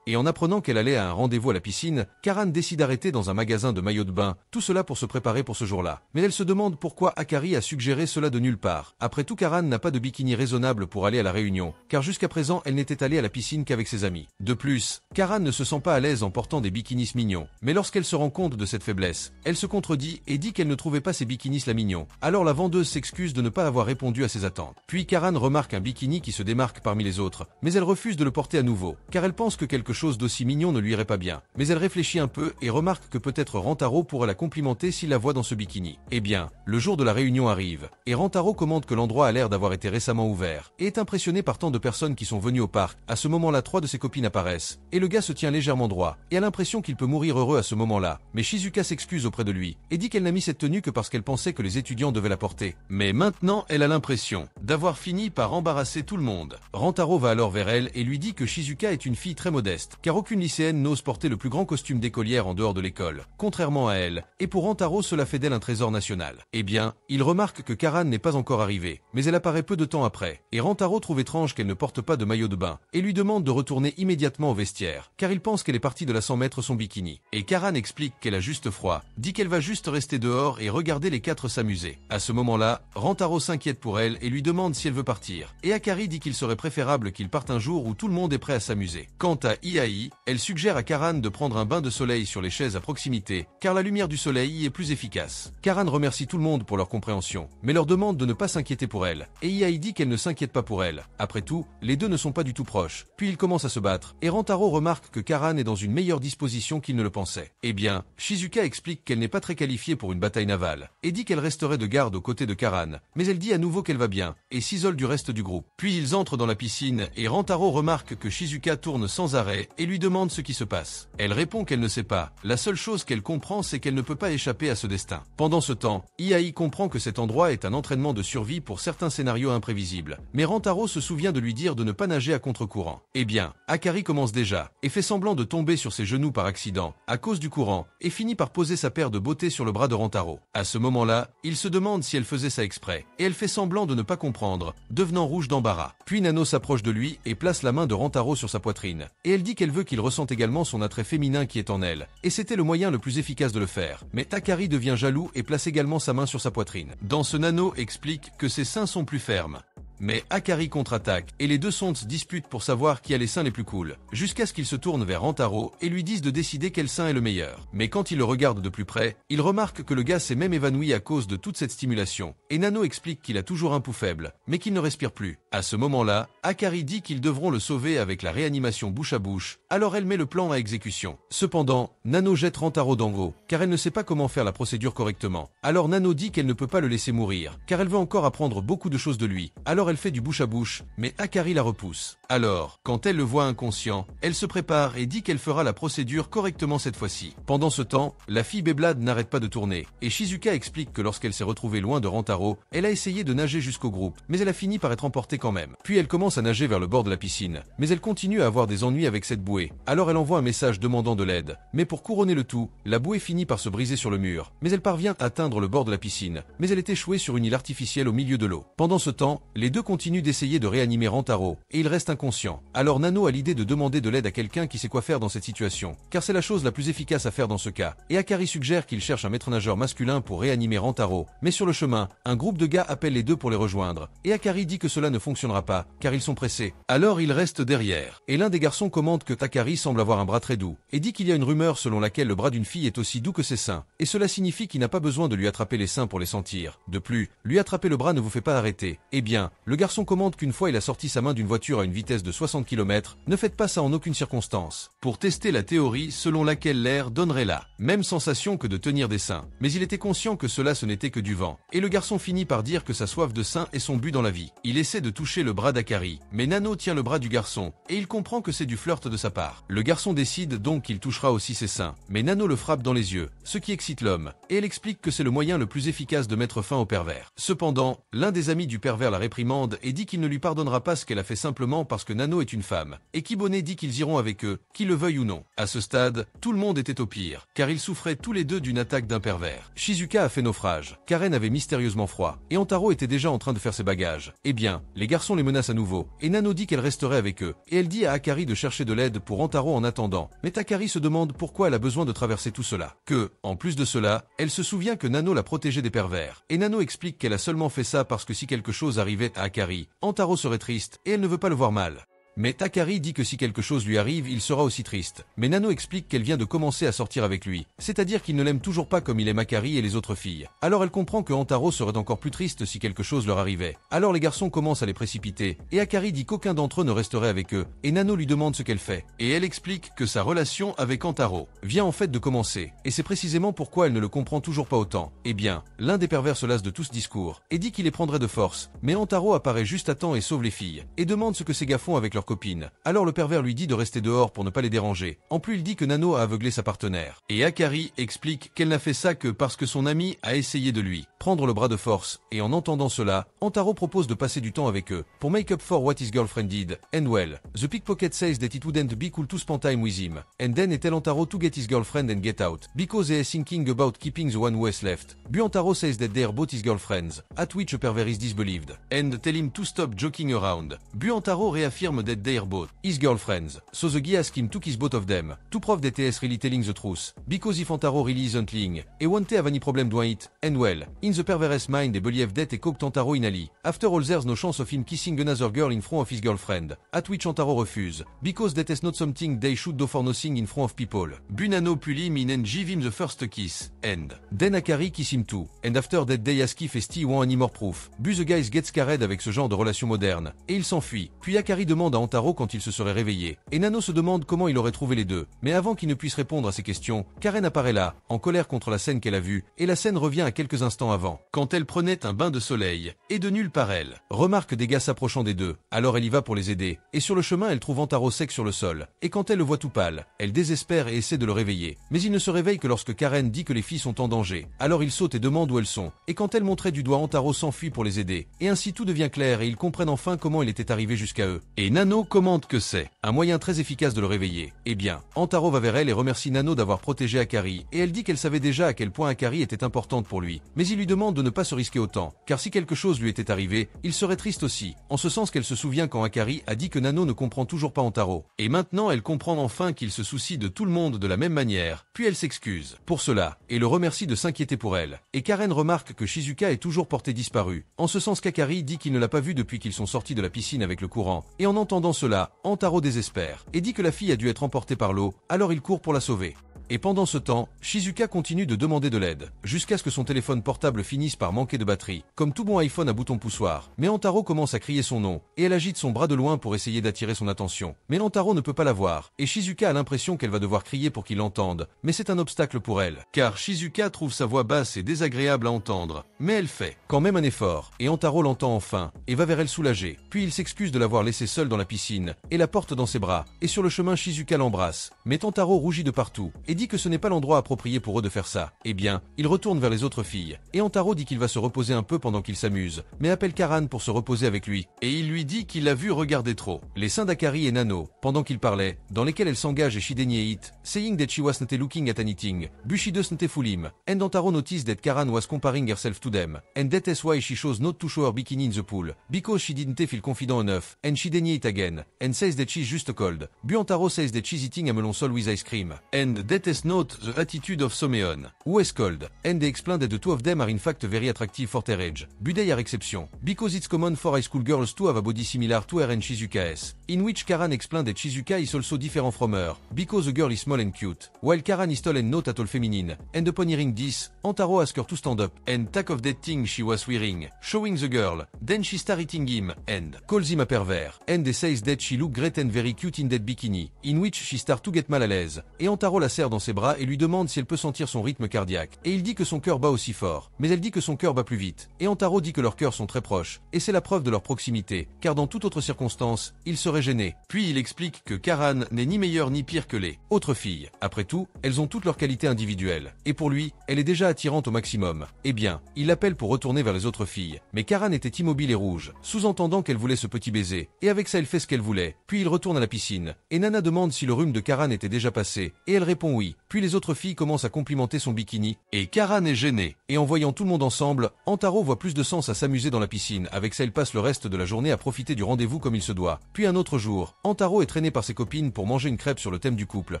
et en apprenant qu'elle allait à un rendez-vous à la piscine, Karan décide d'arrêter dans un magasin de maillots de bain, tout cela pour se préparer pour ce jour-là. Mais elle se demande pourquoi Akari a suggéré cela de nulle part. Après tout, Karan n'a pas de bikini raisonnable pour aller à la réunion, car jusqu'à présent, elle n'était allée à la piscine qu'avec ses amis. De plus, Karan ne se sent pas à l'aise en portant des bikinis mignons. Mais lorsqu'elle se rend compte de cette faiblesse, elle se contredit et dit qu'elle ne trouvait pas ces bikinis là mignons. Alors la vendeuse s'excuse de ne pas avoir répondu à ses attentes. Puis Karan remarque un bikini qui se démarque parmi les autres, mais elle refuse de le porter à nouveau, car elle pense que quelque chose d'aussi mignon ne lui irait pas bien. Mais elle réfléchit un peu et remarque que peut-être Rantaro pourrait la complimenter s'il la voit dans ce bikini. Eh bien, le jour de la réunion arrive, et Rantaro commente que l'endroit a l'air d'avoir été récemment ouvert, et est impressionné par tant de personnes qui sont venues au parc. À ce moment-là, 3 de ses copines apparaissent, et le gars se tient légèrement droit, et a l'impression qu'il peut mourir heureux à ce moment-là. Mais Shizuka s'excuse auprès de lui, et dit qu'elle n'a mis cette tenue que parce qu'elle pensait que les étudiants devaient la porter. Mais maintenant, elle a l'impression d'avoir fini par embarrasser tout le monde. Rantaro va alors vers elle et lui dit que Shizuka est une fille très modeste, car aucune lycéenne n'ose porter le plus grand costume d'écolière en dehors de l'école, contrairement à elle, et pour Rantaro cela fait d'elle un trésor national. Eh bien, il remarque que Karan n'est pas encore arrivée, mais elle apparaît peu de temps après, et Rantaro trouve étrange qu'elle ne porte pas de maillot de bain, et lui demande de retourner immédiatement au vestiaire, car il pense qu'elle est partie de la 100 mètres son bikini. Et Karan explique qu'elle a juste froid, dit qu'elle va juste rester dehors et regarder les 4 s'amuser. À ce moment-là, Rantaro s'inquiète pour elle et lui demande si elle veut partir, et Akari dit qu'il serait préférable qu'il parte un jour où tout le monde est prêt à s'amuser. Quant à Iai, elle suggère à Karan de prendre un bain de soleil sur les chaises à proximité, car la lumière du soleil y est plus efficace. Karan remercie tout le monde pour leur compréhension, mais leur demande de ne pas s'inquiéter pour elle, et Iai dit qu'elle ne s'inquiète pas pour elle. Après tout, les deux ne sont pas du tout proches. Puis ils commencent à se battre, et Rantaro remarque que Karan est dans une meilleure disposition qu'il ne le pensait. Eh bien, Shizuka explique qu'elle n'est pas très qualifiée pour une bataille navale, et dit qu'elle resterait de garde aux côtés de Karan, mais elle dit à nouveau qu'elle va bien, et s'isole du reste du groupe. Puis ils entrent dans la piscine, et Rantaro remarque que Shizuka tourne sans arrêt, et lui demande ce qui se passe. Elle répond qu'elle ne sait pas, la seule chose qu'elle comprend c'est qu'elle ne peut pas échapper à ce destin. Pendant ce temps, Iai comprend que cet endroit est un entraînement de survie pour certains scénarios imprévisibles, mais Rantaro se souvient de lui dire de ne pas nager à contre-courant. Eh bien, Akari commence déjà, et fait semblant de tomber sur ses genoux par accident, à cause du courant, et finit par poser sa paire de beauté sur le bras de Rantaro. À ce moment-là, il se demande si elle faisait ça exprès, et elle fait semblant de ne pas comprendre, devenant rouge d'embarras. Puis Nano s'approche de lui et place la main de Rantaro sur sa poitrine, et elle dit qu'elle veut qu'il ressente également son attrait féminin qui est en elle, et c'était le moyen le plus efficace de le faire. Mais Akari devient jaloux et place également sa main sur sa poitrine. Dans ce Nano explique que ses seins sont plus fermes. Mais Akari contre-attaque, et les deux sondes se disputent pour savoir qui a les seins les plus cool, jusqu'à ce qu'ils se tournent vers Rantaro et lui disent de décider quel sein est le meilleur. Mais quand il le regarde de plus près, il remarque que le gars s'est même évanoui à cause de toute cette stimulation, et Nano explique qu'il a toujours un pouls faible, mais qu'il ne respire plus. À ce moment-là, Akari dit qu'ils devront le sauver avec la réanimation bouche à bouche, alors elle met le plan à exécution. Cependant, Nano jette Rantaro d'en haut, car elle ne sait pas comment faire la procédure correctement. Alors Nano dit qu'elle ne peut pas le laisser mourir, car elle veut encore apprendre beaucoup de choses de lui. Alors elle fait du bouche à bouche, mais Akari la repousse. Alors, quand elle le voit inconscient, elle se prépare et dit qu'elle fera la procédure correctement cette fois-ci. Pendant ce temps, la fille Beyblade n'arrête pas de tourner, et Shizuka explique que lorsqu'elle s'est retrouvée loin de Rantaro, elle a essayé de nager jusqu'au groupe, mais elle a fini par être emportée quand même. Puis elle commence à nager vers le bord de la piscine, mais elle continue à avoir des ennuis avec cette bouée. Alors elle envoie un message demandant de l'aide. Mais pour couronner le tout, la bouée finit par se briser sur le mur, mais elle parvient à atteindre le bord de la piscine, mais elle est échouée sur une île artificielle au milieu de l'eau. Pendant ce temps, les deux continuent d'essayer de réanimer Rantaro, et il reste inconscient. Alors Nano a l'idée de demander de l'aide à quelqu'un qui sait quoi faire dans cette situation, car c'est la chose la plus efficace à faire dans ce cas, et Akari suggère qu'il cherche un maître nageur masculin pour réanimer Rantaro, mais sur le chemin, un groupe de gars appelle les deux pour les rejoindre, et Akari dit que cela ne fonctionnera pas, car ils sont pressés. Alors il reste derrière, et l'un des garçons commente que Akari semble avoir un bras très doux, et dit qu'il y a une rumeur selon laquelle le bras d'une fille est aussi doux que ses seins, et cela signifie qu'il n'a pas besoin de lui attraper les seins pour les sentir. De plus, lui attraper le bras ne vous fait pas arrêter. Eh bien, le garçon commente qu'une fois il a sorti sa main d'une voiture à une vitesse de 60 km, ne faites pas ça en aucune circonstance, pour tester la théorie selon laquelle l'air donnerait la même sensation que de tenir des seins. Mais il était conscient que cela ce n'était que du vent, et le garçon finit par dire que sa soif de seins est son but dans la vie. Il essaie de toucher le bras d'Akari, mais Nano tient le bras du garçon, et il comprend que c'est du flirt de sa part. Le garçon décide donc qu'il touchera aussi ses seins, mais Nano le frappe dans les yeux, ce qui excite l'homme, et elle explique que c'est le moyen le plus efficace de mettre fin au pervers. Cependant, l'un des amis du pervers la réprimande et dit qu'il ne lui pardonnera pas ce qu'elle a fait simplement parce que Nano est une femme, et Kibone dit qu'ils iront avec eux, qu'ils le veuillent ou non. À ce stade, tout le monde était au pire, car ils souffraient tous les deux d'une attaque d'un pervers. Shizuka a fait naufrage, Karen avait mystérieusement froid, et Antaro était déjà en train de faire ses bagages. Eh bien, les garçons les menacent à nouveau, et Nano dit qu'elle resterait avec eux, et elle dit à Akari de chercher de l'aide pour Antaro en attendant, mais Akari se demande pourquoi elle a besoin de traverser tout cela. En plus de cela, elle se souvient que Nano l'a protégée des pervers, et Nano explique qu'elle a seulement fait ça parce que si quelque chose arrivait à Akari, Antaro serait triste, et elle ne veut pas le voir mal. Mais Akari dit que si quelque chose lui arrive, il sera aussi triste. Mais Nano explique qu'elle vient de commencer à sortir avec lui, c'est-à-dire qu'il ne l'aime toujours pas comme il aime Akari et les autres filles. Alors elle comprend que Antaro serait encore plus triste si quelque chose leur arrivait. Alors les garçons commencent à les précipiter, et Akari dit qu'aucun d'entre eux ne resterait avec eux, et Nano lui demande ce qu'elle fait. Et elle explique que sa relation avec Antaro vient en fait de commencer, et c'est précisément pourquoi elle ne le comprend toujours pas autant. Eh bien, l'un des pervers se lasse de tout ce discours, et dit qu'il les prendrait de force, mais Antaro apparaît juste à temps et sauve les filles, et demande ce que ces gars font avec leur copine. Alors le pervers lui dit de rester dehors pour ne pas les déranger. En plus il dit que Nano a aveuglé sa partenaire. Et Akari explique qu'elle n'a fait ça que parce que son ami a essayé de lui prendre le bras de force. Et en entendant cela, Antaro propose de passer du temps avec eux pour make up for what his girlfriend did. And well, the pickpocket says that it wouldn't be cool to spend time with him. And then tell Antaro to get his girlfriend and get out, because he is thinking about keeping the one who is left. Antaro says that they are both his girlfriends, at which a pervert is disbelieved, and tell him to stop joking around. Antaro réaffirme that they are both his girlfriends, so the guy asks him to kiss both of them, to prove that he is really telling the truth, because if Antaro really isn't lying, he won't have any problem doing it, and well, in In the perverse mind et believe that et coke Antaro inali. After all there's no chance of him kissing another girl in front of his girlfriend. At which Antaro refuse. Because that is not something they should do for nothing in front of people. Bunano pull him in and give him the first kiss. End. Then Akari kiss him too. And after that day Aski festi want any more proof. Bu the guys gets scared avec ce genre de relation moderne. Et il s'enfuit. Puis Akari demande à Antaro quand il se serait réveillé. Et Nano se demande comment il aurait trouvé les deux. Mais avant qu'il ne puisse répondre à ces questions, Karen apparaît là, en colère contre la scène qu'elle a vue, et la scène revient à quelques instants avant, quand elle prenait un bain de soleil, et de nulle part elle remarque des gars s'approchant des deux, alors elle y va pour les aider, et sur le chemin elle trouve Antaro sec sur le sol, et quand elle le voit tout pâle, elle désespère et essaie de le réveiller, mais il ne se réveille que lorsque Karen dit que les filles sont en danger, alors il saute et demande où elles sont, et quand elle montrait du doigt Antaro s'enfuit pour les aider, et ainsi tout devient clair et ils comprennent enfin comment il était arrivé jusqu'à eux, et Nano commente que c'est un moyen très efficace de le réveiller, eh bien, Antaro va vers elle et remercie Nano d'avoir protégé Akari, et elle dit qu'elle savait déjà à quel point Akari était importante pour lui, mais il lui demande de ne pas se risquer autant, car si quelque chose lui était arrivé, il serait triste aussi, en ce sens qu'elle se souvient quand Akari a dit que Nano ne comprend toujours pas Antaro, et maintenant elle comprend enfin qu'il se soucie de tout le monde de la même manière, puis elle s'excuse pour cela, et le remercie de s'inquiéter pour elle, et Karen remarque que Shizuka est toujours porté disparu, en ce sens qu'Akari dit qu'il ne l'a pas vu depuis qu'ils sont sortis de la piscine avec le courant, et en entendant cela, Antaro désespère, et dit que la fille a dû être emportée par l'eau, alors il court pour la sauver. Et pendant ce temps, Shizuka continue de demander de l'aide, jusqu'à ce que son téléphone portable finisse par manquer de batterie, comme tout bon iPhone à bouton poussoir. Mais Antaro commence à crier son nom, et elle agite son bras de loin pour essayer d'attirer son attention. Mais Antaro ne peut pas la voir, et Shizuka a l'impression qu'elle va devoir crier pour qu'il l'entende, mais c'est un obstacle pour elle, car Shizuka trouve sa voix basse et désagréable à entendre. Mais elle fait quand même un effort, et Antaro l'entend enfin, et va vers elle soulagée. Puis il s'excuse de l'avoir laissée seule dans la piscine, et la porte dans ses bras, et sur le chemin Shizuka l'embrasse. Mais Antaro rougit de partout, et dit que ce n'est pas l'endroit approprié pour eux de faire ça. Eh bien, il retourne vers les autres filles, et Antaro dit qu'il va se reposer un peu pendant qu'il s'amuse, mais appelle Karan pour se reposer avec lui, et il lui dit qu'il l'a vu regarder trop les seins d'Akari et Nano, pendant qu'ils parlaient, dans lesquels elle s'engage et Shideni et It, saying that she was not looking at anything, Bushi does not fool him, and Antaro noticed that Karan was comparing herself to them, and that is why she chose not to show her bikini in the pool, because she didn't feel confident enough, and Shideni it again, and says that she's just cold. Antaro says that she's eating a melon sol with ice cream, and that is not the attitude of Someon, who is cold, and they explain that the two of them are in fact very attractive for their age. Budei are exception, because it's common for high school girls to have a body similar to her and Shizuka's, in which Karan explained that Shizuka is also different from her, because the girl is small and cute, while Karan is tall and not at all feminine, and upon hearing this, Antaro asks her to stand up, and take off that thing she was wearing, showing the girl, then she starts eating him, and calls him a pervert, and they says that she look great and very cute in that bikini, in which she starts to get mal à l'aise, et Antaro la serre dans ses bras et lui demande si elle peut sentir son rythme cardiaque, et il dit que son cœur bat aussi fort, mais elle dit que son cœur bat plus vite, et Antaro dit que leurs cœurs sont très proches, et c'est la preuve de leur proximité, car dans toute autre circonstance, il serait gêné. Puis il explique que Karan n'est ni meilleure ni pire que les autres filles. Après tout, elles ont toutes leurs qualités individuelles, et pour lui, elle est déjà attirante au maximum. Eh bien, il l'appelle pour retourner vers les autres filles, mais Karan était immobile et rouge, sous-entendant qu'elle voulait ce petit baiser, et avec ça elle fait ce qu'elle voulait. Puis il retourne à la piscine, et Nana demande si le rhume de Karan était déjà passé, et elle répond oui. Puis les autres filles commencent à complimenter son bikini, et Karan est gênée. Et en voyant tout le monde ensemble, Antaro voit plus de sens à s'amuser dans la piscine, avec ça elle passe le reste de la journée à profiter du rendez-vous comme il se doit. Puis un autre jour, Antaro est traîné par ses copines pour manger une crêpe sur le thème du couple,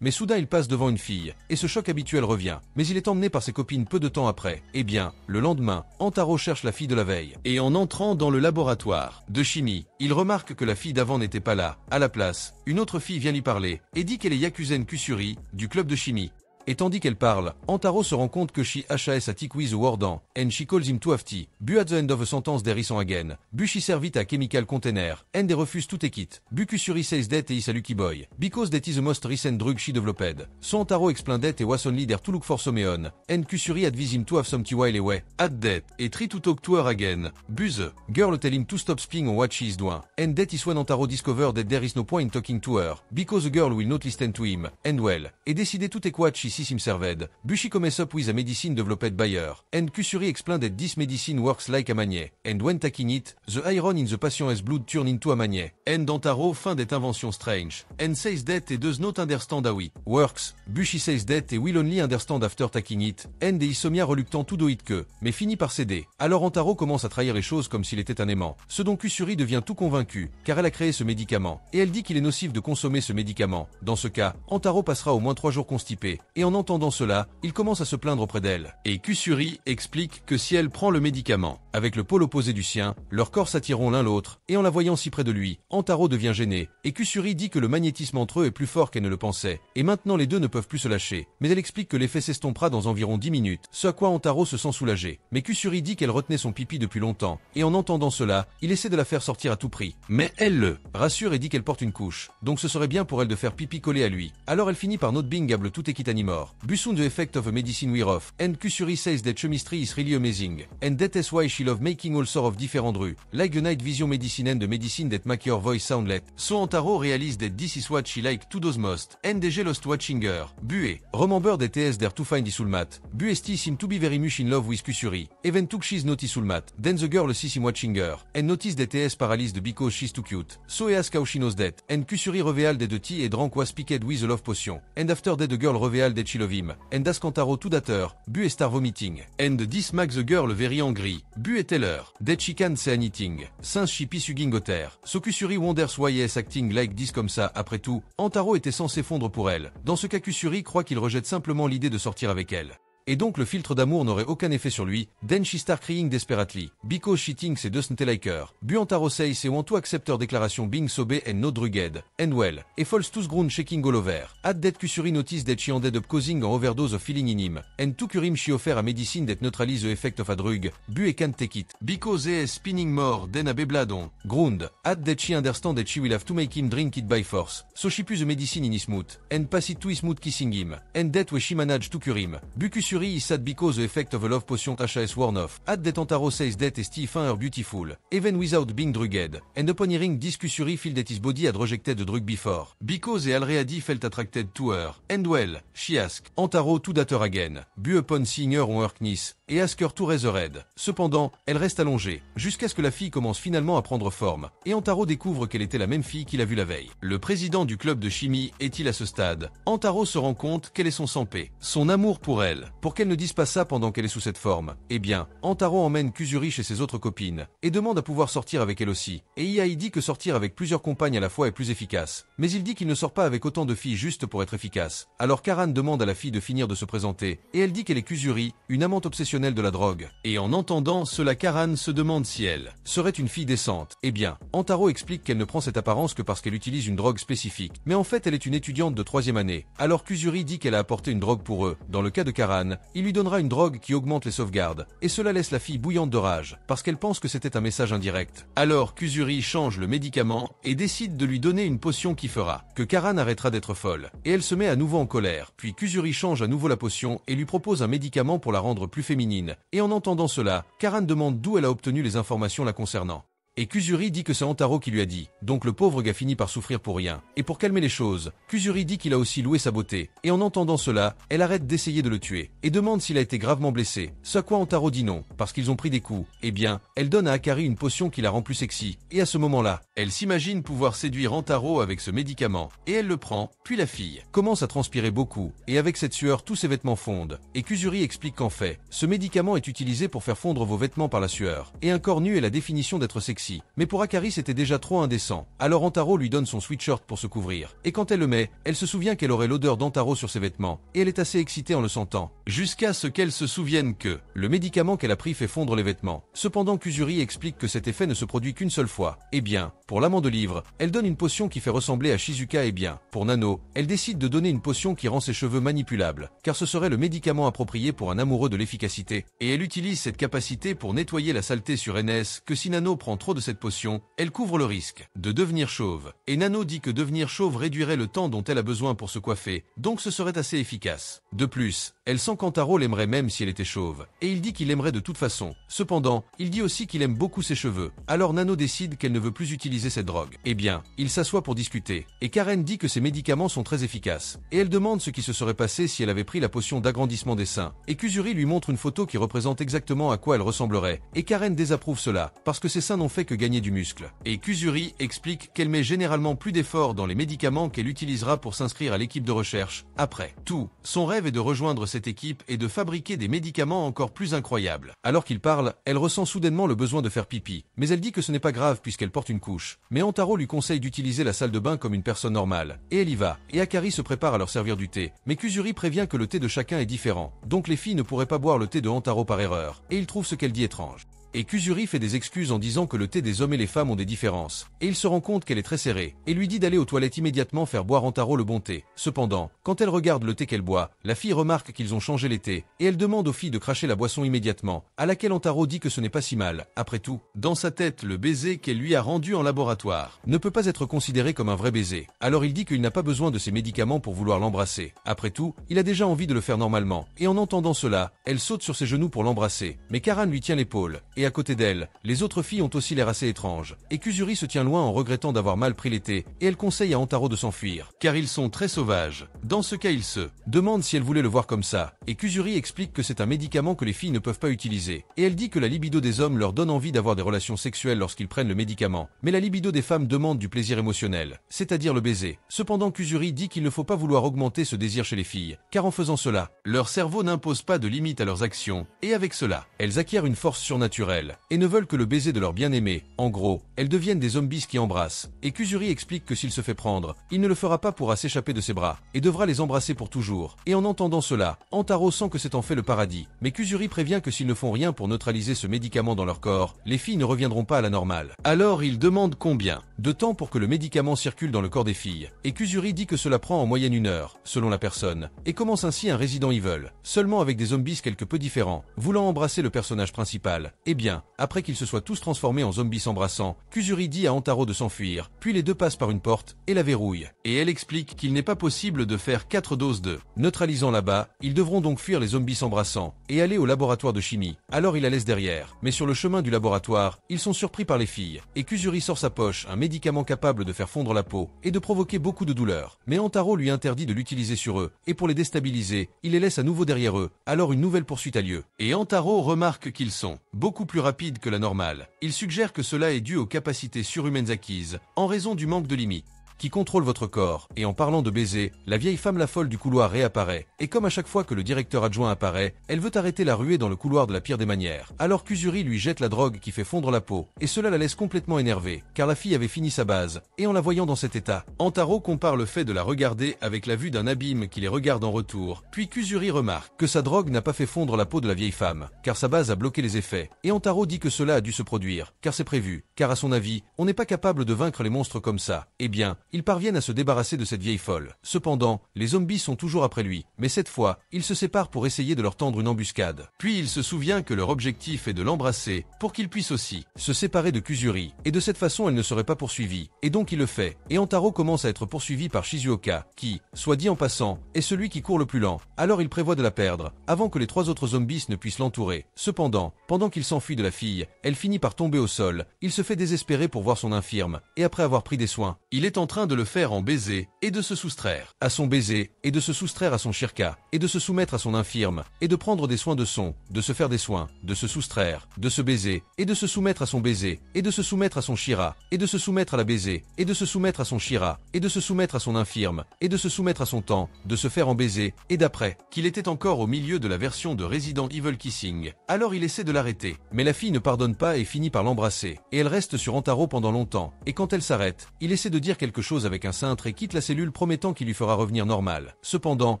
mais soudain il passe devant une fille, et ce choc habituel revient, mais il est emmené par ses copines peu de temps après. Eh bien, le lendemain, Antaro cherche la fille de la veille, et en entrant dans le laboratoire de chimie, il remarque que la fille d'avant n'était pas là. À la place, une autre fille vient lui parler, et dit qu'elle est Yakuzen Kusuri, du club de chimie. Et tandis qu'elle parle, Antaro se rend compte que she has a tick with the warden, and she calls him to afti. Bu at the end of a sentence there is on again. Bu she servit a chemical container, and they refuse to take it. Bu Kusuri says that is a lucky boy, because that is the most recent drug she developed. So Antaro explained that it was only there to look for Someon, and Kusuri advised him to have some tea while away. At that, and try to talk to her again. Bu the girl tell him to stop spying on what she is doing, and that is when Antaro discovered that there is no point in talking to her, because the girl will not listen to him, and well, et décidé to take what she him served. Bushi comes up with a medicine developed by her, and Kusuri explained that this medicine works like a manie, and when taking it, the iron in the patient's blood turn into a manie. And Antaro find that invention strange, and says that he does not understand how it works. Bushi says that he will only understand after taking it, and he is reluctant to do it que, mais finit par céder. Alors Antaro commence à trahir les choses comme s'il était un aimant, ce dont Kusuri devient tout convaincu, car elle a créé ce médicament, et elle dit qu'il est nocif de consommer ce médicament. Dans ce cas, Antaro passera au moins 3 jours constipé, et en entendant cela, il commence à se plaindre auprès d'elle. Et Kusuri explique que si elle prend le médicament, avec le pôle opposé du sien, leurs corps s'attireront l'un l'autre, et en la voyant si près de lui, Antaro devient gêné, et Kusuri dit que le magnétisme entre eux est plus fort qu'elle ne le pensait, et maintenant les deux ne peuvent plus se lâcher. Mais elle explique que l'effet s'estompera dans environ 10 minutes, ce à quoi Antaro se sent soulagé. Mais Kusuri dit qu'elle retenait son pipi depuis longtemps, et en entendant cela, il essaie de la faire sortir à tout prix. Mais elle le rassure et dit qu'elle porte une couche, donc ce serait bien pour elle de faire pipi collé à lui. Alors elle finit par not being able to take it anymore. Busun the effect of a medicine wear off, and Kusuri says that chemistry is really amazing, and that is why she love making all sort of different brew, like a night vision medicine and the medicine that make your voice soundlet. So Antaro realized that this is what she like to do most, and they lost watching her. Bue. Remember that is there to find Isulmat. Bue seem to be very much in love with Kusuri. Even took she's not Isulmat. Then the girl sees him watching her, and noticed that is paralyzed because she's too cute. So he asked how she knows that, and Kusuri revealed that the tea he drank was picked with a love potion. And after that the girl revealed that she love him, and asked Antaro to that her. Bue start vomiting. And this makes the girl very angry. Bue tell her that she can't say anything, since she pissuging otter. So Kusuri wonders why is acting like this comme ça. Après tout, Antaro était censé fondre pour elle. Dans ce cas, Kusuri croit qu'il rejette simplement l'idée de sortir avec elle. Et donc le filtre d'amour n'aurait aucun effet sur lui. Then she start crying desperately, because she thinks it doesn't like her. Buantaro says she want to accept her déclaration being sober and not drugged, and well, et falls to ground shaking all over. At that Kusuri noticed that she ended up causing an overdose of feeling in him, and to cure him she offer a medicine that neutralize the effect of a drug. Bu can't take it, because he is spinning more than a bebladon. Ground. At that she understand that she will have to make him drink it by force. So she puts the medicine in his mouth, and pass it to his mouth kissing him, and that way she managed to cure him. Bu Kusuri is sad because the effect of a love potion is worn off. At that Antaro says that Steve find her beautiful, even without being drugged. And upon hearing this Kusuri feel that his body had rejected the drug before, because he already felt attracted to her. And well, she asked Antaro to date her again. Bu upon seeing her on her knees, et ask her to raise her head. Cependant, elle reste allongée, jusqu'à ce que la fille commence finalement à prendre forme, et Antaro découvre qu'elle était la même fille qu'il a vue la veille. Le président du club de chimie est-il à ce stade? Antaro se rend compte qu'elle est son sang-paix, son amour pour elle, pour qu'elle ne dise pas ça pendant qu'elle est sous cette forme. Eh bien, Antaro emmène Kusuri chez ses autres copines, et demande à pouvoir sortir avec elle aussi. Et Iai dit que sortir avec plusieurs compagnes à la fois est plus efficace. Mais il dit qu'il ne sort pas avec autant de filles juste pour être efficace. Alors Karan demande à la fille de finir de se présenter, et elle dit qu'elle est Kusuri, une amante obsessionnelle de la drogue. Et en entendant cela, Karan se demande si elle serait une fille décente. Eh bien, Antaro explique qu'elle ne prend cette apparence que parce qu'elle utilise une drogue spécifique. Mais en fait, elle est une étudiante de 3e année. Alors Kusuri dit qu'elle a apporté une drogue pour eux. Dans le cas de Karan, il lui donnera une drogue qui augmente les sauvegardes. Et cela laisse la fille bouillante de rage, parce qu'elle pense que c'était un message indirect. Alors Kusuri change le médicament et décide de lui donner une potion qui fera que Karan arrêtera d'être folle. Et elle se met à nouveau en colère. Puis Kusuri change à nouveau la potion et lui propose un médicament pour la rendre plus féminine. Et en entendant cela, Karan demande d'où elle a obtenu les informations la concernant. Et Kusuri dit que c'est Antaro qui lui a dit. Donc le pauvre gars finit par souffrir pour rien. Et pour calmer les choses, Kusuri dit qu'il a aussi loué sa beauté. Et en entendant cela, elle arrête d'essayer de le tuer. Et demande s'il a été gravement blessé. Ce à quoi Antaro dit non, parce qu'ils ont pris des coups. Eh bien, elle donne à Akari une potion qui la rend plus sexy. Et à ce moment-là, elle s'imagine pouvoir séduire Antaro avec ce médicament. Et elle le prend, puis la fille commence à transpirer beaucoup. Et avec cette sueur, tous ses vêtements fondent. Et Kusuri explique qu'en fait, ce médicament est utilisé pour faire fondre vos vêtements par la sueur. Et un corps nu est la définition d'être sexy. Mais pour Akari c'était déjà trop indécent. Alors Antaro lui donne son sweatshirt pour se couvrir. Et quand elle le met, elle se souvient qu'elle aurait l'odeur d'Antaro sur ses vêtements. Et elle est assez excitée en le sentant. Jusqu'à ce qu'elle se souvienne que le médicament qu'elle a pris fait fondre les vêtements. Cependant Kusuri explique que cet effet ne se produit qu'une seule fois. Eh bien, pour l'amant de livre, elle donne une potion qui fait ressembler à Shizuka. Et bien, pour Nano, elle décide de donner une potion qui rend ses cheveux manipulables. Car ce serait le médicament approprié pour un amoureux de l'efficacité. Et elle utilise cette capacité pour nettoyer la saleté sur NS, que si Nano prend trop de cette potion, elle couvre le risque de devenir chauve. Et Nano dit que devenir chauve réduirait le temps dont elle a besoin pour se coiffer, donc ce serait assez efficace. De plus, elle sent qu'Antaro l'aimerait même si elle était chauve. Et il dit qu'il l'aimerait de toute façon. Cependant, il dit aussi qu'il aime beaucoup ses cheveux. Alors Nano décide qu'elle ne veut plus utiliser cette drogue. Eh bien, il s'assoit pour discuter. Et Karen dit que ces médicaments sont très efficaces. Et elle demande ce qui se serait passé si elle avait pris la potion d'agrandissement des seins. Et Kusuri lui montre une photo qui représente exactement à quoi elle ressemblerait. Et Karen désapprouve cela, parce que ses seins n'ont fait que gagner du muscle. Et Kusuri explique qu'elle met généralement plus d'efforts dans les médicaments qu'elle utilisera pour s'inscrire à l'équipe de recherche. Après tout, son rêve est de rejoindre cette équipe est de fabriquer des médicaments encore plus incroyables. Alors qu'il parle, elle ressent soudainement le besoin de faire pipi, mais elle dit que ce n'est pas grave puisqu'elle porte une couche. Mais Antaro lui conseille d'utiliser la salle de bain comme une personne normale, et elle y va, et Akari se prépare à leur servir du thé. Mais Kuzuri prévient que le thé de chacun est différent, donc les filles ne pourraient pas boire le thé de Antaro par erreur, et il trouve ce qu'elle dit étrange. Et Kuzuri fait des excuses en disant que le thé des hommes et les femmes ont des différences, et il se rend compte qu'elle est très serrée, et lui dit d'aller aux toilettes immédiatement faire boire Antaro le bon thé. Cependant, quand elle regarde le thé qu'elle boit, la fille remarque qu'ils ont changé les thés, et elle demande aux filles de cracher la boisson immédiatement, à laquelle Antaro dit que ce n'est pas si mal. Après tout, dans sa tête, le baiser qu'elle lui a rendu en laboratoire ne peut pas être considéré comme un vrai baiser. Alors il dit qu'il n'a pas besoin de ses médicaments pour vouloir l'embrasser. Après tout, il a déjà envie de le faire normalement, et en entendant cela, elle saute sur ses genoux pour l'embrasser, mais Karan lui tient l'épaule, et à côté d'elle, les autres filles ont aussi l'air assez étranges, et Kuzuri se tient loin en regrettant d'avoir mal pris les thés, et elle conseille à Antaro de s'enfuir, car ils sont très sauvages. Dans ce cas, il se demande si elle voulait le voir comme ça, et Kuzuri explique que c'est un médicament que les filles ne peuvent pas utiliser, et elle dit que la libido des hommes leur donne envie d'avoir des relations sexuelles lorsqu'ils prennent le médicament, mais la libido des femmes demande du plaisir émotionnel, c'est-à-dire le baiser. Cependant, Kuzuri dit qu'il ne faut pas vouloir augmenter ce désir chez les filles, car en faisant cela, leur cerveau n'impose pas de limite à leurs actions, et avec cela, elles acquièrent une force surnaturelle, et ne veulent que le baiser de leur bien-aimé. En gros, elles deviennent des zombies qui embrassent, et Kuzuri explique que s'il se fait prendre, il ne le fera pas pour s'échapper de ses bras, et devra les embrasser pour toujours. Et en entendant cela, Antaro sent que c'est en fait le paradis, mais Kuzuri prévient que s'ils ne font rien pour neutraliser ce médicament dans leur corps, les filles ne reviendront pas à la normale. Alors il demande combien de temps pour que le médicament circule dans le corps des filles, et Kuzuri dit que cela prend en moyenne 1 heure, selon la personne, et commence ainsi un Resident Evil, seulement avec des zombies quelque peu différents, voulant embrasser le personnage principal. Eh bien, après qu'ils se soient tous transformés en zombies s'embrassant, Kuzuri dit à Antaro de s'enfuir, puis les deux passent par une porte, et la verrouillent. Et elle explique qu'il n'est pas possible de faire 4 doses de neutralisant là-bas, ils devront donc fuir les zombies s'embrassant, et aller au laboratoire de chimie. Alors il la laisse derrière, mais sur le chemin du laboratoire, ils sont surpris par les filles, et Kuzuri sort sa poche, un médicament capable de faire fondre la peau, et de provoquer beaucoup de douleur. Mais Antaro lui interdit de l'utiliser sur eux, et pour les déstabiliser, il les laisse à nouveau derrière eux, alors une nouvelle poursuite a lieu. Et Antaro remarque qu'ils sont beaucoup plus rapides que la normale. Il suggère que cela est dû aux capacités surhumaines acquises, en raison du manque de limites qui contrôle votre corps, et en parlant de baiser, la vieille femme la folle du couloir réapparaît, et comme à chaque fois que le directeur adjoint apparaît, elle veut arrêter la ruée dans le couloir de la pire des manières. Alors Kuzuri lui jette la drogue qui fait fondre la peau, et cela la laisse complètement énervée, car la fille avait fini sa base, et en la voyant dans cet état, Antaro compare le fait de la regarder avec la vue d'un abîme qui les regarde en retour, puis Kuzuri remarque que sa drogue n'a pas fait fondre la peau de la vieille femme, car sa base a bloqué les effets, et Antaro dit que cela a dû se produire, car c'est prévu, car à son avis, on n'est pas capable de vaincre les monstres comme ça. Eh bien, ils parviennent à se débarrasser de cette vieille folle. Cependant, les zombies sont toujours après lui, mais cette fois, ils se séparent pour essayer de leur tendre une embuscade. Puis il se souvient que leur objectif est de l'embrasser, pour qu'il puisse aussi se séparer de Kuzuri, et de cette façon elle ne serait pas poursuivie, et donc il le fait, et Antaro commence à être poursuivi par Shizuoka, qui, soit dit en passant, est celui qui court le plus lent. Alors il prévoit de la perdre, avant que les 3 autres zombies ne puissent l'entourer. Cependant, pendant qu'il s'enfuit de la fille, elle finit par tomber au sol, il se fait désespérer pour voir son infirme, et après avoir pris des soins, il est en train de le faire en baiser, et de se soustraire à son baiser, et de se soustraire à son shirka, et de se soumettre à son infirme, et de prendre des soins de son, de se faire des soins, de se soustraire, de se baiser, et de se soumettre à son baiser, et de se soumettre à son shira, et de se soumettre à la baiser, et de se soumettre à son shira, et de se soumettre à son infirme, et de se soumettre à son temps, de se faire en baiser, et d'après, qu'il était encore au milieu de la version de Resident Evil Kissing. Alors il essaie de l'arrêter, mais la fille ne pardonne pas et finit par l'embrasser, et elle reste sur Antaro pendant longtemps, et quand elle s'arrête, il essaie de dire quelque chose avec un cintre et quitte la cellule promettant qu'il lui fera revenir normal. Cependant,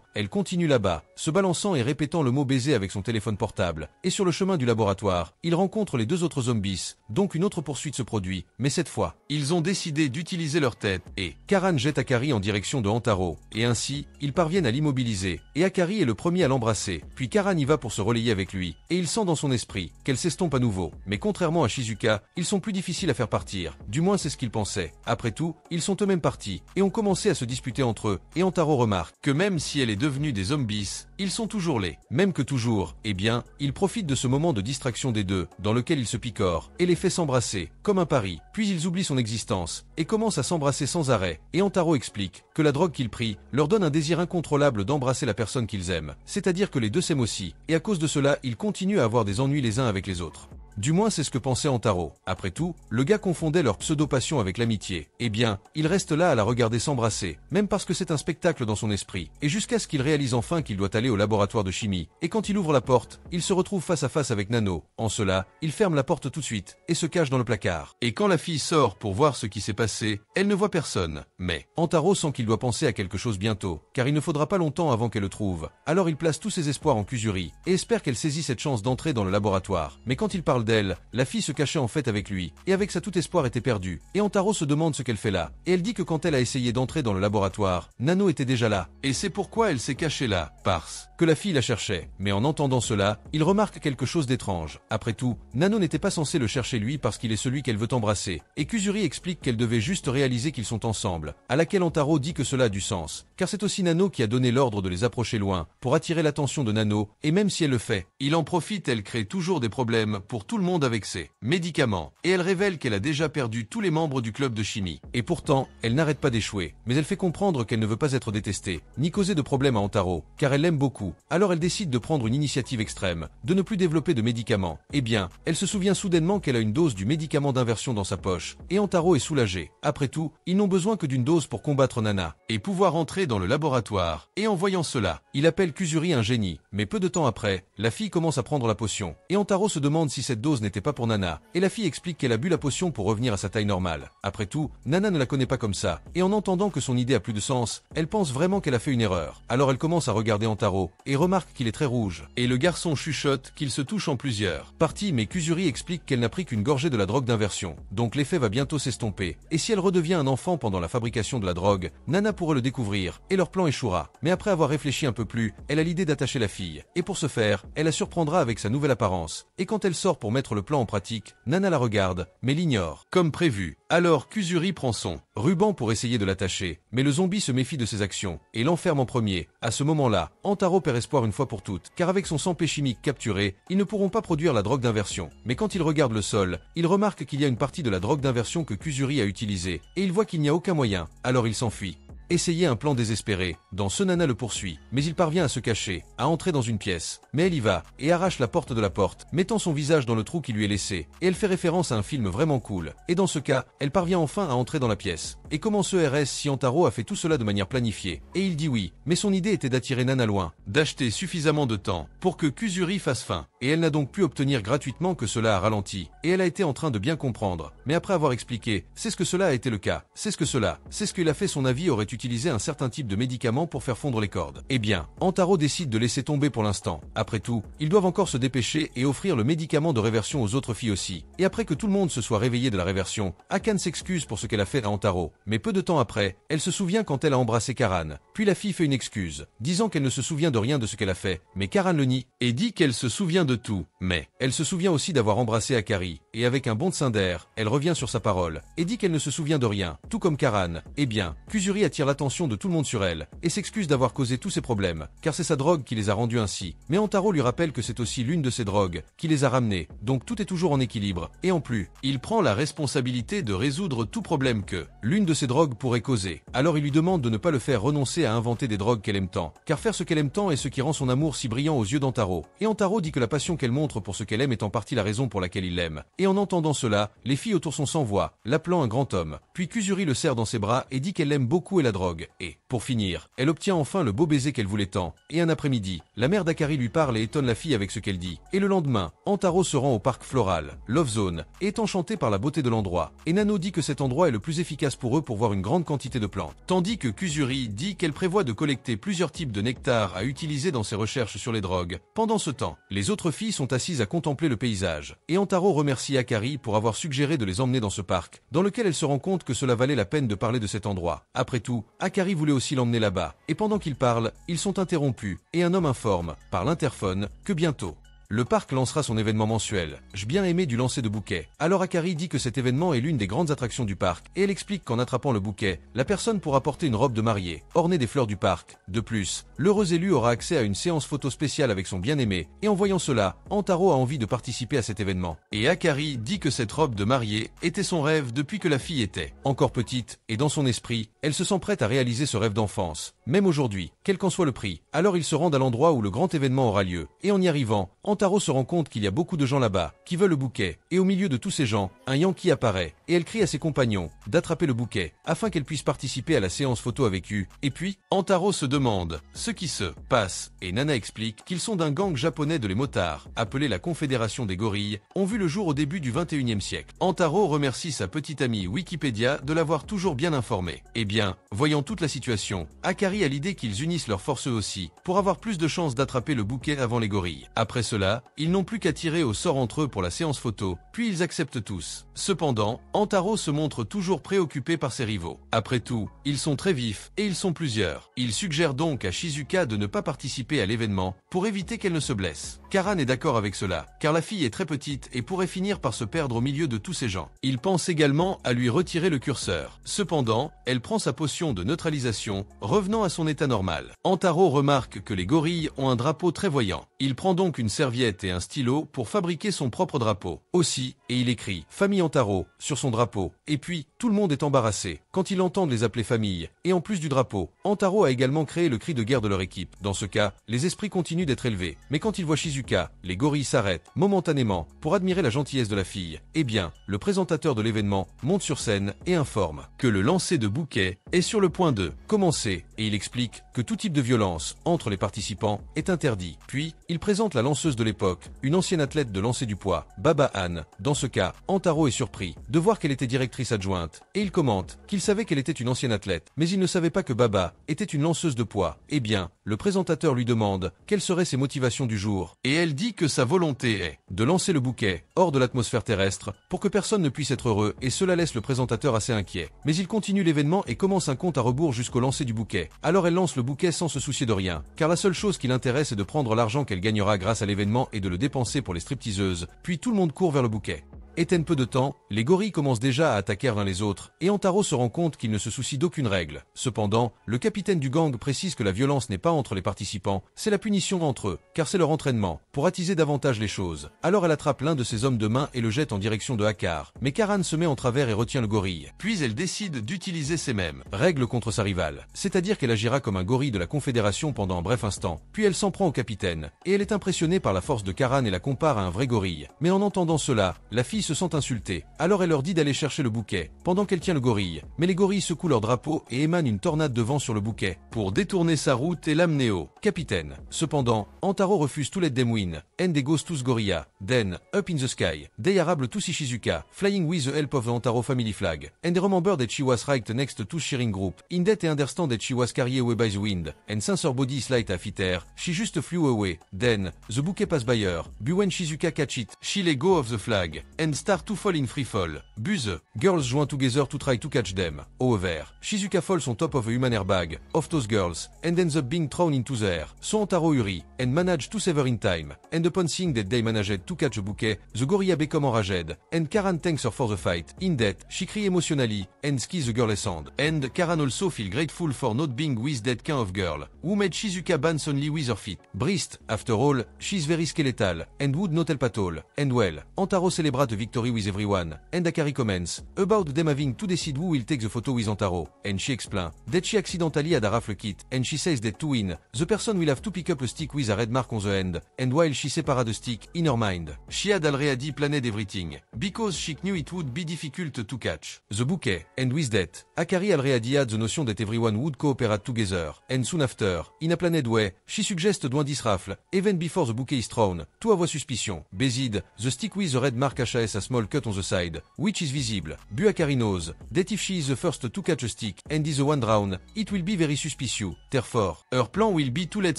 elle continue là-bas, se balançant et répétant le mot baiser avec son téléphone portable, et sur le chemin du laboratoire, il rencontre les 2 autres zombies, donc une autre poursuite se produit, mais cette fois, ils ont décidé d'utiliser leur tête, et Karan jette Akari en direction de Antaro, et ainsi, ils parviennent à l'immobiliser, et Akari est le premier à l'embrasser, puis Karan y va pour se relayer avec lui, et il sent dans son esprit qu'elle s'estompe à nouveau, mais contrairement à Shizuka, ils sont plus difficiles à faire partir, du moins c'est ce qu'il pensait. Après tout, ils sont eux-mêmes partis, et ont commencé à se disputer entre eux, et Antaro remarque que même si elle est devenue des zombies, ils sont toujours laids. Même que toujours, eh bien, il profite de ce moment de distraction des deux, dans lequel il se picore, et les fait s'embrasser, comme un pari, puis ils oublient son existence, et commencent à s'embrasser sans arrêt, et Antaro explique que la drogue qu'ils prient leur donne un désir incontrôlable d'embrasser la personne qu'ils aiment, c'est-à-dire que les deux s'aiment aussi, et à cause de cela, ils continuent à avoir des ennuis les uns avec les autres. Du moins c'est ce que pensait Antaro. Après tout, le gars confondait leur pseudo-passion avec l'amitié. Eh bien, il reste là à la regarder s'embrasser, même parce que c'est un spectacle dans son esprit, et jusqu'à ce qu'il réalise enfin qu'il doit aller au laboratoire de chimie. Et quand il ouvre la porte, il se retrouve face à face avec Nano. En cela, il ferme la porte tout de suite, et se cache dans le placard. Et quand la fille sort pour voir ce qui s'est passé, elle ne voit personne. Mais Antaro sent qu'il doit penser à quelque chose bientôt, car il ne faudra pas longtemps avant qu'elle le trouve. Alors il place tous ses espoirs en Kuzuri, et espère qu'elle saisit cette chance d'entrer dans le laboratoire. Mais quand il parle d'elle, la fille se cachait en fait avec lui, et avec ça tout espoir était perdu. Et Antaro se demande ce qu'elle fait là, et elle dit que quand elle a essayé d'entrer dans le laboratoire, Nano était déjà là. Et c'est pourquoi elle s'est cachée là, parce que la fille la cherchait. Mais en entendant cela, il remarque quelque chose d'étrange. Après tout, Nano n'était pas censé le chercher lui parce qu'il est celui qu'elle veut embrasser. Et Kuzuri explique qu'elle devait juste réaliser qu'ils sont ensemble, à laquelle Antaro dit que cela a du sens, car c'est aussi Nano qui a donné l'ordre de les approcher loin, pour attirer l'attention de Nano, et même si elle le fait, il en profite, elle crée toujours des problèmes pour tout le monde avec ses médicaments, et elle révèle qu'elle a déjà perdu tous les membres du club de chimie. Et pourtant, elle n'arrête pas d'échouer, mais elle fait comprendre qu'elle ne veut pas être détestée, ni causer de problème à Antaro, car elle l'aime beaucoup. Alors elle décide de prendre une initiative extrême, de ne plus développer de médicaments. Eh bien, elle se souvient soudainement qu'elle a une dose du médicament d'inversion dans sa poche, et Antaro est soulagé. Après tout, ils n'ont besoin que d'une dose pour combattre Nana, et pouvoir entrer dans le laboratoire. Et en voyant cela, il appelle Kuzuri un génie, mais peu de temps après, la fille commence à prendre la potion, et Antaro se demande si cette dose n'était pas pour Nana, et la fille explique qu'elle a bu la potion pour revenir à sa taille normale. Après tout, Nana ne la connaît pas comme ça, et en entendant que son idée a plus de sens, elle pense vraiment qu'elle a fait une erreur. Alors elle commence à regarder Antaro, et remarque qu'il est très rouge, et le garçon chuchote qu'il se touche en plusieurs parties, mais Kuzuri explique qu'elle n'a pris qu'une gorgée de la drogue d'inversion, donc l'effet va bientôt s'estomper, et si elle redevient un enfant pendant la fabrication de la drogue, Nana pourrait le découvrir, et leur plan échouera. Mais après avoir réfléchi un peu plus, elle a l'idée d'attacher la fille, et pour ce faire, elle la surprendra avec sa nouvelle apparence, et quand elle sort pour mettre le plan en pratique, Nana la regarde, mais l'ignore, comme prévu. Alors Kuzuri prend son ruban pour essayer de l'attacher, mais le zombie se méfie de ses actions, et l'enferme en premier. À ce moment-là, Antaro perd espoir une fois pour toutes, car avec son sang chimique capturé, ils ne pourront pas produire la drogue d'inversion. Mais quand il regarde le sol, il remarque qu'il y a une partie de la drogue d'inversion que Kuzuri a utilisée, et il voit qu'il n'y a aucun moyen, alors il s'enfuit. Essayer un plan désespéré. Dans ce, Nana le poursuit, mais il parvient à se cacher, à entrer dans une pièce. Mais elle y va, et arrache la porte de la porte, mettant son visage dans le trou qui lui est laissé. Et elle fait référence à un film vraiment cool. Et dans ce cas, elle parvient enfin à entrer dans la pièce. Et comment se RS si Antaro a fait tout cela de manière planifiée? Et il dit oui, mais son idée était d'attirer Nana loin, d'acheter suffisamment de temps pour que Kuzuri fasse faim. Et elle n'a donc pu obtenir gratuitement que cela a ralenti. Et elle a été en train de bien comprendre. Mais après avoir expliqué, c'est ce que cela a été le cas. C'est ce qu'il a fait, son avis aurait utiliser un certain type de médicament pour faire fondre les cordes. Eh bien, Antaro décide de laisser tomber pour l'instant. Après tout, ils doivent encore se dépêcher et offrir le médicament de réversion aux autres filles aussi. Et après que tout le monde se soit réveillé de la réversion, Akane s'excuse pour ce qu'elle a fait à Antaro. Mais peu de temps après, elle se souvient quand elle a embrassé Karan. Puis la fille fait une excuse, disant qu'elle ne se souvient de rien de ce qu'elle a fait. Mais Karan le nie, et dit qu'elle se souvient de tout. Mais, elle se souvient aussi d'avoir embrassé Akari. Et avec un bond de sein d'air, elle revient sur sa parole, et dit qu'elle ne se souvient de rien, tout comme Karan. Eh bien, Kuzuri attire l'attention de tout le monde sur elle, et s'excuse d'avoir causé tous ces problèmes, car c'est sa drogue qui les a rendus ainsi. Mais Antaro lui rappelle que c'est aussi l'une de ses drogues qui les a ramenés, donc tout est toujours en équilibre. Et en plus, il prend la responsabilité de résoudre tout problème que l'une de ces drogues pourrait causer. Alors il lui demande de ne pas le faire renoncer à inventer des drogues qu'elle aime tant, car faire ce qu'elle aime tant est ce qui rend son amour si brillant aux yeux d'Antaro. Et Antaro dit que la passion qu'elle montre pour ce qu'elle aime est en partie la raison pour laquelle il l'aime. Et en entendant cela, les filles autour sont sans voix, l'appelant un grand homme. Puis Kuzuri le serre dans ses bras et dit qu'elle l'aime beaucoup et la drogue. Et, pour finir, elle obtient enfin le beau baiser qu'elle voulait tant. Et un après-midi, la mère d'Akari lui parle et étonne la fille avec ce qu'elle dit. Et le lendemain, Antaro se rend au parc floral, Love Zone, et est enchanté par la beauté de l'endroit. Et Nano dit que cet endroit est le plus efficace pour eux pour voir une grande quantité de plantes. Tandis que Kuzuri dit qu'elle prévoit de collecter plusieurs types de nectar à utiliser dans ses recherches sur les drogues. Pendant ce temps, les autres filles sont assises à contempler le paysage. Et Antaro remercie Akari pour avoir suggéré de les emmener dans ce parc, dans lequel elle se rend compte que cela valait la peine de parler de cet endroit. Après tout, Akari voulait aussi l'emmener là-bas. Et pendant qu'ils parlent, ils sont interrompus, et un homme informe, par l'interphone, que bientôt, le parc lancera son événement mensuel. J'ai bien aimé du lancer de bouquet. Alors Akari dit que cet événement est l'une des grandes attractions du parc, et elle explique qu'en attrapant le bouquet, la personne pourra porter une robe de mariée, ornée des fleurs du parc. De plus, l'heureux élu aura accès à une séance photo spéciale avec son bien-aimé, et en voyant cela, Antaro a envie de participer à cet événement. Et Akari dit que cette robe de mariée était son rêve depuis que la fille était encore petite, et dans son esprit, elle se sent prête à réaliser ce rêve d'enfance. même aujourd'hui, quel qu'en soit le prix. Alors ils se rendent à l'endroit où le grand événement aura lieu, et en y arrivant, Antaro se rend compte qu'il y a beaucoup de gens là-bas, qui veulent le bouquet, et au milieu de tous ces gens, un Yankee apparaît, et elle crie à ses compagnons d'attraper le bouquet, afin qu'elle puisse participer à la séance photo avec eux. Et puis, Antaro se demande ce qui se passe, et Nana explique qu'ils sont d'un gang japonais de les motards, appelé la Confédération des Gorilles, ont vu le jour au début du 21e siècle. Antaro remercie sa petite amie Wikipédia de l'avoir toujours bien informée. Eh bien, voyant toute la situation, Akari a l'idée qu'ils unissent leurs forces eux aussi, pour avoir plus de chances d'attraper le bouquet avant les gorilles. Après cela, ils n'ont plus qu'à tirer au sort entre eux pour la séance photo, puis ils acceptent tous. Cependant, Antaro se montre toujours préoccupé par ses rivaux. Après tout, ils sont très vifs, et ils sont plusieurs. Il suggère donc à Shizuka de ne pas participer à l'événement, pour éviter qu'elle ne se blesse. Karan est d'accord avec cela, car la fille est très petite et pourrait finir par se perdre au milieu de tous ces gens. Il pense également à lui retirer le curseur. Cependant, elle prend sa potion de neutralisation, revenant à son état normal. Antaro remarque que les gorilles ont un drapeau très voyant. Il prend donc une serviette et un stylo pour fabriquer son propre drapeau. Aussi, et il écrit « Famille Antaro » sur son drapeau. Et puis, tout le monde est embarrassé quand ils entendent les appeler famille. Et en plus du drapeau, Antaro a également créé le cri de guerre de leur équipe. Dans ce cas, les esprits continuent d'être élevés. Mais quand ils voient Shizuka, les gorilles s'arrêtent, momentanément, pour admirer la gentillesse de la fille. Eh bien, le présentateur de l'événement monte sur scène et informe que le lancer de bouquet est sur le point de commencer. Et il explique que tout type de violence entre les participants est interdit. Puis, il présente la lanceuse de l'époque, une ancienne athlète de lancer du poids, Baba Anne. Dans ce cas, Antaro est surpris de voir qu'elle était directrice adjointe. Et il commente qu'il savait qu'elle était une ancienne athlète, mais il ne savait pas que Baba était une lanceuse de poids. Eh bien, le présentateur lui demande quelles seraient ses motivations du jour. Et elle dit que sa volonté est de lancer le bouquet hors de l'atmosphère terrestre pour que personne ne puisse être heureux, et cela laisse le présentateur assez inquiet. Mais il continue l'événement et commence un compte à rebours jusqu'au lancer du bouquet. Alors elle lance le bouquet sans se soucier de rien, car la seule chose qui l'intéresse est de prendre l'argent qu'elle gagnera grâce à l'événement et de le dépenser pour les stripteaseuses. Puis tout le monde court vers le bouquet. Éteigne peu de temps, les gorilles commencent déjà à attaquer l'un les autres, et Antaro se rend compte qu'il ne se soucie d'aucune règle. Cependant, le capitaine du gang précise que la violence n'est pas entre les participants, c'est la punition entre eux, car c'est leur entraînement, pour attiser davantage les choses. Alors elle attrape l'un de ses hommes de main et le jette en direction de Hakar, mais Karan se met en travers et retient le gorille. Puis elle décide d'utiliser ces mêmes règles contre sa rivale, c'est-à-dire qu'elle agira comme un gorille de la Confédération pendant un bref instant, puis elle s'en prend au capitaine, et elle est impressionnée par la force de Karan et la compare à un vrai gorille. Mais en entendant cela, la fille se sent insultée. Alors elle leur dit d'aller chercher le bouquet, pendant qu'elle tient le gorille. Mais les gorilles secouent leur drapeau et émanent une tornade de vent sur le bouquet, pour détourner sa route et l'amener au capitaine. Cependant, Antaro refuse tout let them win, and they goes to Gorilla, then, up in the sky, they arable to Shizuka, flying with the help of the Antaro family flag, and they remember that she was right next to shearing group, in that they understand that she was carried away by the wind, and since her body is light half it she just flew away, then, the bouquet pass by her, but when Shizuka catch it, she let go of the flag, and start to fall in free fall. Buzz, girls join together to try to catch them. However, Shizuka falls on top of a human airbag, of those girls, and ends up being thrown into the air. So Antaro hurry, and manage to save her in time. And upon seeing that they managed to catch a bouquet, the gorilla become enraged, and Karan thanks her for the fight. In that, she cry emotionally, and skis the girl's hand. And Karan also feel grateful for not being with that kind of girl, who made Shizuka dance only with her feet. Breast, after all, she's very skeletal, and would not help at all. And well, Antaro celebrate the victory with everyone, and Akari comments about them having to decide who will take the photo with Antaro, and she explains that she accidentally had a raffle kit, and she says that to win, the person will have to pick up a stick with a red mark on the end, and while she separated the stick, in her mind, she had already planned everything, because she knew it would be difficult to catch the bouquet, and with that, Akari already had the notion that everyone would cooperate together, and soon after, in a planned way, she suggests doing this raffle, even before the bouquet is thrown, to avoir suspicion. Based, the stick with the red mark has a small cut on the side, which is visible. Akari knows that if she is the first to catch a stick and is the one drowned, it will be very suspicious. Therefore, her plan will be to let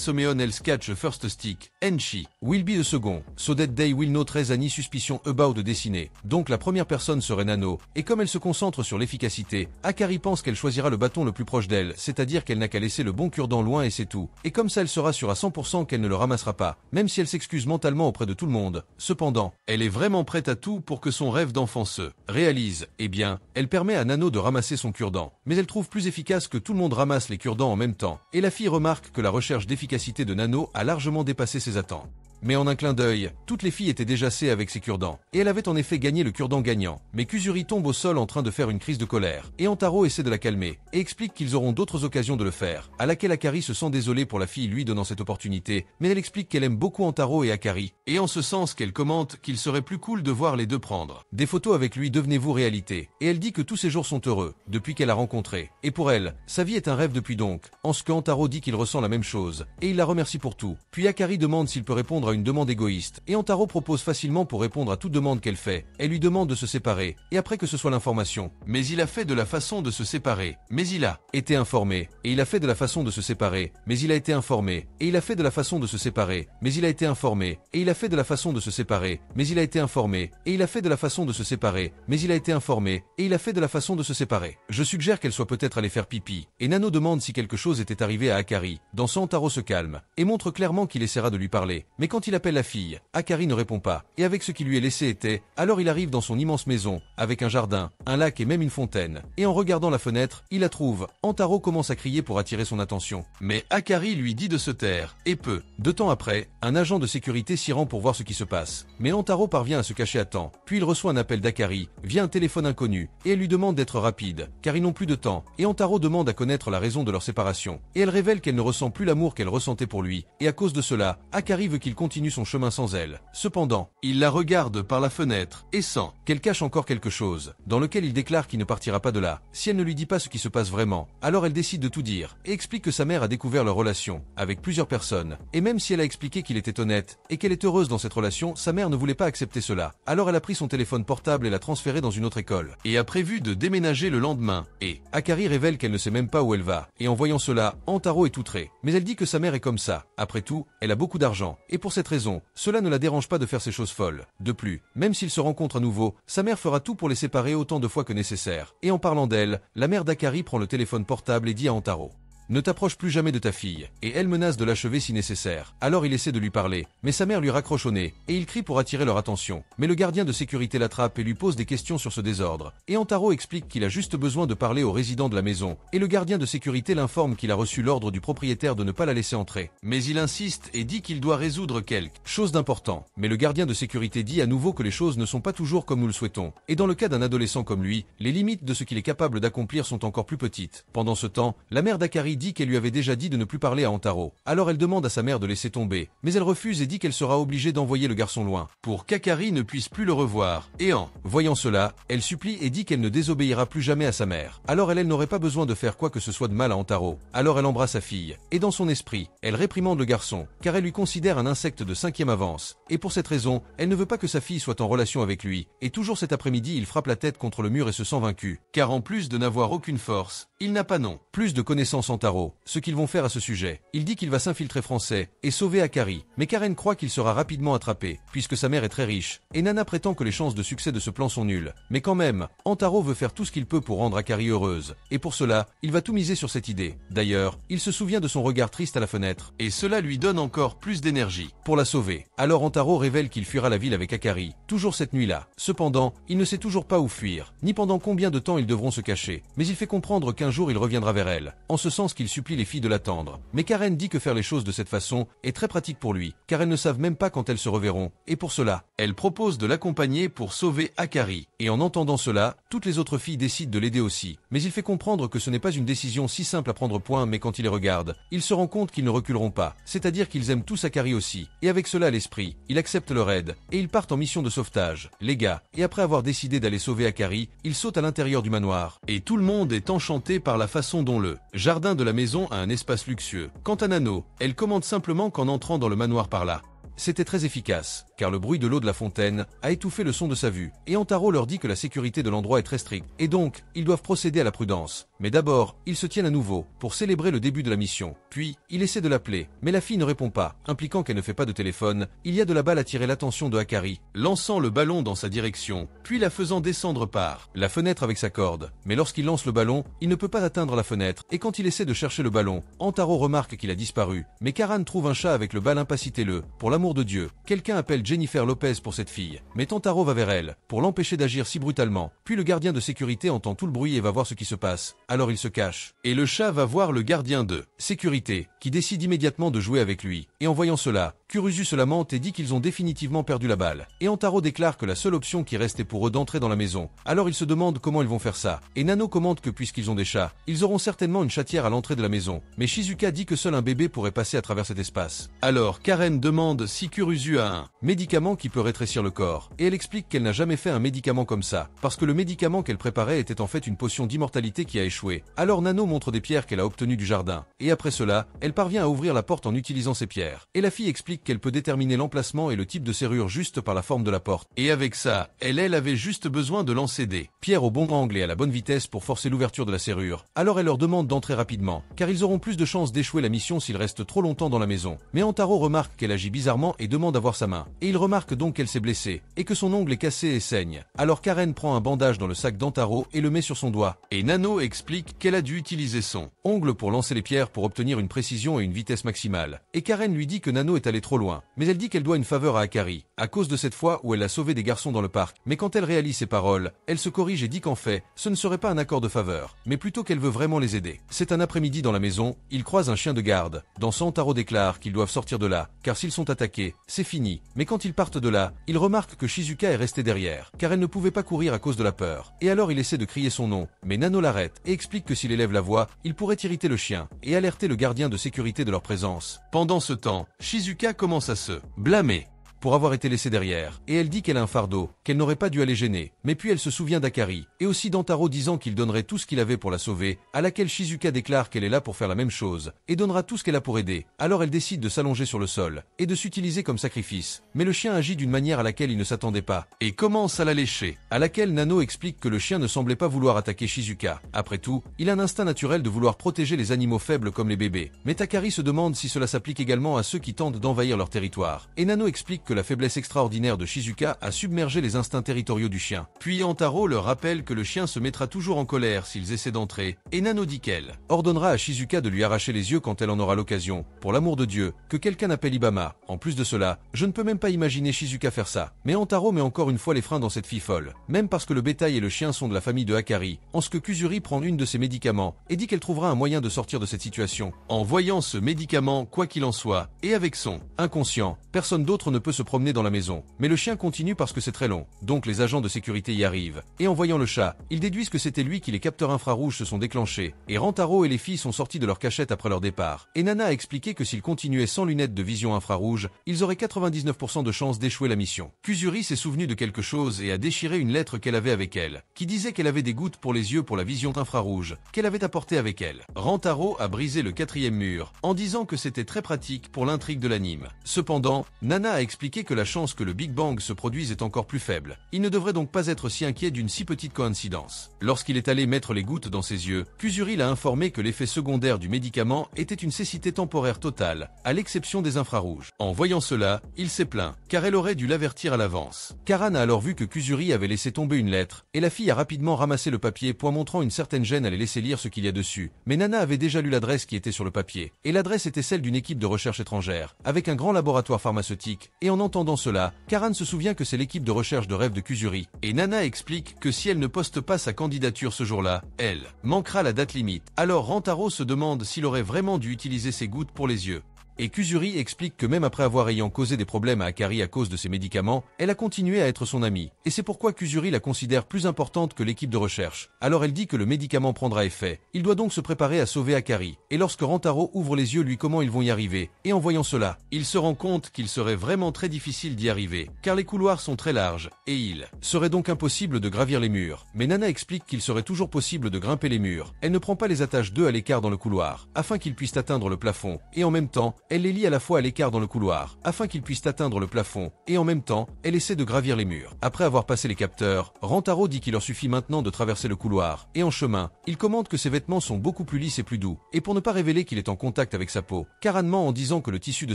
someone else catch the first stick, and she will be the second, so that they will not raise any suspicion about the destinée. Donc la première personne serait Nano, et comme elle se concentre sur l'efficacité, Akari pense qu'elle choisira le bâton le plus proche d'elle, c'est-à-dire qu'elle n'a qu'à laisser le bon cure-dent loin et c'est tout. Et comme ça elle sera sûre à 100% qu'elle ne le ramassera pas, même si elle s'excuse mentalement auprès de tout le monde. Cependant, elle est vraiment prête à tout pour que son rêve d'enfant se réalise. Eh bien, elle permet à Nano de ramasser son cure-dent, mais elle trouve plus efficace que tout le monde ramasse les cure-dents en même temps, et la fille remarque que la recherche d'efficacité de Nano a largement dépassé ses attentes. Mais en un clin d'œil, toutes les filles étaient déjà C avec ses cure-dents. Et elle avait en effet gagné le cure-dent gagnant. Mais Kuzuri tombe au sol en train de faire une crise de colère. Et Antaro essaie de la calmer, et explique qu'ils auront d'autres occasions de le faire. À laquelle Akari se sent désolée pour la fille lui donnant cette opportunité, mais elle explique qu'elle aime beaucoup Antaro et Akari. Et en ce sens qu'elle commente qu'il serait plus cool de voir les deux prendre des photos avec lui, devenez-vous réalité. Et elle dit que tous ses jours sont heureux, depuis qu'elle a rencontré. Et pour elle, sa vie est un rêve depuis donc. En ce qu'Antaro dit qu'il ressent la même chose, et il la remercie pour tout. Puis Akari demande s'il peut répondre à une demande égoïste, et Antaro propose facilement pour répondre à toute demande qu'elle fait. Elle lui demande de se séparer, et après que ce soit l'information. Mais il a fait de la façon de se séparer. Mais il a été informé, et il a fait de la façon de se séparer. Mais il a été informé, et il a fait de la façon de se séparer. Mais il a été informé, et il a fait de la façon de se séparer. Mais il a été informé, et il a fait de la façon de se séparer. Mais il a été informé, et il a fait de la façon de se séparer. Je suggère qu'elle soit peut-être allée faire pipi. Et Nano demande si quelque chose était arrivé à Akari. Dans ce, Antaro se calme, et montre clairement qu'il essaiera de lui parler. Mais quand il appelle la fille, Akari ne répond pas. Et avec ce qui lui est laissé était, alors il arrive dans son immense maison, avec un jardin, un lac et même une fontaine. Et en regardant la fenêtre, il la trouve. Antaro commence à crier pour attirer son attention. Mais Akari lui dit de se taire, et peu de temps après, un agent de sécurité s'y rend pour voir ce qui se passe. Mais Antaro parvient à se cacher à temps. Puis il reçoit un appel d'Akari, via un téléphone inconnu, et elle lui demande d'être rapide, car ils n'ont plus de temps. Et Antaro demande à connaître la raison de leur séparation. Et elle révèle qu'elle ne ressent plus l'amour qu'elle ressentait pour lui. Et à cause de cela, Akari veut qu'il continue son chemin sans elle. Cependant, il la regarde par la fenêtre, et sent qu'elle cache encore quelque chose, dans lequel il déclare qu'il ne partira pas de là, si elle ne lui dit pas ce qui se passe vraiment. Alors elle décide de tout dire, et explique que sa mère a découvert leur relation, avec plusieurs personnes. Et même si elle a expliqué qu'il était honnête, et qu'elle est heureuse dans cette relation, sa mère ne voulait pas accepter cela. Alors elle a pris son téléphone portable et l'a transféré dans une autre école. Et a prévu de déménager le lendemain. Et Akari révèle qu'elle ne sait même pas où elle va. Et en voyant cela, Antaro est outré. Mais elle dit que sa mère est comme ça. Après tout, elle a beaucoup d'argent. Et pour cette raison, cela ne la dérange pas de faire ces choses folles. De plus, même s'ils se rencontrent à nouveau, sa mère fera tout pour les séparer autant de fois que nécessaire. Et en parlant d'elle, la mère d'Akari prend le téléphone portable et dit à Antaro: ne t'approche plus jamais de ta fille, et elle menace de l'achever si nécessaire. Alors il essaie de lui parler, mais sa mère lui raccroche au nez, et il crie pour attirer leur attention. Mais le gardien de sécurité l'attrape et lui pose des questions sur ce désordre. Et Antaro explique qu'il a juste besoin de parler au résident de la maison, et le gardien de sécurité l'informe qu'il a reçu l'ordre du propriétaire de ne pas la laisser entrer. Mais il insiste et dit qu'il doit résoudre quelque chose d'important. Mais le gardien de sécurité dit à nouveau que les choses ne sont pas toujours comme nous le souhaitons. Et dans le cas d'un adolescent comme lui, les limites de ce qu'il est capable d'accomplir sont encore plus petites. Pendant ce temps, la mère d'Akari dit qu'elle lui avait déjà dit de ne plus parler à Antaro. Alors elle demande à sa mère de laisser tomber, mais elle refuse et dit qu'elle sera obligée d'envoyer le garçon loin, pour qu'Akari ne puisse plus le revoir. Et en voyant cela, elle supplie et dit qu'elle ne désobéira plus jamais à sa mère. Alors elle n'aurait pas besoin de faire quoi que ce soit de mal à Antaro. Alors elle embrasse sa fille, et dans son esprit, elle réprimande le garçon, car elle lui considère un insecte de 5e avance. Et pour cette raison, elle ne veut pas que sa fille soit en relation avec lui. Et toujours cet après-midi, il frappe la tête contre le mur et se sent vaincu, car en plus de n'avoir aucune force, il n'a pas non plus de connaissances Antaro. Ce qu'ils vont faire à ce sujet. Il dit qu'il va s'infiltrer français et sauver Akari. Mais Karen croit qu'il sera rapidement attrapé, puisque sa mère est très riche. Et Nana prétend que les chances de succès de ce plan sont nulles. Mais quand même, Antaro veut faire tout ce qu'il peut pour rendre Akari heureuse. Et pour cela, il va tout miser sur cette idée. D'ailleurs, il se souvient de son regard triste à la fenêtre. Et cela lui donne encore plus d'énergie pour la sauver. Alors Antaro révèle qu'il fuira la ville avec Akari, toujours cette nuit-là. Cependant, il ne sait toujours pas où fuir, ni pendant combien de temps ils devront se cacher. Mais il fait comprendre qu'un jour il reviendra vers elle, en ce sens qu'il supplie les filles de l'attendre. Mais Karen dit que faire les choses de cette façon est très pratique pour lui, car elles ne savent même pas quand elles se reverront, et pour cela, elle propose de l'accompagner pour sauver Akari. Et en entendant cela, toutes les autres filles décident de l'aider aussi. Mais il fait comprendre que ce n'est pas une décision si simple à prendre point, mais quand il les regarde, il se rend compte qu'ils ne reculeront pas, c'est-à-dire qu'ils aiment tous Akari aussi. Et avec cela à l'esprit, il accepte leur aide, et ils partent en mission de sauvetage, les gars, et après avoir décidé d'aller sauver Akari, ils sautent à l'intérieur du manoir. Et tout le monde est enchanté par la façon dont le jardin de la maison a un espace luxueux. Quant à Nano, elle commente simplement qu'en entrant dans le manoir par là, c'était très efficace, car le bruit de l'eau de la fontaine a étouffé le son de sa vue, et Antaro leur dit que la sécurité de l'endroit est très stricte, et donc, ils doivent procéder à la prudence. Mais d'abord, ils se tiennent à nouveau, pour célébrer le début de la mission. Puis, il essaie de l'appeler, mais la fille ne répond pas, impliquant qu'elle ne fait pas de téléphone. Il y a de la balle attirer l'attention de Akari, lançant le ballon dans sa direction, puis la faisant descendre par la fenêtre avec sa corde. Mais lorsqu'il lance le ballon, il ne peut pas atteindre la fenêtre, et quand il essaie de chercher le ballon, Antaro remarque qu'il a disparu. Mais Karan trouve un chat avec le bal incapacité-le, pour l'amour de Dieu. Quelqu'un appelle Jennifer Lopez pour cette fille, mais Tantaro va vers elle, pour l'empêcher d'agir si brutalement. Puis le gardien de sécurité entend tout le bruit et va voir ce qui se passe. Alors il se cache. Et le chat va voir le gardien de sécurité, qui décide immédiatement de jouer avec lui. Et en voyant cela, Kurusu se lamente et dit qu'ils ont définitivement perdu la balle. Et Antaro déclare que la seule option qui reste est pour eux d'entrer dans la maison. Alors ils se demandent comment ils vont faire ça. Et Nano commente que puisqu'ils ont des chats, ils auront certainement une chatière à l'entrée de la maison. Mais Shizuka dit que seul un bébé pourrait passer à travers cet espace. Alors Karen demande si Kurusu a un médicament qui peut rétrécir le corps. Et elle explique qu'elle n'a jamais fait un médicament comme ça, parce que le médicament qu'elle préparait était en fait une potion d'immortalité qui a échoué. Alors Nano montre des pierres qu'elle a obtenues du jardin. Et après cela, elle parvient à ouvrir la porte en utilisant ces pierres. Et la fille explique qu'elle peut déterminer l'emplacement et le type de serrure juste par la forme de la porte. Et avec ça, elle avait juste besoin de lancer des pierres au bon angle et à la bonne vitesse pour forcer l'ouverture de la serrure. Alors elle leur demande d'entrer rapidement, car ils auront plus de chances d'échouer la mission s'ils restent trop longtemps dans la maison. Mais Antaro remarque qu'elle agit bizarrement et demande à voir sa main. Et il remarque donc qu'elle s'est blessée, et que son ongle est cassé et saigne. Alors Karen prend un bandage dans le sac d'Antaro et le met sur son doigt. Et Nano explique qu'elle a dû utiliser son ongle pour lancer les pierres pour obtenir une précision et une vitesse maximale. Et Karen lui dit que Nano est allée trop loin. Mais elle dit qu'elle doit une faveur à Akari, à cause de cette fois où elle a sauvé des garçons dans le parc. Mais quand elle réalise ses paroles, elle se corrige et dit qu'en fait, ce ne serait pas un accord de faveur, mais plutôt qu'elle veut vraiment les aider. C'est un après-midi dans la maison, ils croisent un chien de garde. Dans ça, Antaro déclare qu'ils doivent sortir de là, car s'ils sont attaqués, c'est fini. Mais quand ils partent de là, ils remarquent que Shizuka est restée derrière, car elle ne pouvait pas courir à cause de la peur. Et alors il essaie de crier son nom, mais Nano l'arrête et explique que s'il élève la voix, il pourrait irriter le chien et alerter le gardien de sécurité de leur présence. Pendant ce temps, Shizuka commence à se blâmer pour avoir été laissée derrière, et elle dit qu'elle a un fardeau, qu'elle n'aurait pas dû aller gêner, mais puis elle se souvient d'Akari, et aussi d'Antaro disant qu'il donnerait tout ce qu'il avait pour la sauver, à laquelle Shizuka déclare qu'elle est là pour faire la même chose, et donnera tout ce qu'elle a pour aider. Alors elle décide de s'allonger sur le sol, et de s'utiliser comme sacrifice, mais le chien agit d'une manière à laquelle il ne s'attendait pas, et commence à la lécher, à laquelle Nano explique que le chien ne semblait pas vouloir attaquer Shizuka. Après tout, il a un instinct naturel de vouloir protéger les animaux faibles comme les bébés, mais Takari se demande si cela s'applique également à ceux qui tentent d'envahir leur territoire, et Nano explique que la faiblesse extraordinaire de Shizuka a submergé les instincts territoriaux du chien. Puis Antaro leur rappelle que le chien se mettra toujours en colère s'ils essaient d'entrer, et Nano dit qu'elle ordonnera à Shizuka de lui arracher les yeux quand elle en aura l'occasion. Pour l'amour de Dieu, que quelqu'un appelle Ibama. En plus de cela, je ne peux même pas imaginer Shizuka faire ça. Mais Antaro met encore une fois les freins dans cette fille folle, même parce que le bétail et le chien sont de la famille de Akari, en ce que Kusuri prend une de ses médicaments, et dit qu'elle trouvera un moyen de sortir de cette situation. En voyant ce médicament, quoi qu'il en soit, et avec son inconscient, personne d'autre ne peut se promener dans la maison. Mais le chien continue parce que c'est très long, donc les agents de sécurité y arrivent. Et en voyant le chat, ils déduisent que c'était lui qui les capteurs infrarouges se sont déclenchés, et Rantaro et les filles sont sortis de leur cachette après leur départ. Et Nana a expliqué que s'ils continuaient sans lunettes de vision infrarouge, ils auraient 99% de chances d'échouer la mission. Kusuri s'est souvenu de quelque chose et a déchiré une lettre qu'elle avait avec elle, qui disait qu'elle avait des gouttes pour les yeux pour la vision infrarouge, qu'elle avait apporté avec elle. Rantaro a brisé le 4e mur, en disant que c'était très pratique pour l'intrigue de l'anime. Cependant, Nana a expliqué que la chance que le Big Bang se produise est encore plus faible. Il ne devrait donc pas être si inquiet d'une si petite coïncidence. Lorsqu'il est allé mettre les gouttes dans ses yeux, Kusuri l'a informé que l'effet secondaire du médicament était une cécité temporaire totale, à l'exception des infrarouges. En voyant cela, il s'est plaint, car elle aurait dû l'avertir à l'avance. Karan a alors vu que Kusuri avait laissé tomber une lettre, et la fille a rapidement ramassé le papier, point montrant une certaine gêne à les laisser lire ce qu'il y a dessus. Mais Nana avait déjà lu l'adresse qui était sur le papier, et l'adresse était celle d'une équipe de recherche étrangère, avec un grand laboratoire pharmaceutique, et en entendant cela, Karan se souvient que c'est l'équipe de recherche de rêve de Kusuri, et Nana explique que si elle ne poste pas sa candidature ce jour-là, elle manquera la date limite. Alors Rantaro se demande s'il aurait vraiment dû utiliser ses gouttes pour les yeux. Et Kusuri explique que même après avoir causé des problèmes à Akari à cause de ses médicaments, elle a continué à être son amie. Et c'est pourquoi Kusuri la considère plus importante que l'équipe de recherche. Alors elle dit que le médicament prendra effet. Il doit donc se préparer à sauver Akari. Et lorsque Rantaro ouvre les yeux, lui comment ils vont y arriver. Et en voyant cela, il se rend compte qu'il serait vraiment très difficile d'y arriver, car les couloirs sont très larges, et il serait donc impossible de gravir les murs. Mais Nana explique qu'il serait toujours possible de grimper les murs. Elle ne prend pas les attaches d'eux à l'écart dans le couloir, afin qu'ils puissent atteindre le plafond, et en même temps, elle les lie à la fois à l'écart dans le couloir, afin qu'ils puissent atteindre le plafond, et en même temps, elle essaie de gravir les murs. Après avoir passé les capteurs, Rantaro dit qu'il leur suffit maintenant de traverser le couloir, et en chemin, il commente que ses vêtements sont beaucoup plus lisses et plus doux, et pour ne pas révéler qu'il est en contact avec sa peau, Karan ment en disant que le tissu de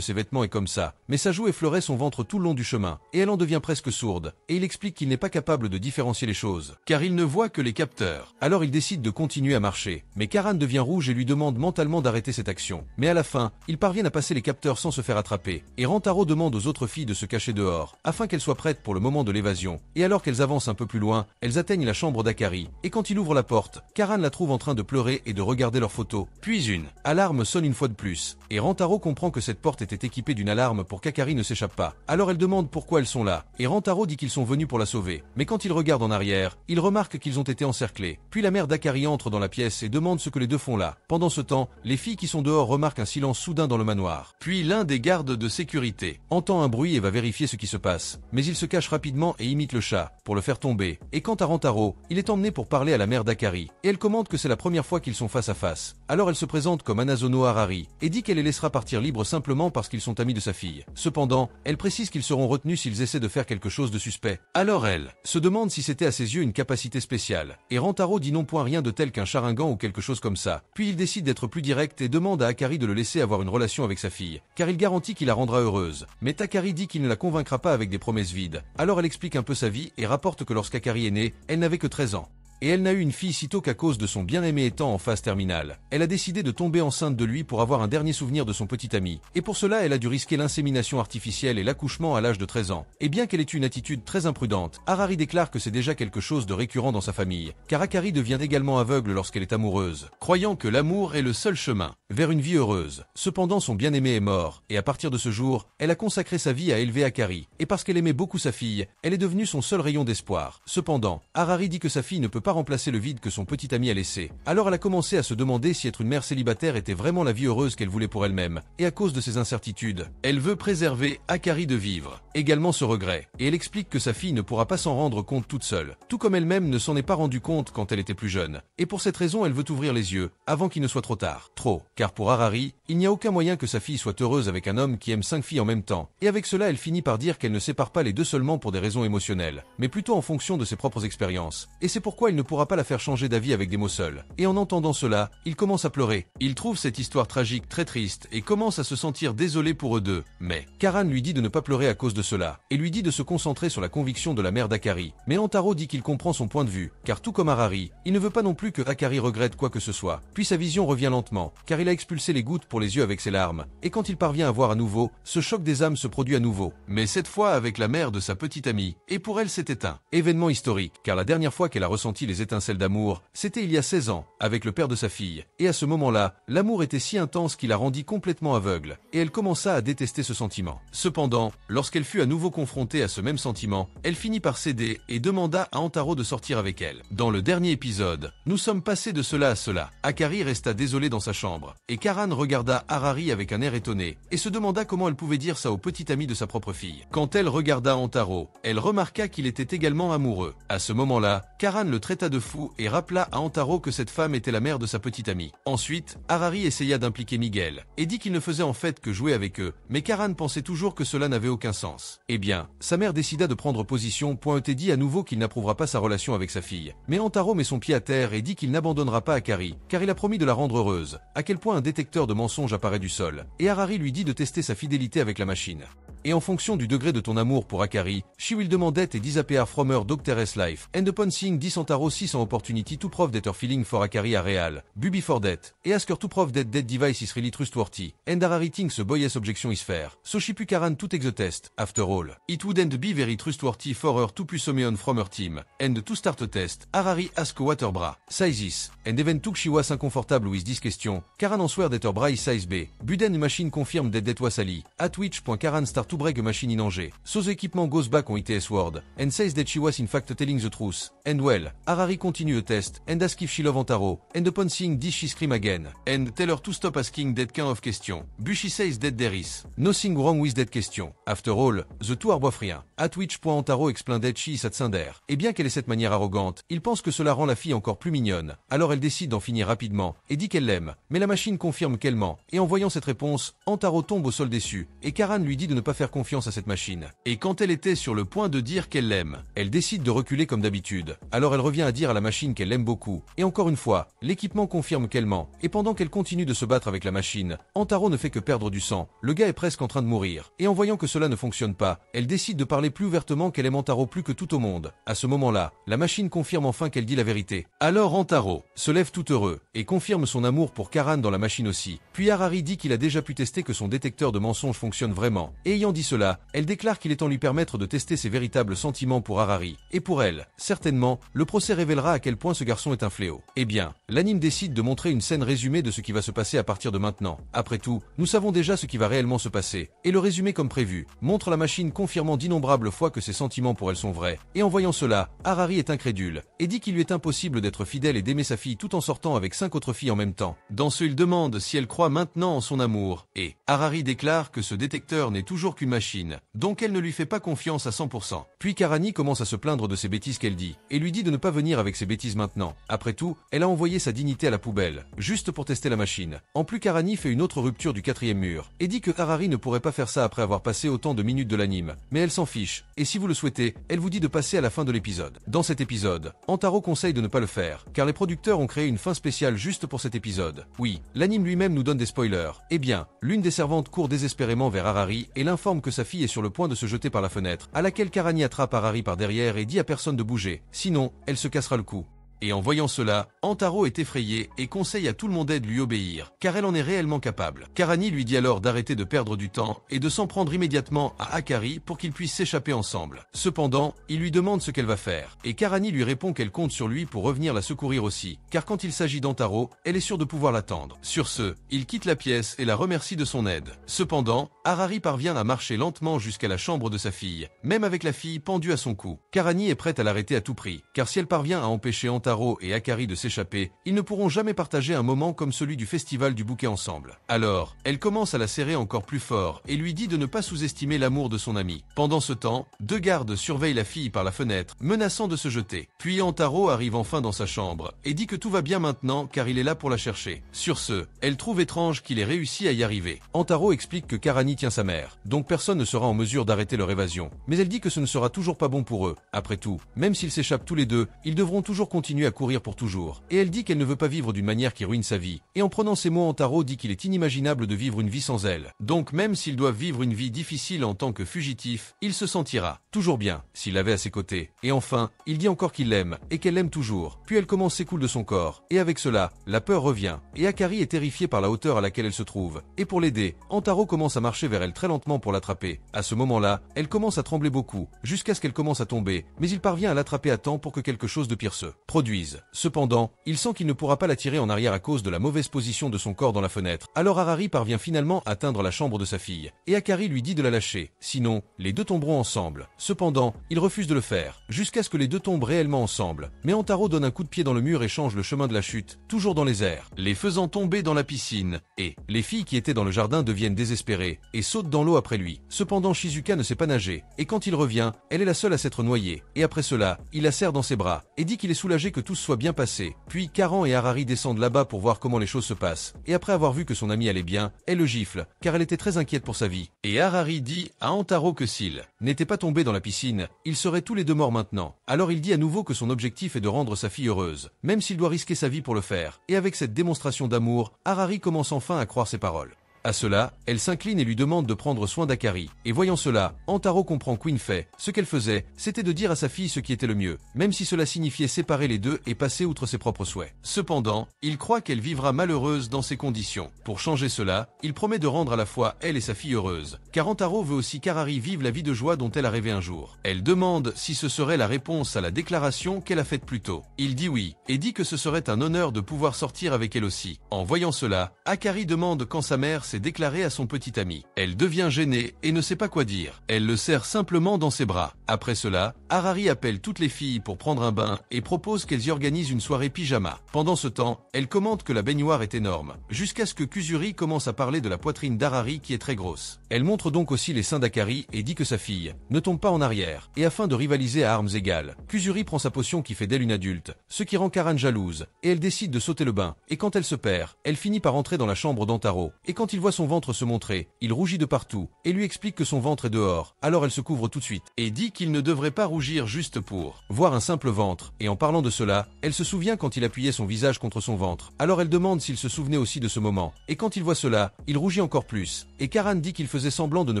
ses vêtements est comme ça, mais sa joue effleurait son ventre tout le long du chemin, et elle en devient presque sourde, et il explique qu'il n'est pas capable de différencier les choses, car il ne voit que les capteurs. Alors il décide de continuer à marcher, mais Karan devient rouge et lui demande mentalement d'arrêter cette action. Mais à la fin, ils parviennent à passer les capteurs sans se faire attraper, et Rantaro demande aux autres filles de se cacher dehors, afin qu'elles soient prêtes pour le moment de l'évasion. Et alors qu'elles avancent un peu plus loin, elles atteignent la chambre d'Akari, et quand il ouvre la porte, Karan la trouve en train de pleurer et de regarder leurs photos. Puis une alarme sonne une fois de plus, et Rantaro comprend que cette porte était équipée d'une alarme pour qu'Akari ne s'échappe pas. Alors elle demande pourquoi elles sont là, et Rantaro dit qu'ils sont venus pour la sauver. Mais quand il regarde en arrière, il remarque qu'ils ont été encerclés. Puis la mère d'Akari entre dans la pièce et demande ce que les deux font là. Pendant ce temps, les filles qui sont dehors remarquent un silence soudain dans le manoir. Puis l'un des gardes de sécurité entend un bruit et va vérifier ce qui se passe. Mais il se cache rapidement et imite le chat, pour le faire tomber. Et quant à Rantaro, il est emmené pour parler à la mère d'Akari. Et elle commente que c'est la première fois qu'ils sont face à face. Alors elle se présente comme Anazono Harari, et dit qu'elle les laissera partir libres simplement parce qu'ils sont amis de sa fille. Cependant, elle précise qu'ils seront retenus s'ils essaient de faire quelque chose de suspect. Alors elle se demande si c'était à ses yeux une capacité spéciale. Et Rantaro dit non point rien de tel qu'un charingan ou quelque chose comme ça. Puis il décide d'être plus direct et demande à Akari de le laisser avoir une relation avec sa fille, car il garantit qu'il la rendra heureuse. Mais Takari dit qu'il ne la convaincra pas avec des promesses vides. Alors elle explique un peu sa vie et rapporte que lorsqu'Akari est née, elle n'avait que 13 ans. Et elle n'a eu une fille sitôt qu'à cause de son bien-aimé étant en phase terminale. Elle a décidé de tomber enceinte de lui pour avoir un dernier souvenir de son petit ami. Et pour cela, elle a dû risquer l'insémination artificielle et l'accouchement à l'âge de 13 ans. Et bien qu'elle ait eu une attitude très imprudente, Harari déclare que c'est déjà quelque chose de récurrent dans sa famille, car Akari devient également aveugle lorsqu'elle est amoureuse, croyant que l'amour est le seul chemin vers une vie heureuse. Cependant, son bien-aimé est mort, et à partir de ce jour, elle a consacré sa vie à élever Akari. Et parce qu'elle aimait beaucoup sa fille, elle est devenue son seul rayon d'espoir. Cependant, Harari dit que sa fille ne peut pas remplacer le vide que son petit ami a laissé. Alors elle a commencé à se demander si être une mère célibataire était vraiment la vie heureuse qu'elle voulait pour elle-même. Et à cause de ses incertitudes, elle veut préserver Akari de vivre également ce regret. Et elle explique que sa fille ne pourra pas s'en rendre compte toute seule, tout comme elle-même ne s'en est pas rendue compte quand elle était plus jeune. Et pour cette raison, elle veut ouvrir les yeux avant qu'il ne soit trop tard. Car pour Harari, il n'y a aucun moyen que sa fille soit heureuse avec un homme qui aime 5 filles en même temps. Et avec cela, elle finit par dire qu'elle ne sépare pas les deux seulement pour des raisons émotionnelles, mais plutôt en fonction de ses propres expériences. Et c'est pourquoi il ne pourra pas la faire changer d'avis avec des mots seuls. Et en entendant cela, il commence à pleurer. Il trouve cette histoire tragique très triste et commence à se sentir désolé pour eux deux. Mais Karan lui dit de ne pas pleurer à cause de cela, et lui dit de se concentrer sur la conviction de la mère d'Akari. Mais Rantaro dit qu'il comprend son point de vue, car tout comme Harari, il ne veut pas non plus que Akari regrette quoi que ce soit. Puis sa vision revient lentement, car il a expulsé les gouttes pour les yeux avec ses larmes, et quand il parvient à voir à nouveau, ce choc des âmes se produit à nouveau. Mais cette fois avec la mère de sa petite amie, et pour elle c'est éteint. Événement historique, car la dernière fois qu'elle a ressenti les étincelles d'amour, c'était il y a 16 ans, avec le père de sa fille. Et à ce moment-là, l'amour était si intense qu'il la rendit complètement aveugle, et elle commença à détester ce sentiment. Cependant, lorsqu'elle fut à nouveau confrontée à ce même sentiment, elle finit par céder et demanda à Rantaro de sortir avec elle. Dans le dernier épisode, nous sommes passés de cela à cela. Akari resta désolée dans sa chambre, et Karan regarda Harari avec un air étonné, et se demanda comment elle pouvait dire ça au petit ami de sa propre fille. Quand elle regarda Rantaro, elle remarqua qu'il était également amoureux. À ce moment-là, Karan le traita de fou et rappela à Rantaro que cette femme était la mère de sa petite amie. Ensuite, Harari essaya d'impliquer Miguel, et dit qu'il ne faisait en fait que jouer avec eux, mais Karan pensait toujours que cela n'avait aucun sens. Eh bien, sa mère décida de prendre position, et dit à nouveau qu'il n'approuvera pas sa relation avec sa fille. Mais Rantaro met son pied à terre et dit qu'il n'abandonnera pas Akari, car il a promis de la rendre heureuse. À quel point un détecteur de mensonges apparaît du sol, et Harari lui dit de tester sa fidélité avec la machine. Et en fonction du degré de ton amour pour Akari, she will demand it et disappear from her doctor's life. And upon seeing this Rantaro sees an opportunity to prove that her feeling for Akari are real. Before that, et ask her to prove that that device is really trustworthy. And Harari thinks a boy's objection is fair. So she pu Karan to take the test. After all, it wouldn't be very trustworthy for her to pull someone from her team. And to start a test, Harari ask what her bra size is. And even took she was uncomfortable with this question. Karan answered that her bra is size B. Buden machine confirmed that was Ali. At which point Karan start to break a machine in Angers. So the equipment goes back on ITS word, and says that she was in fact telling the truth. And well, Harari continue a test, and ask if she love Rantaro, and upon seeing this she scream again, and tell her to stop asking that kind of question. But she says that there is nothing wrong with that question. After all, the two are boyfriends. At which point Rantaro explained that she is at Cinder. Et bien qu'elle ait cette manière arrogante, il pense que cela rend la fille encore plus mignonne. Alors elle décide d'en finir rapidement, et dit qu'elle l'aime. Mais la machine confirme qu'elle ment, et en voyant cette réponse, Rantaro tombe au sol déçu, et Karan lui dit de ne pas faire confiance à cette machine. Et quand elle était sur le point de dire qu'elle l'aime, elle décide de reculer comme d'habitude. Alors elle revient à dire à la machine qu'elle l'aime beaucoup. Et encore une fois, l'équipement confirme qu'elle ment. Et pendant qu'elle continue de se battre avec la machine, Rantaro ne fait que perdre du sang. Le gars est presque en train de mourir. Et en voyant que cela ne fonctionne pas, elle décide de parler parler plus ouvertement qu'elle aime Antaro plus que tout au monde. À ce moment-là, la machine confirme enfin qu'elle dit la vérité. Alors Antaro se lève tout heureux et confirme son amour pour Karan dans la machine aussi. Puis Harari dit qu'il a déjà pu tester que son détecteur de mensonges fonctionne vraiment. Et ayant dit cela, elle déclare qu'il est temps de lui permettre de tester ses véritables sentiments pour Harari. Et pour elle, certainement, le procès révélera à quel point ce garçon est un fléau. Eh bien, l'anime décide de montrer une scène résumée de ce qui va se passer à partir de maintenant. Après tout, nous savons déjà ce qui va réellement se passer. Et le résumé comme prévu montre la machine confirmant d'innombrables fois que ses sentiments pour elle sont vrais. Et en voyant cela, Harari est incrédule et dit qu'il lui est impossible d'être fidèle et d'aimer sa fille tout en sortant avec 5 autres filles en même temps. Dans ce, il demande si elle croit maintenant en son amour. Et Harari déclare que ce détecteur n'est toujours qu'une machine, donc elle ne lui fait pas confiance à 100%. Puis Karani commence à se plaindre de ces bêtises qu'elle dit et lui dit de ne pas venir avec ces bêtises maintenant. Après tout, elle a envoyé sa dignité à la poubelle, juste pour tester la machine. En plus, Karani fait une autre rupture du 4e mur et dit que Harari ne pourrait pas faire ça après avoir passé autant de minutes de l'anime. Mais elle s'en fiche, et si vous le souhaitez, elle vous dit de passer à la fin de l'épisode. Dans cet épisode, Antaro conseille de ne pas le faire, car les producteurs ont créé une fin spéciale juste pour cet épisode. Oui, l'anime lui-même nous donne des spoilers. Eh bien, l'une des servantes court désespérément vers Harari et l'informe que sa fille est sur le point de se jeter par la fenêtre, à laquelle Karani attrape Harari par derrière et dit à personne de bouger, sinon, elle se cassera le cou. Et en voyant cela, Antaro est effrayée et conseille à tout le monde de lui obéir, car elle en est réellement capable. Karani lui dit alors d'arrêter de perdre du temps et de s'en prendre immédiatement à Akari pour qu'ils puissent s'échapper ensemble. Cependant, il lui demande ce qu'elle va faire, et Karani lui répond qu'elle compte sur lui pour revenir la secourir aussi, car quand il s'agit d'Antaro, elle est sûre de pouvoir l'attendre. Sur ce, il quitte la pièce et la remercie de son aide. Cependant, Harari parvient à marcher lentement jusqu'à la chambre de sa fille, même avec la fille pendue à son cou. Karani est prête à l'arrêter à tout prix, car si elle parvient à empêcher Antaro et Akari de s'échapper, ils ne pourront jamais partager un moment comme celui du festival du bouquet ensemble. Alors, elle commence à la serrer encore plus fort et lui dit de ne pas sous-estimer l'amour de son ami. Pendant ce temps, 2 gardes surveillent la fille par la fenêtre, menaçant de se jeter. Puis Antaro arrive enfin dans sa chambre et dit que tout va bien maintenant car il est là pour la chercher. Sur ce, elle trouve étrange qu'il ait réussi à y arriver. Antaro explique que Karani tient sa mère, donc personne ne sera en mesure d'arrêter leur évasion. Mais elle dit que ce ne sera toujours pas bon pour eux. Après tout, même s'ils s'échappent tous les deux, ils devront toujours continuer à courir pour toujours. Et elle dit qu'elle ne veut pas vivre d'une manière qui ruine sa vie. Et en prenant ces mots, Antaro dit qu'il est inimaginable de vivre une vie sans elle. Donc même s'ils doivent vivre une vie difficile en tant que fugitif, il se sentira toujours bien s'il l'avait à ses côtés. Et enfin, il dit encore qu'il l'aime et qu'elle l'aime toujours. Puis elle commence s'écoule de son corps. Et avec cela, la peur revient. Et Akari est terrifiée par la hauteur à laquelle elle se trouve. Et pour l'aider, Antaro commence à marcher vers elle très lentement pour l'attraper. À ce moment-là, elle commence à trembler beaucoup, jusqu'à ce qu'elle commence à tomber, mais il parvient à l'attraper à temps pour que quelque chose de pire se produise. Cependant, il sent qu'il ne pourra pas la tirer en arrière à cause de la mauvaise position de son corps dans la fenêtre. Alors Harari parvient finalement à atteindre la chambre de sa fille. Et Akari lui dit de la lâcher, sinon, les deux tomberont ensemble. Cependant, il refuse de le faire, jusqu'à ce que les deux tombent réellement ensemble. Mais Antaro donne un coup de pied dans le mur et change le chemin de la chute, toujours dans les airs, les faisant tomber dans la piscine. Et les filles qui étaient dans le jardin deviennent désespérées et sautent dans l'eau après lui. Cependant, Shizuka ne sait pas nager, et quand il revient, elle est la seule à s'être noyée. Et après cela, il la serre dans ses bras, et dit qu'il est soulagé que tout soit bien passé. Puis Karan et Harari descendent là-bas pour voir comment les choses se passent. Et après avoir vu que son ami allait bien, elle le gifle, car elle était très inquiète pour sa vie. Et Harari dit à Antaro que s'il n'était pas tombé dans la piscine, ils seraient tous les deux morts maintenant. Alors il dit à nouveau que son objectif est de rendre sa fille heureuse, même s'il doit risquer sa vie pour le faire. Et avec cette démonstration d'amour, Harari commence enfin à croire ses paroles. À cela, elle s'incline et lui demande de prendre soin d'Akari. Et voyant cela, Antaro comprend qu'Queen fait. Ce qu'elle faisait, c'était de dire à sa fille ce qui était le mieux, même si cela signifiait séparer les deux et passer outre ses propres souhaits. Cependant, il croit qu'elle vivra malheureuse dans ces conditions. Pour changer cela, il promet de rendre à la fois elle et sa fille heureuses. Car Antaro veut aussi qu'Harari vive la vie de joie dont elle a rêvé un jour. Elle demande si ce serait la réponse à la déclaration qu'elle a faite plus tôt. Il dit oui, et dit que ce serait un honneur de pouvoir sortir avec elle aussi. En voyant cela, Akari demande quand sa mère s'est déclarée à son petit ami. Elle devient gênée et ne sait pas quoi dire. Elle le serre simplement dans ses bras. Après cela, Harari appelle toutes les filles pour prendre un bain et propose qu'elles y organisent une soirée pyjama. Pendant ce temps, elle commente que la baignoire est énorme, jusqu'à ce que Kuzuri commence à parler de la poitrine d'Harari qui est très grosse. Elle montre donc aussi les seins d'Akari et dit que sa fille ne tombe pas en arrière. Et afin de rivaliser à armes égales, Kuzuri prend sa potion qui fait d'elle une adulte, ce qui rend Karan jalouse, et elle décide de sauter le bain. Et quand elle se perd, elle finit par entrer dans la chambre d'Antaro. Et quand il voit son ventre se montrer, il rougit de partout, et lui explique que son ventre est dehors, alors elle se couvre tout de suite, et dit qu'il ne devrait pas rougir juste pour voir un simple ventre, et en parlant de cela, elle se souvient quand il appuyait son visage contre son ventre, alors elle demande s'il se souvenait aussi de ce moment, et quand il voit cela, il rougit encore plus, et Karan dit qu'il faisait semblant de ne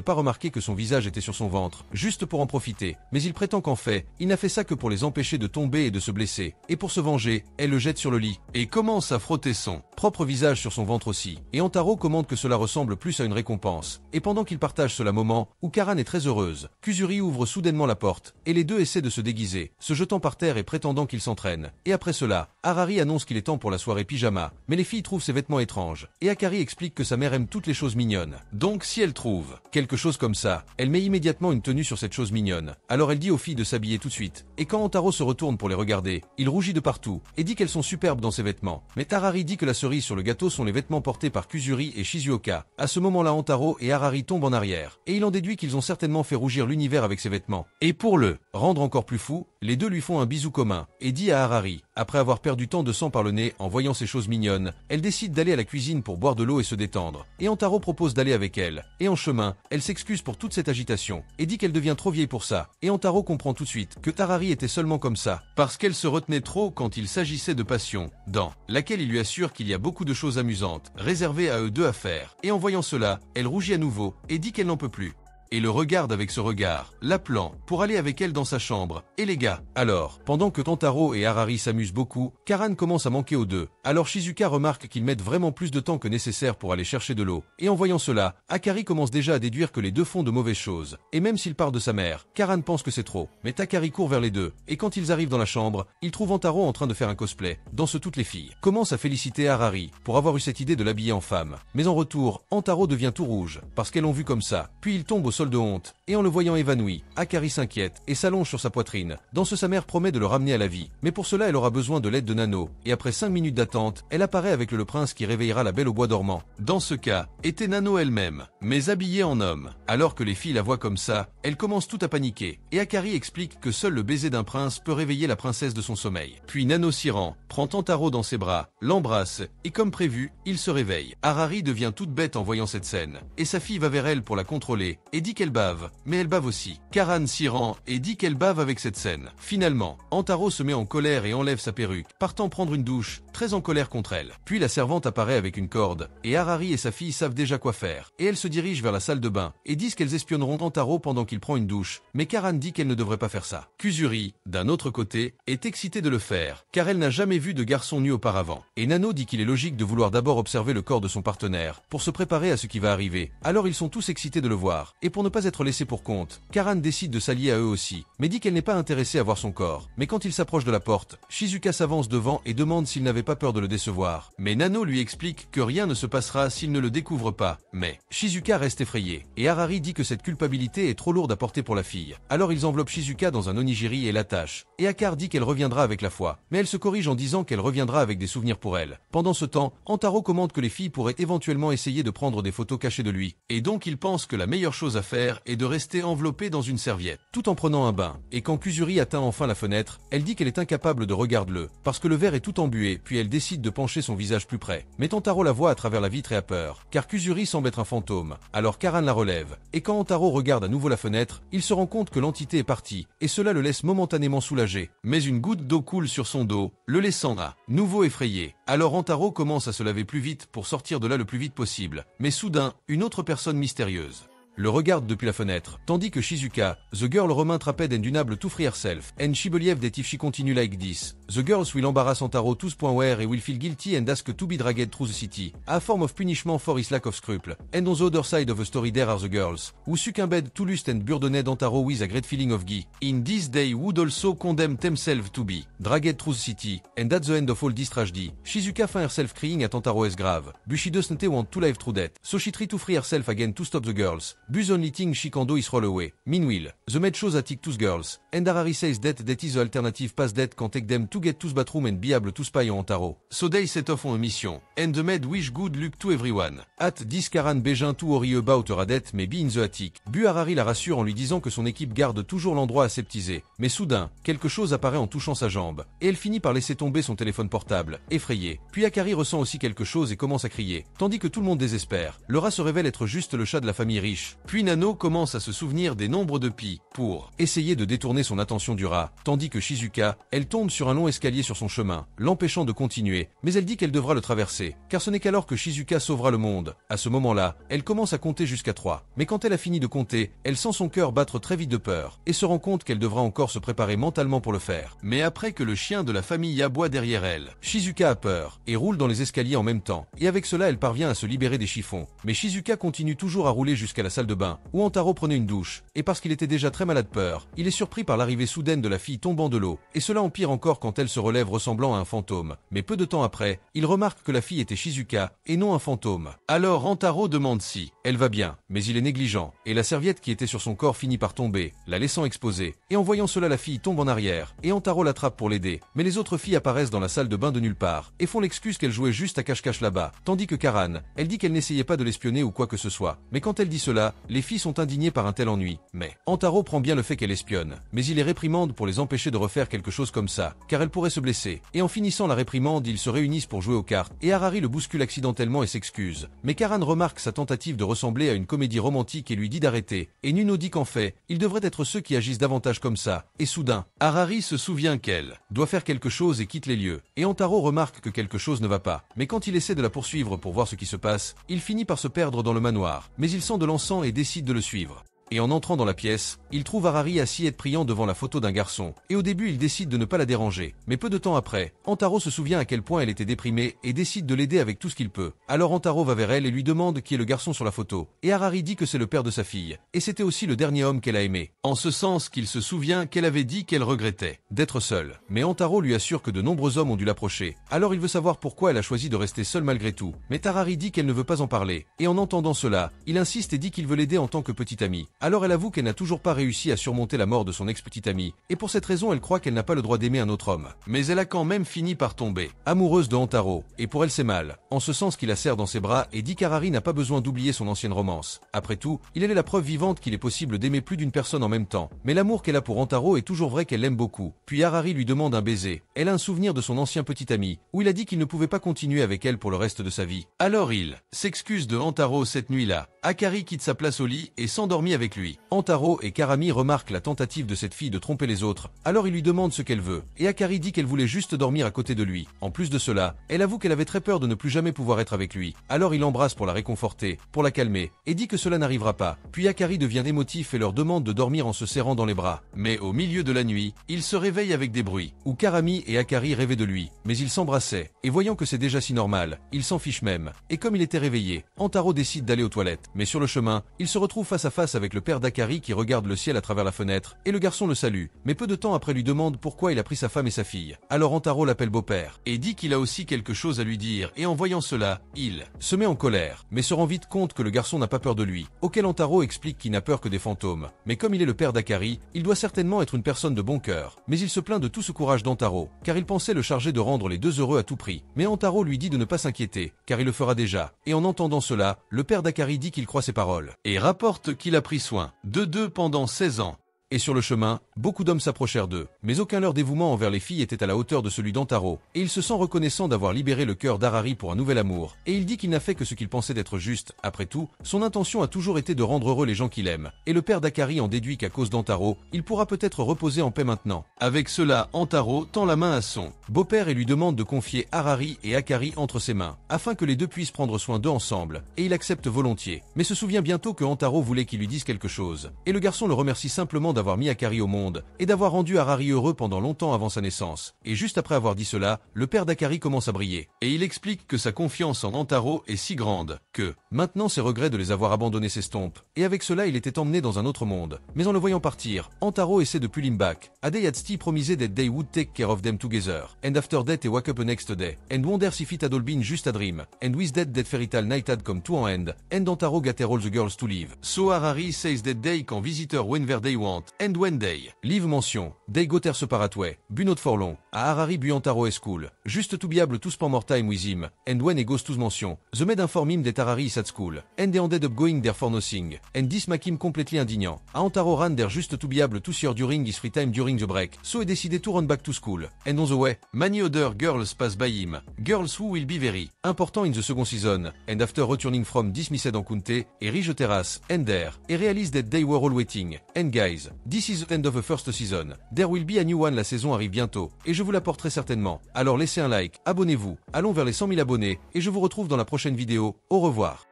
pas remarquer que son visage était sur son ventre, juste pour en profiter, mais il prétend qu'en fait, il n'a fait ça que pour les empêcher de tomber et de se blesser, et pour se venger, elle le jette sur le lit, et commence à frotter son propre visage sur son ventre aussi, et Antaro commande que cela ressemble plus à une récompense, et pendant qu'ils partagent cela moment, où Karan est très heureuse, Kuzuri ouvre soudainement la porte, et les deux essaient de se déguiser, se jetant par terre et prétendant qu'ils s'entraînent, et après cela, Harari annonce qu'il est temps pour la soirée pyjama, mais les filles trouvent ses vêtements étranges, et Akari explique que sa mère aime toutes les choses mignonnes, donc si elle trouve quelque chose comme ça, elle met immédiatement une tenue sur cette chose mignonne, alors elle dit aux filles de s'habiller tout de suite, et quand Antaro se retourne pour les regarder, il rougit de partout, et dit qu'elles sont superbes dans ses vêtements, mais Tarari dit que la cerise sur le gâteau sont les vêtements portés par Kuzuri et Shizuoka. À ce moment-là, Antaro et Harari tombent en arrière, et il en déduit qu'ils ont certainement fait rougir l'univers avec ses vêtements. Et pour le rendre encore plus fou, les deux lui font un bisou commun, et dit à Harari, après avoir perdu tant de sang par le nez en voyant ces choses mignonnes, elle décide d'aller à la cuisine pour boire de l'eau et se détendre, et Antaro propose d'aller avec elle, et en chemin, elle s'excuse pour toute cette agitation, et dit qu'elle devient trop vieille pour ça, et Antaro comprend tout de suite que Tarari était seulement comme ça, parce qu'elle se retenait trop quand il s'agissait de passion, dans laquelle il lui assure qu'il y a beaucoup de choses amusantes, réservées à eux deux à faire, et en voyant cela, elle rougit à nouveau, et dit qu'elle n'en peut plus. Et le regarde avec ce regard, l'appelant pour aller avec elle dans sa chambre. Et les gars, alors, pendant que Tantaro et Harari s'amusent beaucoup, Karan commence à manquer aux deux. Alors Shizuka remarque qu'ils mettent vraiment plus de temps que nécessaire pour aller chercher de l'eau. Et en voyant cela, Akari commence déjà à déduire que les deux font de mauvaises choses. Et même s'il part de sa mère, Karan pense que c'est trop. Mais Takari court vers les deux. Et quand ils arrivent dans la chambre, ils trouvent Antaro en train de faire un cosplay. Dans ce, toutes les filles commencent à féliciter Harari pour avoir eu cette idée de l'habiller en femme. Mais en retour, Antaro devient tout rouge, parce qu'elles l'ont vu comme ça. Puis il tombe au sol de honte, et en le voyant évanoui, Akari s'inquiète et s'allonge sur sa poitrine. Dans ce, sa mère promet de le ramener à la vie, mais pour cela elle aura besoin de l'aide de Nano, et après 5 minutes d'attente, elle apparaît avec le prince qui réveillera la belle au bois dormant. Dans ce cas, était Nano elle-même, mais habillée en homme. Alors que les filles la voient comme ça, elles commencent tout à paniquer, et Akari explique que seul le baiser d'un prince peut réveiller la princesse de son sommeil. Puis Nano s'y rend, prend Tantaro dans ses bras, l'embrasse, et comme prévu, il se réveille. Harari devient toute bête en voyant cette scène, et sa fille va vers elle pour la contrôler, et dit qu'elle bave, mais elle bave aussi. Karan s'y rend et dit qu'elle bave avec cette scène. Finalement, Antaro se met en colère et enlève sa perruque, partant prendre une douche, très en colère contre elle. Puis la servante apparaît avec une corde, et Harari et sa fille savent déjà quoi faire, et elles se dirigent vers la salle de bain, et disent qu'elles espionneront Antaro pendant qu'il prend une douche, mais Karan dit qu'elle ne devrait pas faire ça. Kuzuri, d'un autre côté, est excitée de le faire, car elle n'a jamais vu de garçon nu auparavant. Et Nano dit qu'il est logique de vouloir d'abord observer le corps de son partenaire, pour se préparer à ce qui va arriver. Alors ils sont tous excités de le voir, et pour ne pas être laissés pour compte, Karan décide de s'allier à eux aussi, mais dit qu'elle n'est pas intéressée à voir son corps. Mais quand il s'approche de la porte, Shizuka s'avance devant et demande s'il n'avait pas peur de le décevoir. Mais Nano lui explique que rien ne se passera s'il ne le découvre pas. Mais Shizuka reste effrayée, et Harari dit que cette culpabilité est trop lourde à porter pour la fille. Alors ils enveloppent Shizuka dans un onigiri et l'attachent. Et Akar dit qu'elle reviendra avec la foi, mais elle se corrige en disant qu'elle reviendra avec des souvenirs pour elle. Pendant ce temps, Antaro commande que les filles pourraient éventuellement essayer de prendre des photos cachées de lui, et donc il pense que la meilleure chose à faire est de rester enveloppé dans une serviette, tout en prenant un bain. Et quand Kuzuri atteint enfin la fenêtre, elle dit qu'elle est incapable de regarder-le, parce que le verre est tout embué, puis elle décide de pencher son visage plus près. Mais Tantaro la voit à travers la vitre et a peur, car Kuzuri semble être un fantôme. Alors Karan la relève, et quand Antaro regarde à nouveau la fenêtre, il se rend compte que l'entité est partie, et cela le laisse momentanément soulagé. Mais une goutte d'eau coule sur son dos, le laissant à nouveau effrayé. Alors Antaro commence à se laver plus vite pour sortir de là le plus vite possible. Mais soudain, une autre personne mystérieuse le regarde depuis la fenêtre, tandis que Shizuka, the girl remain trapped and unable to free herself, and she believe that if she continue like this, the girls will embarrass Antaro to the point where he will feel guilty and ask to be dragged through the city, a form of punishment for his lack of scruple. And on the other side of the story there are the girls, who succumbed to lust and burdened Antaro with a great feeling of guilt. In this day would also condemn themselves to be dragged through the city, and at the end of all this tragedy, Shizuka find herself crying at Antaro is grave, but she doesn't want to live through that, so she try to free herself again to stop the girls. Buzz only thing she can do is roll away. Meanwhile, the maid shows at two girls, and Harari says that is the alternative path that can take them to get to the bathroom and be able to spy on Antaro. So they set off on a mission, and the maid wish good luck to everyone. At this Karan begin to worry about her dette may be in the attic. Harari la rassure en lui disant que son équipe garde toujours l'endroit aseptisé. Mais soudain, quelque chose apparaît en touchant sa jambe, et elle finit par laisser tomber son téléphone portable, effrayée. Puis Akari ressent aussi quelque chose et commence à crier, tandis que tout le monde désespère. Le rat se révèle être juste le chat de la famille riche. Puis Nano commence à se souvenir des nombres de pi, pour essayer de détourner son attention du rat, tandis que Shizuka, elle tombe sur un long escalier sur son chemin, l'empêchant de continuer, mais elle dit qu'elle devra le traverser, car ce n'est qu'alors que Shizuka sauvera le monde. À ce moment-là, elle commence à compter jusqu'à 3, mais quand elle a fini de compter, elle sent son cœur battre très vite de peur, et se rend compte qu'elle devra encore se préparer mentalement pour le faire. Mais après que le chien de la famille aboie derrière elle, Shizuka a peur, et roule dans les escaliers en même temps, et avec cela elle parvient à se libérer des chiffons. Mais Shizuka continue toujours à rouler jusqu'à la salle de bain, où Antaro prenait une douche, et parce qu'il était déjà très malade peur, il est surpris par l'arrivée soudaine de la fille tombant de l'eau, et cela empire encore quand elle se relève ressemblant à un fantôme. Mais peu de temps après, il remarque que la fille était Shizuka, et non un fantôme. Alors Antaro demande si elle va bien, mais il est négligent, et la serviette qui était sur son corps finit par tomber, la laissant exposée, et en voyant cela la fille tombe en arrière, et Antaro l'attrape pour l'aider, mais les autres filles apparaissent dans la salle de bain de nulle part, et font l'excuse qu'elle jouait juste à cache-cache là-bas, tandis que Karan, elle dit qu'elle n'essayait pas de l'espionner ou quoi que ce soit, mais quand elle dit cela, les filles sont indignées par un tel ennui. Mais Antaro prend bien le fait qu'elle espionne, mais il les réprimande pour les empêcher de refaire quelque chose comme ça, car elle pourrait se blesser, et en finissant la réprimande, ils se réunissent pour jouer aux cartes, et Harari le bouscule accidentellement et s'excuse. Mais Karan remarque sa tentative de ressembler à une comédie romantique et lui dit d'arrêter, et Nuno dit qu'en fait, ils devraient être ceux qui agissent davantage comme ça, et soudain, Harari se souvient qu'elle doit faire quelque chose et quitte les lieux, et Antaro remarque que quelque chose ne va pas, mais quand il essaie de la poursuivre pour voir ce qui se passe, il finit par se perdre dans le manoir, mais il sent de l'encens et décide de le suivre. Et en entrant dans la pièce, il trouve Harari assis et priant devant la photo d'un garçon, et au début il décide de ne pas la déranger, mais peu de temps après, Antaro se souvient à quel point elle était déprimée et décide de l'aider avec tout ce qu'il peut. Alors Antaro va vers elle et lui demande qui est le garçon sur la photo, et Harari dit que c'est le père de sa fille, et c'était aussi le dernier homme qu'elle a aimé, en ce sens qu'il se souvient qu'elle avait dit qu'elle regrettait d'être seule. Mais Antaro lui assure que de nombreux hommes ont dû l'approcher, alors il veut savoir pourquoi elle a choisi de rester seule malgré tout, mais Harari dit qu'elle ne veut pas en parler, et en entendant cela, il insiste et dit qu'il veut l'aider en tant que petite amie. Alors elle avoue qu'elle n'a toujours pas réussi à surmonter la mort de son ex-petite amie, et pour cette raison elle croit qu'elle n'a pas le droit d'aimer un autre homme. Mais elle a quand même fini par tomber amoureuse de Antaro, et pour elle c'est mal, en ce sens qu'il la serre dans ses bras et dit qu'Harari n'a pas besoin d'oublier son ancienne romance. Après tout, il est la preuve vivante qu'il est possible d'aimer plus d'une personne en même temps, mais l'amour qu'elle a pour Antaro est toujours vrai qu'elle l'aime beaucoup. Puis Harari lui demande un baiser, elle a un souvenir de son ancien petit ami, où il a dit qu'il ne pouvait pas continuer avec elle pour le reste de sa vie. Alors il s'excuse de Antaro cette nuit-là. Akari quitte sa place au lit et s'endormit avec lui. Antaro et Karami remarquent la tentative de cette fille de tromper les autres, alors il lui demande ce qu'elle veut, et Akari dit qu'elle voulait juste dormir à côté de lui. En plus de cela, elle avoue qu'elle avait très peur de ne plus jamais pouvoir être avec lui, alors il l'embrasse pour la réconforter, pour la calmer, et dit que cela n'arrivera pas. Puis Akari devient émotif et leur demande de dormir en se serrant dans les bras. Mais au milieu de la nuit, il se réveille avec des bruits, où Karami et Akari rêvaient de lui, mais ils s'embrassaient, et voyant que c'est déjà si normal, il s'en fiche même, et comme il était réveillé, Antaro décide d'aller aux toilettes. Mais sur le chemin, il se retrouve face à face avec le père d'Akari qui regarde le ciel à travers la fenêtre, et le garçon le salue, mais peu de temps après lui demande pourquoi il a pris sa femme et sa fille. Alors Antaro l'appelle beau-père, et dit qu'il a aussi quelque chose à lui dire, et en voyant cela, il se met en colère, mais se rend vite compte que le garçon n'a pas peur de lui, auquel Antaro explique qu'il n'a peur que des fantômes. Mais comme il est le père d'Akari, il doit certainement être une personne de bon cœur, mais il se plaint de tout ce courage d'Antaro, car il pensait le charger de rendre les deux heureux à tout prix. Mais Antaro lui dit de ne pas s'inquiéter, car il le fera déjà, et en entendant cela, le père d'Akari dit qu'il croit ses paroles, et rapporte qu'il a pris soin d'eux pendant 16 ans. Et sur le chemin, beaucoup d'hommes s'approchèrent d'eux, mais aucun leur dévouement envers les filles était à la hauteur de celui d'Antaro, et il se sent reconnaissant d'avoir libéré le cœur d'Harari pour un nouvel amour, et il dit qu'il n'a fait que ce qu'il pensait d'être juste. Après tout, son intention a toujours été de rendre heureux les gens qu'il aime, et le père d'Akari en déduit qu'à cause d'Antaro, il pourra peut-être reposer en paix maintenant. Avec cela, Antaro tend la main à son beau-père et lui demande de confier Harari et Akari entre ses mains, afin que les deux puissent prendre soin d'eux ensemble, et il accepte volontiers, mais se souvient bientôt que Antaro voulait qu'il lui dise quelque chose, et le garçon le remercie simplement d'avoir mis Akari au monde et d'avoir rendu Harari heureux pendant longtemps avant sa naissance. Et juste après avoir dit cela, le père d'Akari commence à briller. Et il explique que sa confiance en Antaro est si grande que, maintenant ses regrets de les avoir abandonnés s'estompent. Et avec cela il était emmené dans un autre monde. Mais en le voyant partir, Antaro essaie de pull him back. Ade Yatsti promisait that they would take care of them together. And after that they wake up the next day. And wonder if it had all been just a dream. And with that fairy tale night had come to an end. And Antaro gathered all the girls to leave. So Harari says that they can visitor whenever they want. And when they leave mention. They go their separate way. Bu not for long. A Harari bu Antaro school. Just to be able to spend more time with him. And when he goes to mention. The maid inform him that Harari is at school. And they ended up going there for nothing. And this make him completely indignant. A Antaro ran there just to be able to see her during his free time during the break. So he decided to run back to school. And on the way, many other girls pass by him. Girls who will be very important in the second season. And after returning from dismissed Enkunte, he reached the terrace. And there, he realized that they were all waiting. And guys, this is the end of the first season. There will be a new one, la saison arrive bientôt. Et je vous l'apporterai certainement. Alors laissez un like, abonnez-vous, allons vers les 100 000 abonnés. Et je vous retrouve dans la prochaine vidéo. Au revoir.